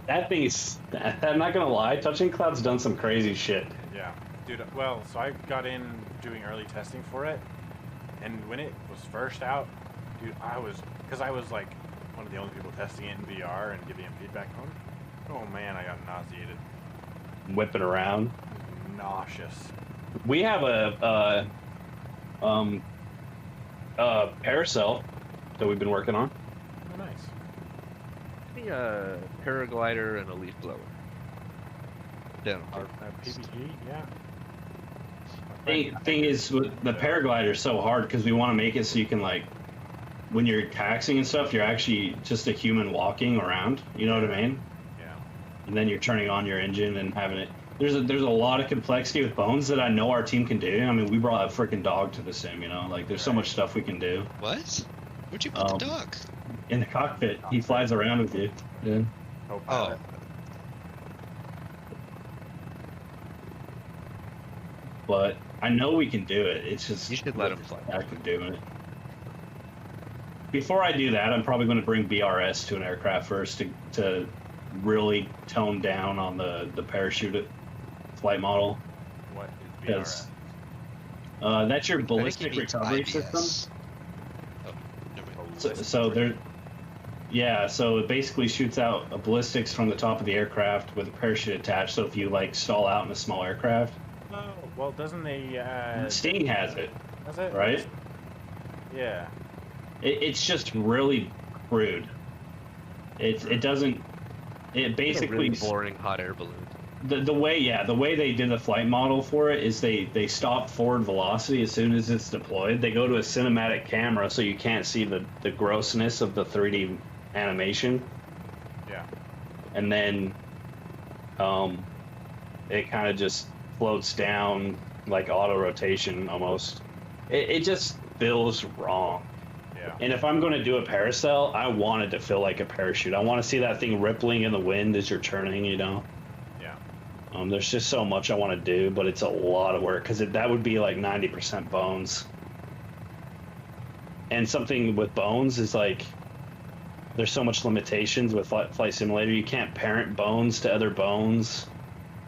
That thing is. I'm not gonna lie. Touching Cloud's done some crazy shit. Yeah, dude. Well, so I got in doing early testing for it, and when it was first out, dude, I was like one of the only people testing it in VR and giving him feedback on. Oh man, I got nauseated. Whipping around. It was nauseous. We have a parasail that we've been working on. Oh, nice. Maybe a paraglider and a leaf blower. Down. Our PPG, yeah. Thing is, with the paraglider is so hard because we want to make it so you can, like, when you're taxiing and stuff, you're actually just a human walking around. You know what I mean? Yeah. And then you're turning on your engine and having it. There's a lot of complexity with bones that I know our team can do. I mean, we brought a freaking dog to the sim. You know, like there's so much stuff we can do What? Where'd you put the dog? in the cockpit. He flies around with you. Yeah. Oh. Oh, But I know we can do it. It's just you should let him fly. I can do it. Before I do that, I'm probably going to bring BRS to an aircraft first to really tone down on the parachute flight model. What is Because BRS? that's your I think ballistic you need recovery IBS. system. Oh, never mind. So there, yeah. So it basically shoots out a ballistics from the top of the aircraft with a parachute attached. So if you like stall out in a small aircraft, Oh, well, doesn't the Sting has it, does it? right? Yeah. It's just really crude. It doesn't. It It's a basically really boring hot air balloon. the way they did the flight model for it is they stop forward velocity as soon as it's deployed. They go to a cinematic camera so you can't see the grossness of the 3D animation, Yeah. and then it kind of just floats down like auto rotation almost. It just feels wrong. Yeah. And if I'm going to do a parasail, I want it to feel like a parachute. I want to see that thing rippling in the wind as you're turning, you know? Yeah. There's just so much I want to do, but it's a lot of work because that would be like 90% bones. And something with bones is like, there's so much limitations with Flight Simulator. You can't parent bones to other bones.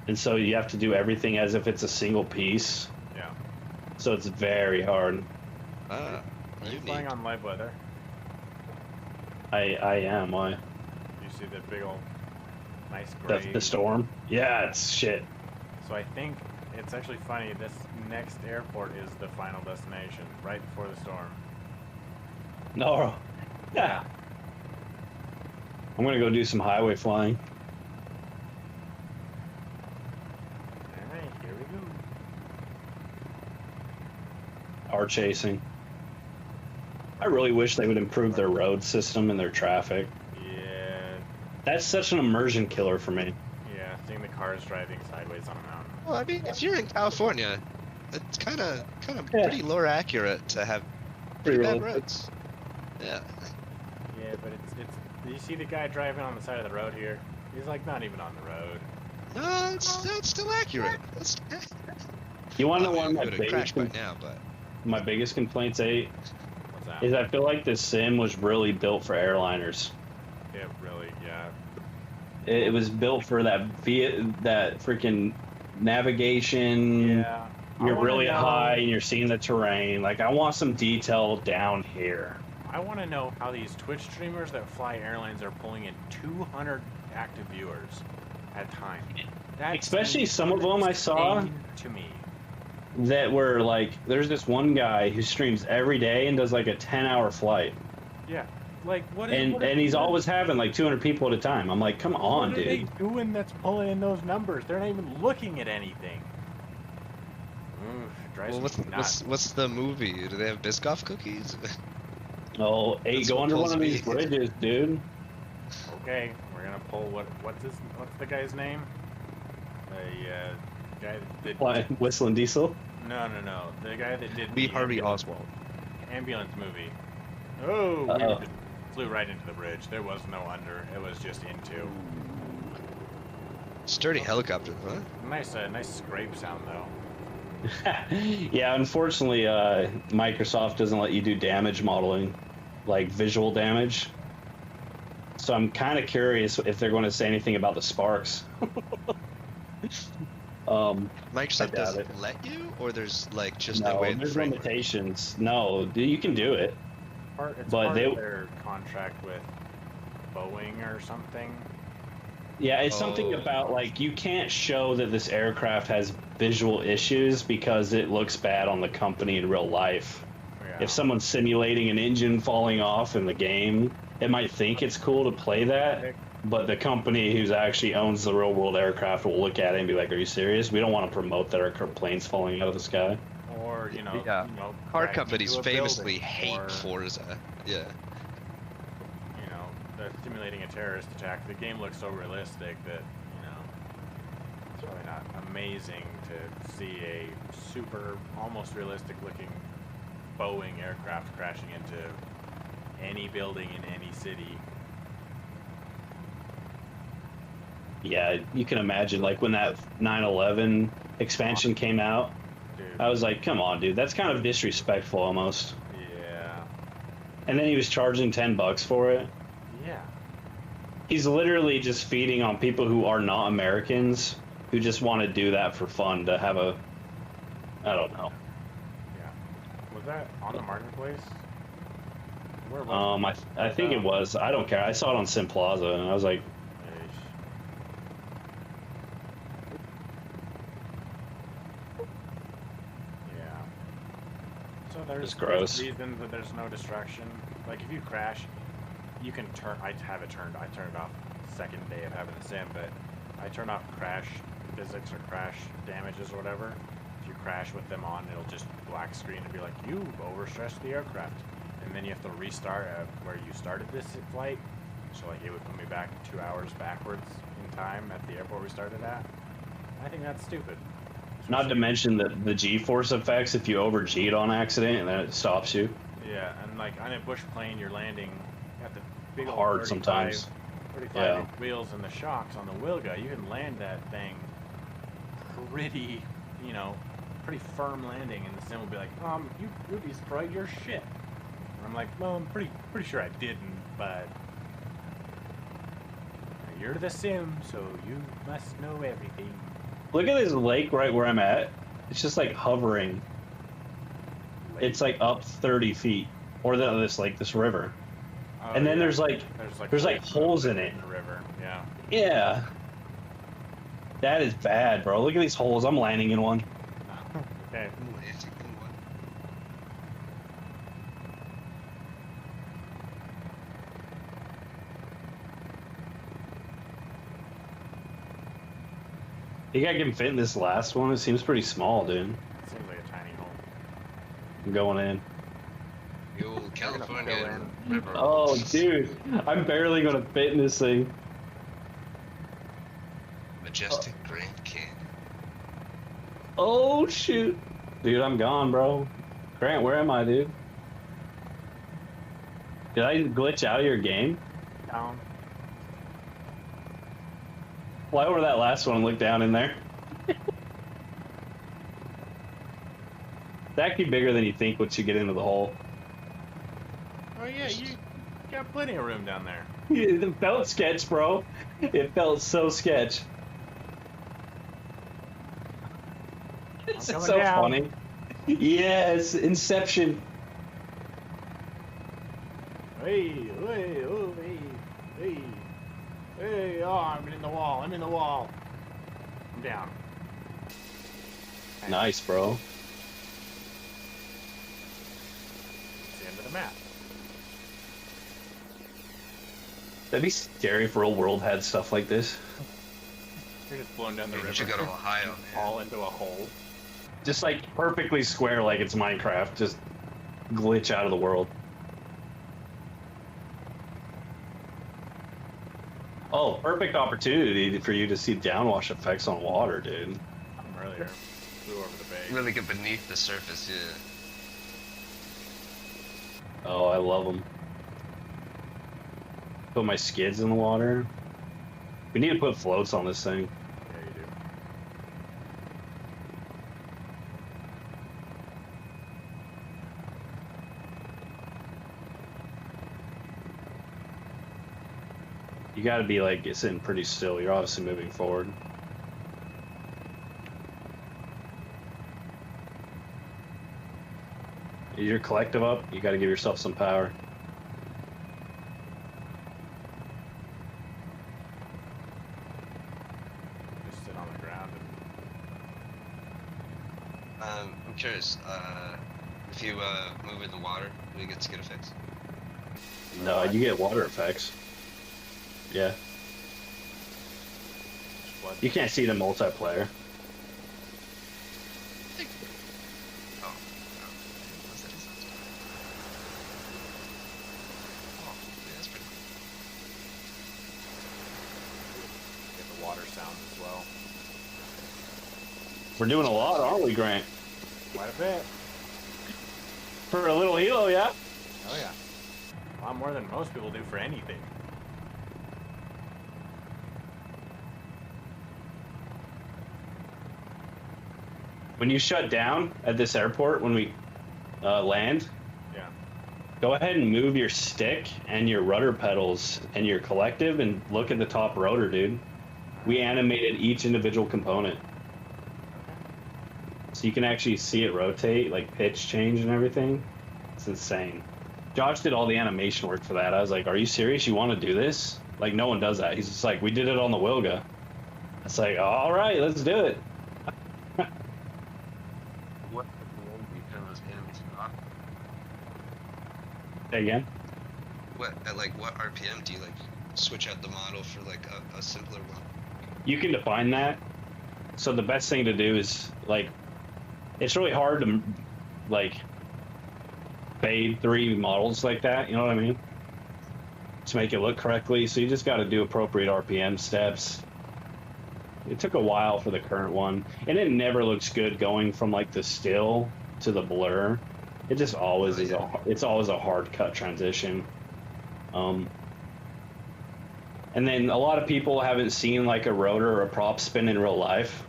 And so you have to do everything as if it's a single piece. Yeah. So it's very hard. Are you You flying need. on live weather? I am. Why? You see the big old nice gray. The storm? Yeah, it's shit. So I think it's actually funny. This next airport is the final destination, right before the storm. No. Yeah. I'm gonna go do some highway flying. All right, here we go. Car chasing. I really wish they would improve their road system and their traffic. Yeah. That's such an immersion killer for me. Yeah. Seeing the cars driving sideways on a mountain. Well, I mean, if you're in California, it's kind of Yeah. pretty lore accurate to have pretty bad realistic. roads. Yeah. Yeah, but it's. You see the guy driving on the side of the road here? He's like not even on the road. No, it's still accurate. accurate. You want I to know mean, one it of would have crashed by now, but my biggest complaints, A, What's that? is I feel like this sim was really built for airliners. It really, yeah. It was built for that freaking navigation. Yeah. I You're wanna really know- high and you're seeing the terrain. Like, I want some detail down here. I want to know how these Twitch streamers that fly airlines are pulling in 200 active viewers at a time. That Especially seems some of them I saw insane to me. that were like, there's this one guy who streams every day and does like a 10-hour flight. Yeah. Like, what is And he's always having like 200 people at a time. I'm like, come on, what are they dude. doing that's pulling in those numbers? They're not even looking at anything. It drives well, me nuts. what's the movie? Do they have Biscoff cookies? Oh, hey, That's go what under one pulls of me. these bridges, dude. Okay, we're gonna pull what's the guy's name? The guy that did Why, Whistling Diesel? no, the guy that did Lee the Harvey Oswald. ambulance movie. Oh, we Uh-oh. just flew right into the bridge. There was no under. It was just into. Sturdy helicopter, huh? Nice scrape sound though. Yeah, unfortunately, Microsoft doesn't let you do damage modeling, like visual damage. So I'm kind of curious if they're going to say anything about the sparks. Microsoft I doubt doesn't it. let you, or there's like just No, no way in the there's framework. limitations. No, you can do it. It's But part they- of their contract with Boeing or something. Yeah, it's something Oh. about like you can't show that this aircraft has visual issues because it looks bad on the company in real life. Yeah. If someone's simulating an engine falling off in the game, it might think it's cool to play that, but the company who's actually owns the real world aircraft will look at it and be like, "Are you serious? We don't want to promote that our plane's falling out of the sky." Or Yeah. Car crash companies into a famously building, hate or, Forza. Yeah. They're simulating a terrorist attack. The game looks so realistic that it's really not amazing to see a super, almost realistic looking Boeing aircraft crashing into any building in any city. Yeah, you can imagine like when that 9/11 expansion came out, Dude, I was like, "Come on, dude, that's kind of disrespectful almost." yeah. And then he was charging $10 for it. Yeah. He's literally just feeding on people who are not Americans who just want to do that for fun to have a, I don't know. Yeah. Was that on the marketplace? Where was I think it was. I don't care. I saw it on Sim Plaza and I was like, it? Yeah. So there's It's gross. reasons that there's no distraction. Like if you crash, you can turn. I have it turned. I turned it off second day of having the sim, but I turn off crash physics or crash damages or whatever. If you crash with them on, it'll just black screen and be like, you've overstressed the aircraft. And then you have to restart at where you started this flight. So like it would put me back 2 hours backwards in time at the airport we started at. I think that's stupid. not to mention the G-force effects if you over G'd on accident and then it stops you. Yeah, and like on a bush plane, you're landing at the big old Hard 35 sometimes. 35 Yeah. inch wheels and the shocks on the Wilga. You can land that thing pretty, pretty firm landing, and the sim will be like, you'd destroyed your shit. And I'm like, well, I'm pretty sure I didn't, but you're the sim, so you must know everything. Look at this lake right where I'm at. It's just like hovering. It's like up 30 feet. Or this river. Oh, And then yeah. there's like holes in it. The river, yeah. Yeah. That is bad, bro. Look at these holes. I'm landing in one. Okay. You think I can fit in this last one? It seems pretty small, dude. Seems like a tiny hole. I'm going in. The old fill California in. river. Oh, dude. I'm barely going to fit in this thing. Majestic Grand Canyon. Oh, shoot. Dude, I'm gone, bro. Grant, where am I, dude? Did I glitch out of your game? Down. Fly over that last one and look down in there. actually bigger than you think once you get into the hole. Oh yeah, you got plenty of room down there. It felt sketch, bro. It felt so sketch. It's coming so down. funny. Yes, Inception. Hey, oh, hey, oh, I'm in the wall, I'm down. Nice, bro. It's the end of the map. That'd be scary if real world had stuff like this. You're just blown down the Maybe river. we should go to Ohio, man. Fall into a hole. Just like perfectly square like it's Minecraft. Just glitch out of the world. Oh, perfect opportunity for you to see downwash effects on water, dude. Earlier, flew over the bay. Really get beneath the surface, yeah. Oh, I love them. Put my skids in the water. We need to put floats on this thing. Yeah, you do. You gotta be like sitting pretty still. You're obviously moving forward. Is your collective up? You gotta give yourself some power. Just sit on the ground and I'm curious, if you move in the water, do you get skid effects? No, you get water effects. Yeah. flood. You can't see the multiplayer. Oh, no. What's that? Oh, yeah, that's pretty cool. Get the water sound as well. We're doing a lot, aren't we, Grant? Quite a bit. For a little helo, yeah? Oh yeah. A lot more than most people do for anything. When you shut down at this airport, when we land, Yeah. go ahead and move your stick and your rudder pedals and your collective and look at the top rotor, dude. We animated each individual component. So you can actually see it rotate, like pitch change and everything. It's insane. Josh did all the animation work for that. I was like, are you serious? You want to do this? Like, no one does that. He's just like, we did it on the Wilga. It's like, all right, let's do it. What do you turn those animations off? Say again? What, at like what RPM do you like switch out the model for like a simpler one? You can define that. So the best thing to do is, like, it's really hard to, like, fade 3 models like that, you know what I mean? To make it look correctly, so you just got to do appropriate RPM steps. It took a while for the current one, and it never looks good going from like the still to the blur. It just always is it's always a hard cut transition. And then a lot of people haven't seen like a rotor or a prop spin in real life,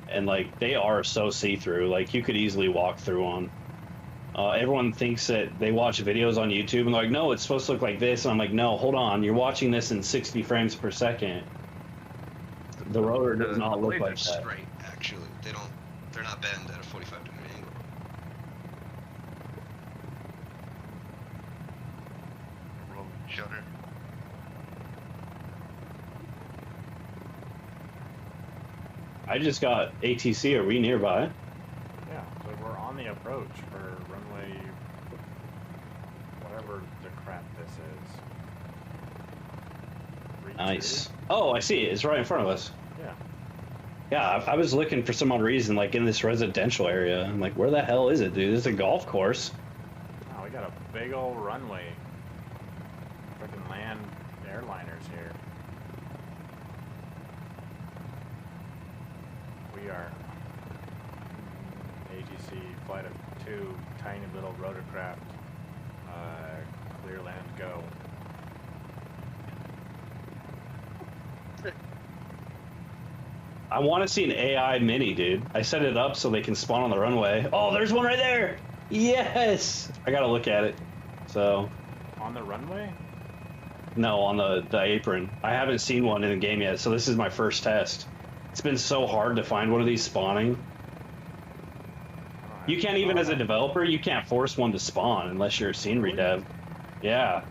and like they are so see-through, like you could easily walk through on. Everyone thinks that they watch videos on YouTube and they're like, no, it's supposed to look like this. And I'm like, no, hold on. You're watching this in 60 frames per second. The rotor does not look like that. Straight, actually. They're not bent at a 45-degree angle. Rolling shutter. I just got ATC. Are we nearby? Yeah, so we're on the approach for runway, whatever the crap this is. 3-2? Nice. Oh, I see it. It's right in front of us. Yeah. Yeah, I was looking for some odd reason, like in this residential area. I'm like, where the hell is it, dude? This is a golf course. Oh, we got a big old runway. Freaking land airliners here. We are ATC flight of 2, tiny little rotorcraft. Clear land, go. I want to see an AI Mini, dude. I set it up so they can spawn on the runway. Oh, there's one right there. Yes. I gotta look at it. So. On the runway? No, on the apron. I haven't seen one in the game yet, so this is my first test. It's been so hard to find one of these spawning. You can't even, as a developer, you can't force one to spawn unless you're a scenery dev. Yeah.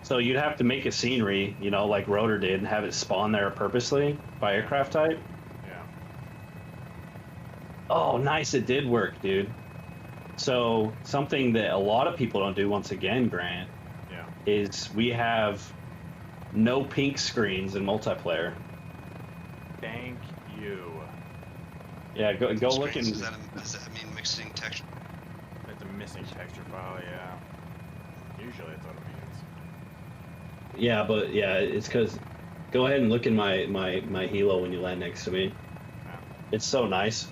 So you'd have to make a scenery, you know, like Rotor did, and have it spawn there purposely by aircraft type. Yeah. Oh, nice. It did work, dude. So something that a lot of people don't do, once again, Grant, Yeah. is we have no pink screens in multiplayer. Thank you. Yeah, go look in. Does that mean mixing texture? It's a missing texture file, yeah. Usually it's what it means. Yeah, but yeah, it's because. Go ahead and look in my helo when you land next to me. Yeah. It's so nice.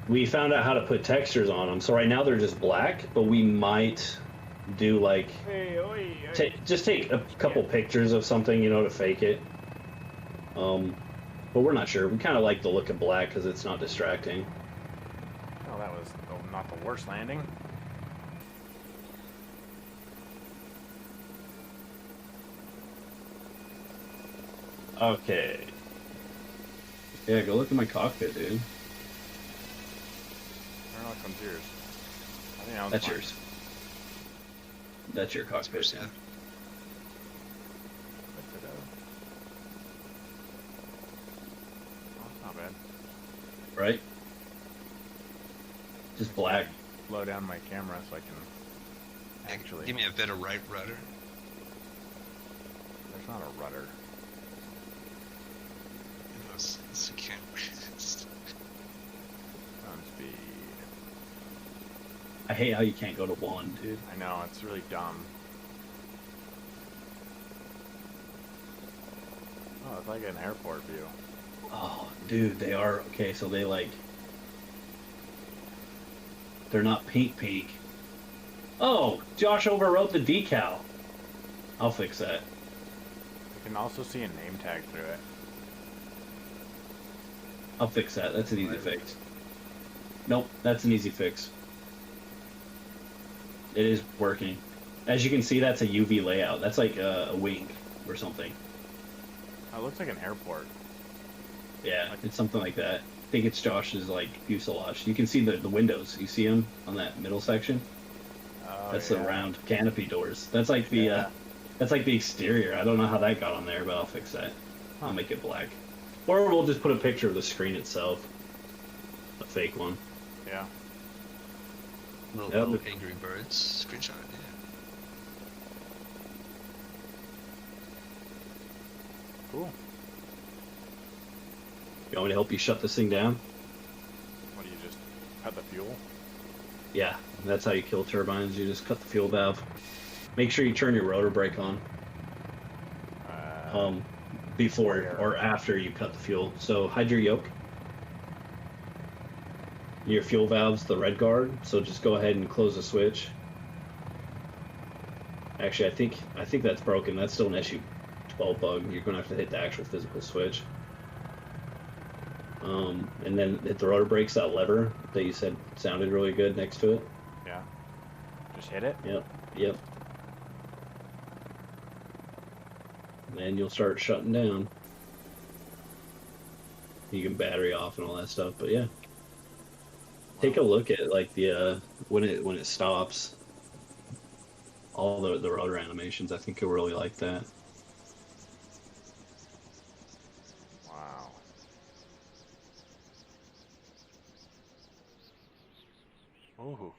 We found out how to put textures on them. So right now they're just black, but we might do like just take a couple pictures of something, you know, to fake it. But we're not sure. We kind of like the look of black because it's not distracting. Oh, that was not the worst landing. Okay. Yeah, go look at my cockpit, dude. I don't know which one's yours. I think that one's That's mine. yours. That's your cockpit, yeah. Oh, it's not bad. Right? Just black. Slow down my camera so I can actually. Give me a bit of right rudder. There's not a rudder. No, it's a camera. On speed. I hate how you can't go to 1, dude. I know, it's really dumb. Oh, it's like an airport view. Oh, dude, they are. Okay, so they like. They're not pink. Oh, Josh overwrote the decal. I'll fix that. You can also see a name tag through it. I'll fix that. That's an easy fix. Nope, that's an easy fix. It is working. As you can see, that's a UV layout. That's like a wing or something. Oh, it looks like an airport. Yeah, it's something like that. I think it's Josh's like fuselage. You can see the windows. You see them on that middle section. Oh, That's yeah. the round canopy doors. That's like the that's like the exterior. I don't know how that got on there, but I'll fix that. I'll make it black. Or we'll just put a picture of the screen itself. A fake one. Yeah. Little Angry Birds screenshot, yeah. Cool. You want me to help you shut this thing down? What do you just cut the fuel? Yeah, that's how you kill turbines. You just cut the fuel valve. Make sure you turn your rotor brake on. Before or after you cut the fuel. So hide your yoke. Your fuel valve's the red guard, so just go ahead and close the switch. Actually, I think that's broken. That's still an SU-12 bug. You're gonna have to hit the actual physical switch. And then hit the rotor brakes, that lever that you said sounded really good next to it. Yeah. Just hit it? Yep. And then you'll start shutting down. You can battery off and all that stuff, but yeah. Take a look at like the when it stops. All the rotor animations. I think you'll really like that. Wow. Ooh.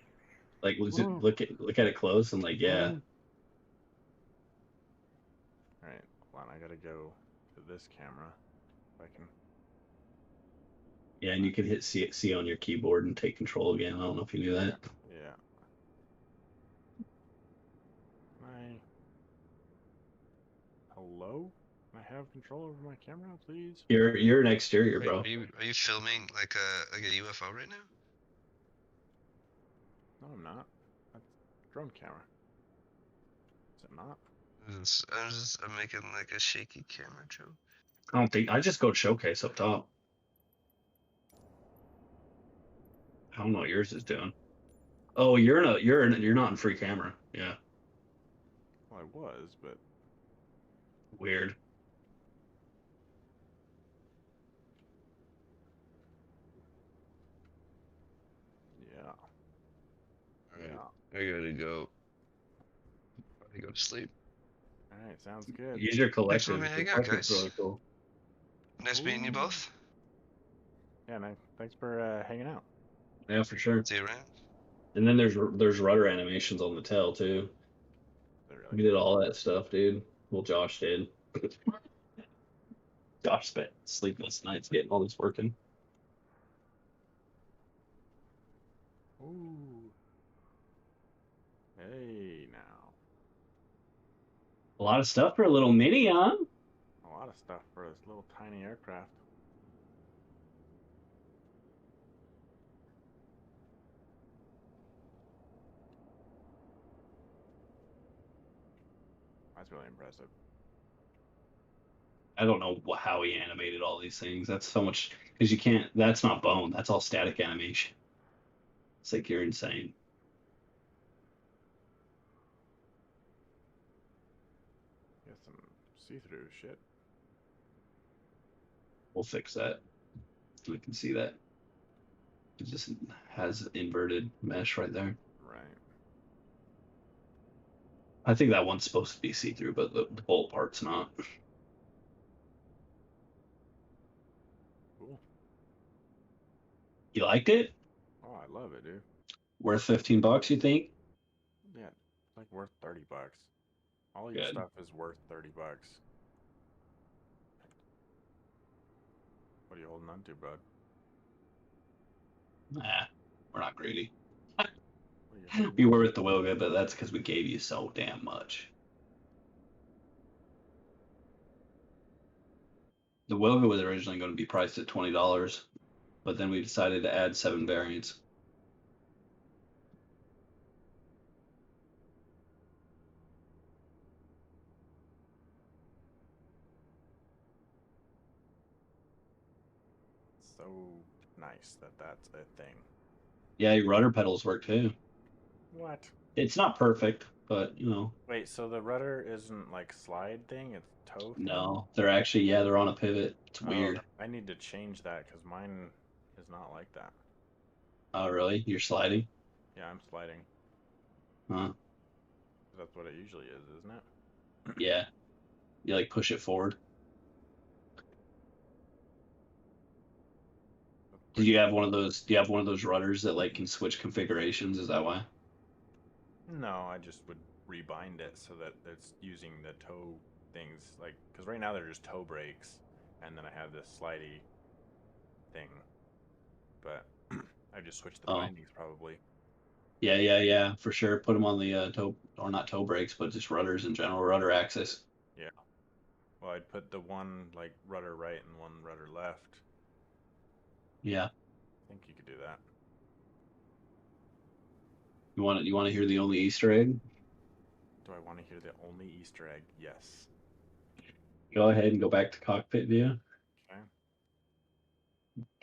Like look at it close and like yeah. Alright, hold on, I gotta go to this camera. If I can. Yeah, and you can hit C on your keyboard and take control again. I don't know if you knew that. Yeah. Hello? Can I have control over my camera, please? You're an exterior, Wait, bro. are you filming like a UFO right now? No, I'm not. That's a drone camera. Is it not? I'm making like a shaky camera joke. I don't think I just go showcase up top. I don't know what yours is doing. Oh, you're not in free camera. Yeah, Well, I was, but weird. yeah. Alright, Yeah. I gotta go. I go to sleep. All right, sounds good. Use your Thanks for collective. letting me Your hang out, collective's guys. really cool. Nice meeting you Ooh. both. Yeah, nice. Thanks for hanging out. Yeah, for sure. See you around. And then there's rudder animations on the tail too. They're We really did cool. all that stuff, dude. Well, Josh did. Josh spent sleepless nights getting all this working. Ooh. Hey, now. A lot of stuff for a little mini, huh? A lot of stuff for this little tiny aircraft. That's really impressive. I don't know how he animated all these things. That's so much because you can't. That's not bone. That's all static animation. It's like you're insane. Get some see-through shit. We'll fix that. We can see that. It just has inverted mesh right there. Right. I think that one's supposed to be see-through, but the whole part's not. Cool. You liked it? Oh, I love it, dude. Worth $15, you think? Yeah, it's like worth $30. All your Good. stuff is worth $30. What are you holding on to, bud? Nah, we're not greedy. What are you holding We on were to? with the Wilga, but that's because we gave you so damn much. The Wilga was originally going to be priced at $20, but then we decided to add 7 variants. So nice that that's a thing. Yeah, your rudder pedals work too. What? It's not perfect, but you know, Wait, so the rudder isn't like slide thing, it's toe thing? no, they're actually they're on a pivot. It's Oh, weird. I need to change that because mine is not like that. Oh, really? You're sliding? Yeah, I'm sliding. Huh? That's what it usually is, isn't it? Yeah. You like push it forward. Let's Do push you it. have one of those? Do you have one of those rudders that like can switch configurations? Is that why? No, I just would rebind it so that it's using the toe things, like, because right now they're just toe brakes, and then I have this slidey thing, but I just switched the Oh, bindings probably. yeah, for sure. Put them on the toe, or not toe brakes, but just rudders in general, rudder axis. Yeah. Well, I'd put the one like rudder right and one rudder left. Yeah. I think you could do that. You want to hear the only Easter egg? Do I want to hear the only Easter egg? Yes. Go ahead and go back to cockpit view. Okay.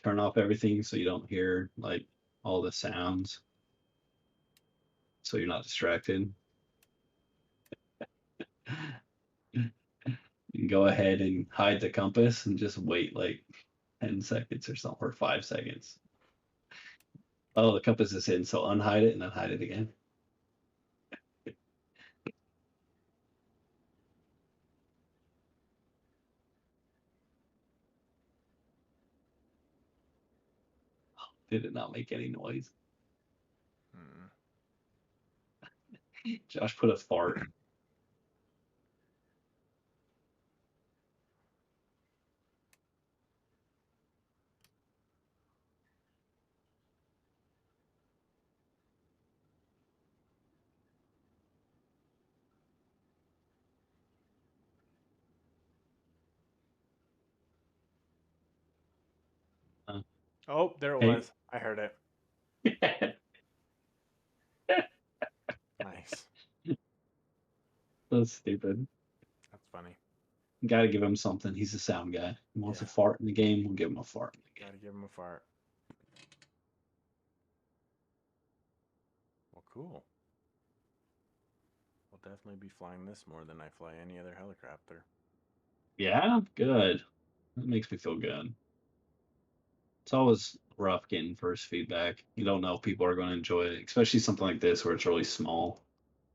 Turn off everything so you don't hear like all the sounds, so you're not distracted. You can go ahead and hide the compass and just wait like 10 seconds or something, or 5 seconds. Oh, the compass is hidden, so unhide it and then hide it again. Did it not make any noise? Hmm. Josh put a fart. Uh, Oh, there it hey, was. I heard it. Nice. so stupid. That's funny. Gotta give him something. He's a sound guy. He wants Yeah. a fart in the game. We'll give him a fart in the game. Gotta give him a fart. Well, cool. I'll definitely be flying this more than I fly any other helicopter. Yeah, good. That makes me feel good. It's always rough getting first feedback. You don't know if people are going to enjoy it, especially something like this where it's really small.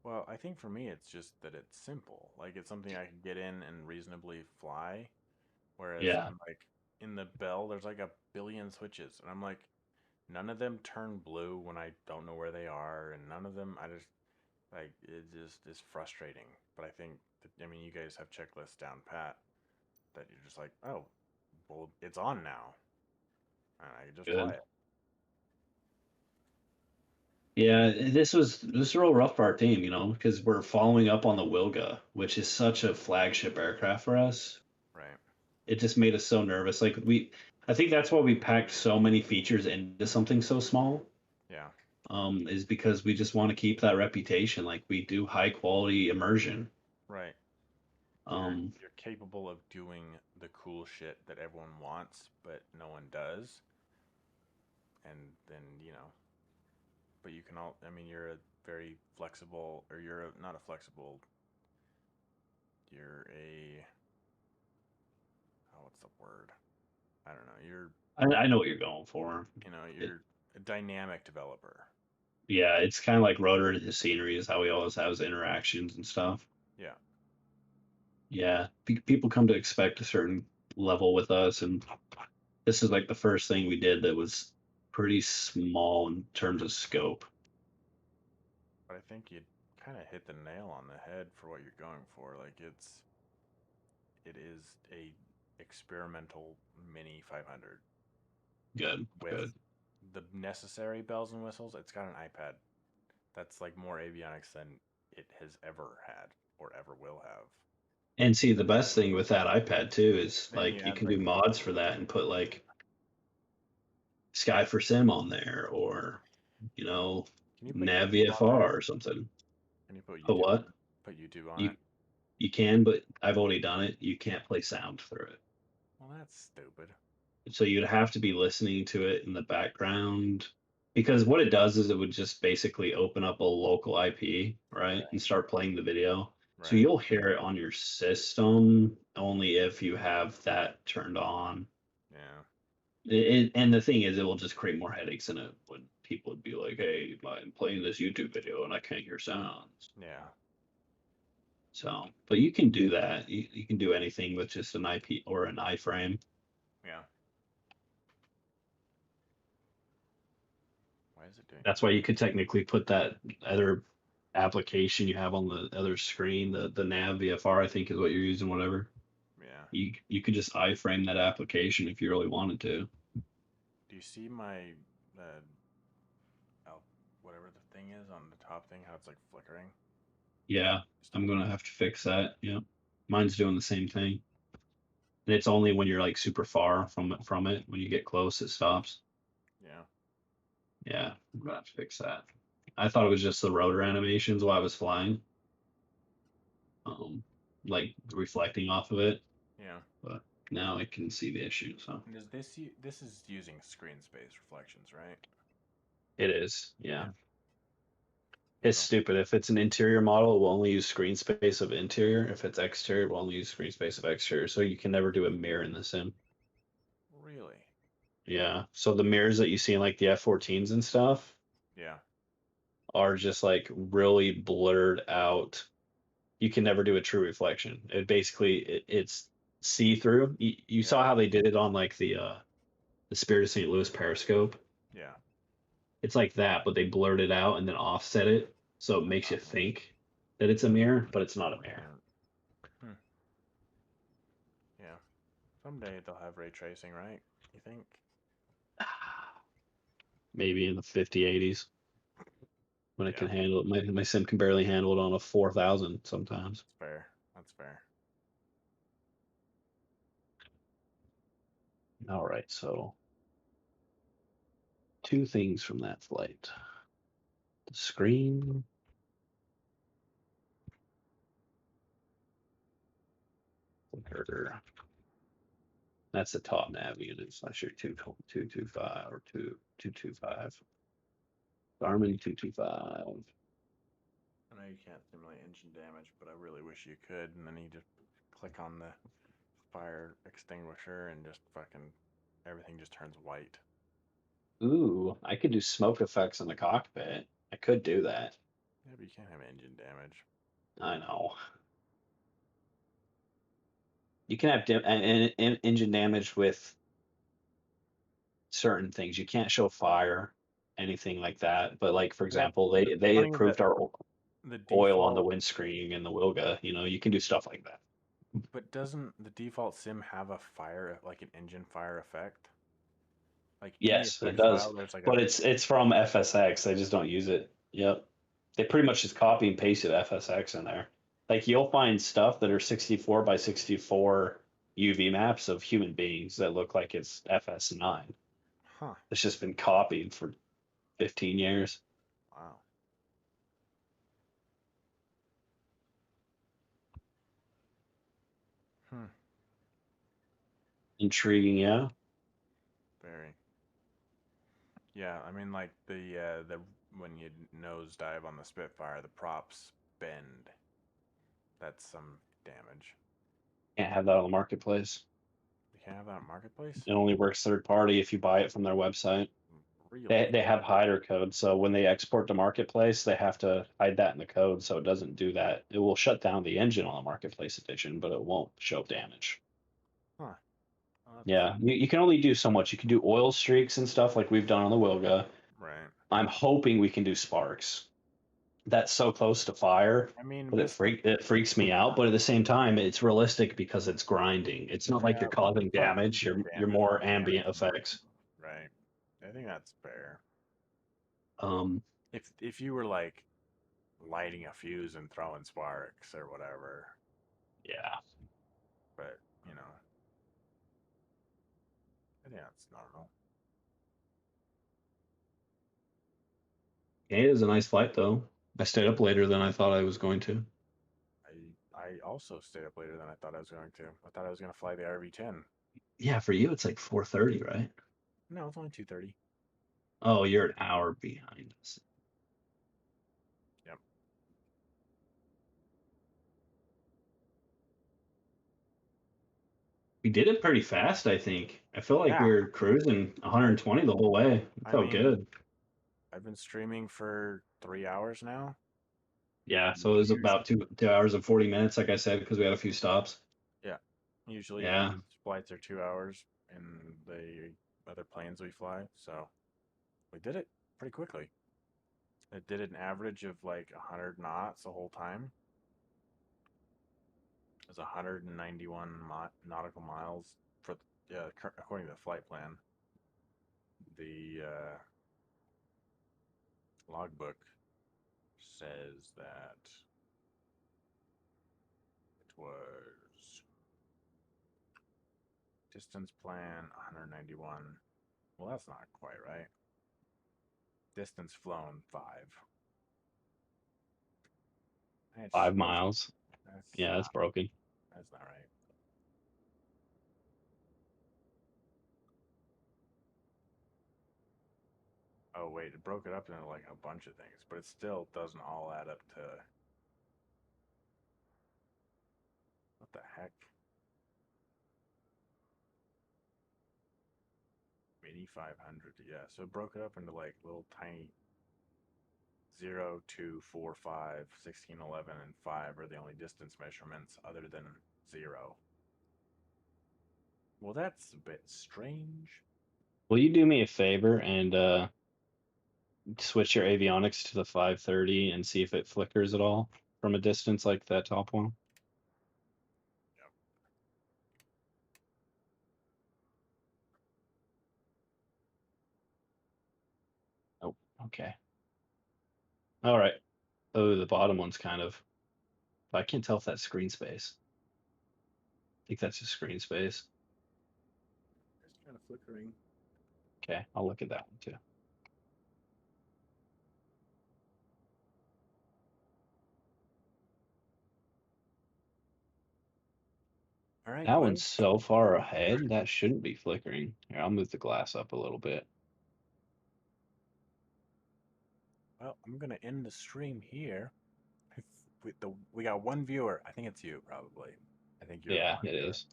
Well, I think for me, it's just that it's simple. Like, it's something I can get in and reasonably fly. Whereas Yeah, I'm like, in the Bell, there's like a billion switches. And I'm like, none of them turn blue when I don't know where they are. And none of them, I just, like, it just is frustrating. But I think, that, I mean, you guys have checklists down pat that you're just like, oh, well, it's on now. And I can just fly good. it. Yeah, this was a real rough for our team, because we're following up on the Wilga, which is such a flagship aircraft for us. Right. It just made us so nervous. I think that's why we packed so many features into something so small. Yeah. Is because we just want to keep that reputation. Like we do high quality immersion. Right. You're Um, you're capable of doing the cool shit that everyone wants, but no one does. And then, but you can all, I mean, you're a very flexible, or not a flexible, you're a, oh, what's the word? I don't know. I know what you're going for. It, You're a dynamic developer. yeah, it's kind of like rotor into scenery is how we always have his interactions and stuff. Yeah. Yeah, people come to expect a certain level with us, and this is like the first thing we did that was pretty small in terms of scope. But I think you kind of hit the nail on the head for what you're going for. Like it is a experimental Mini 500 Good, with good. the necessary bells and whistles. It's got an iPad that's like more avionics than it has ever had or ever will have. And see, the best thing with that iPad too is Then you like you add can like, do mods for that and put like Sky for Sim on there or you know can you put Nav YouTube on there? VFR or something. Can you put But YouTube what? put YouTube on You it? you can, but I've already done it. You can't play sound through it. Well, that's stupid. So you'd have to be listening to it in the background because what it does is it would just basically open up a local IP, right? And Right. start playing the video. So Right. you'll hear it on your system only if you have that turned on. Yeah. And the thing is, it will just create more headaches in it when people would be like, "Hey, I'm playing this YouTube video and I can't hear sounds." Yeah. So, but you can do that. You can do anything with just an IP or an iframe. Yeah. Why is it doing That's why you could technically put that other application you have on the other screen, the Nav VFR, I think is what you're using, whatever. Yeah. You could just iframe that application if you really wanted to. Do you see my uh whatever the thing is on the top thing, how it's like flickering? Yeah, Just I'm on gonna have to fix that. Yeah, mine's doing the same thing. And it's only when you're like super far from it. When you get close, it stops. Yeah. Yeah, I'm gonna have to fix that. I thought it was just the rotor animations while I was flying, um, like reflecting off of it, Yeah. but now I can see the issue. So And this is using screen space reflections, right? it is, yeah. Yeah. It's So stupid. If it's an interior model, it will only use screen space of interior. If it's exterior, it will only use screen space of exterior. So you can never do a mirror in the sim. really? Yeah. So the mirrors that you see in like the F-14s and stuff Yeah. are just like really blurred out. You can never do a true reflection. It's see through. You Yeah. saw how they did it on like the Spirit of St. Louis periscope. Yeah. It's like that, but they blurred it out and then offset it, so it makes you think that it's a mirror, but it's not a mirror. Hmm. Yeah. Someday they'll have ray tracing, right? You think? Maybe in the 5080s when it Yeah. can handle it. My sim can barely handle it on a 4000 sometimes. That's fair. That's fair. All right, so two things from that flight. The screen. Flicker. That's the top nav unit. Slash your 225 or 225. Garmin 225. I know you can't simulate engine damage, but I really wish you could. And then you just click on the fire extinguisher and just fucking everything just turns white. Ooh, I could do smoke effects in the cockpit. I could do that. Yeah, but you can't have engine damage. I know. You can have engine damage with certain things. You can't show fire, anything like that. But like for Well, example, but it's they funny that approved our the oil on the default, windscreen and the Wilga. You know, you can do stuff like that. but doesn't the default sim have a fire, like an engine fire effect? Like in the Yes, it effects does. file, there's like a But it's from FSX. They just don't use it. Yep. They pretty much just copy and pasted FSX in there. Like you'll find stuff that are 64 by 64 UV maps of human beings that look like it's FS9. huh. It's just been copied for 15 years. Wow. Hmm. Intriguing, yeah. Very. Yeah, I mean like the when you nosedive on the Spitfire, the props bend. That's some damage. Can't have that on the marketplace. You can't have that on Marketplace? It only works third party if you buy it from their website. Really? They have hider code, so when they export to marketplace, they have to hide that in the code so it doesn't do that. It will shut down the engine on the marketplace edition, but it won't show damage. Huh. Well, that's Yeah, you can only do so much. You can do oil streaks and stuff like we've done on the Wilga. right. I'm hoping we can do sparks. That's so close to fire, I mean, but this it freaks me out. But at the same time, it's realistic because it's grinding. It's not like yeah, you're causing it's not damage. You're damage more on damage. ambient effects. Right. I think that's fair. Um, If you were like lighting a fuse and throwing sparks or whatever, yeah. but you know, I think that's normal. It is a nice flight though. I stayed up later than I thought I was going to. I also stayed up later than I thought I was going to. I thought I was going to fly the RV-10. Yeah, for you it's like 4:30, right? No, it's only 2:30. Oh, you're an hour behind us. Yep. We did it pretty fast, I think. I feel like we Yeah. were cruising 120 the whole way. It I felt mean, good. I've been streaming for 3 hours now. Yeah, so it was Usually, about 2 hours and 40 minutes, like I said, because we had a few stops. yeah. Usually Yeah, these flights are 2 hours in the other planes we fly, so we did it pretty quickly. It did an average of like 100 knots the whole time. It was 191 nautical miles for yeah, according to the flight plan. The logbook says that it was distance plan 191. Well, that's not quite right. Distance flown 5. That's 5 miles. that's Yeah, that's not broken. that's not right. Oh wait, it broke it up into like a bunch of things, but it still doesn't all add up to what the heck? Mini-500, yeah. So it broke it up into like little tiny 0, 2, 4, 5, 16, 11, and 5 are the only distance measurements other than 0. Well, that's a bit strange. Will you do me a favor and switch your avionics to the 530 and see if it flickers at all from a distance like that top one? Yep. Oh, okay. All right. Oh, the bottom one's kind of. I can't tell if that's screen space. I think that's just screen space. It's kind of flickering. Okay, I'll look at that one too. All right, That well, one's so far ahead, that shouldn't be flickering. Here, I'll move the glass up a little bit. I'm gonna end the stream here. We got one viewer. I think it's you, probably. I think you're the Yeah, one it viewer. is.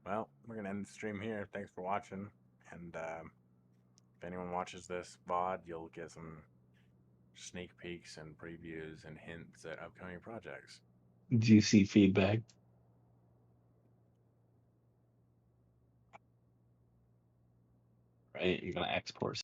Well, we're gonna end the stream here. Thanks for watching, and if anyone watches this VOD, you'll get some sneak peeks and previews and hints at upcoming projects. Juicy feedback. Right, you're gonna export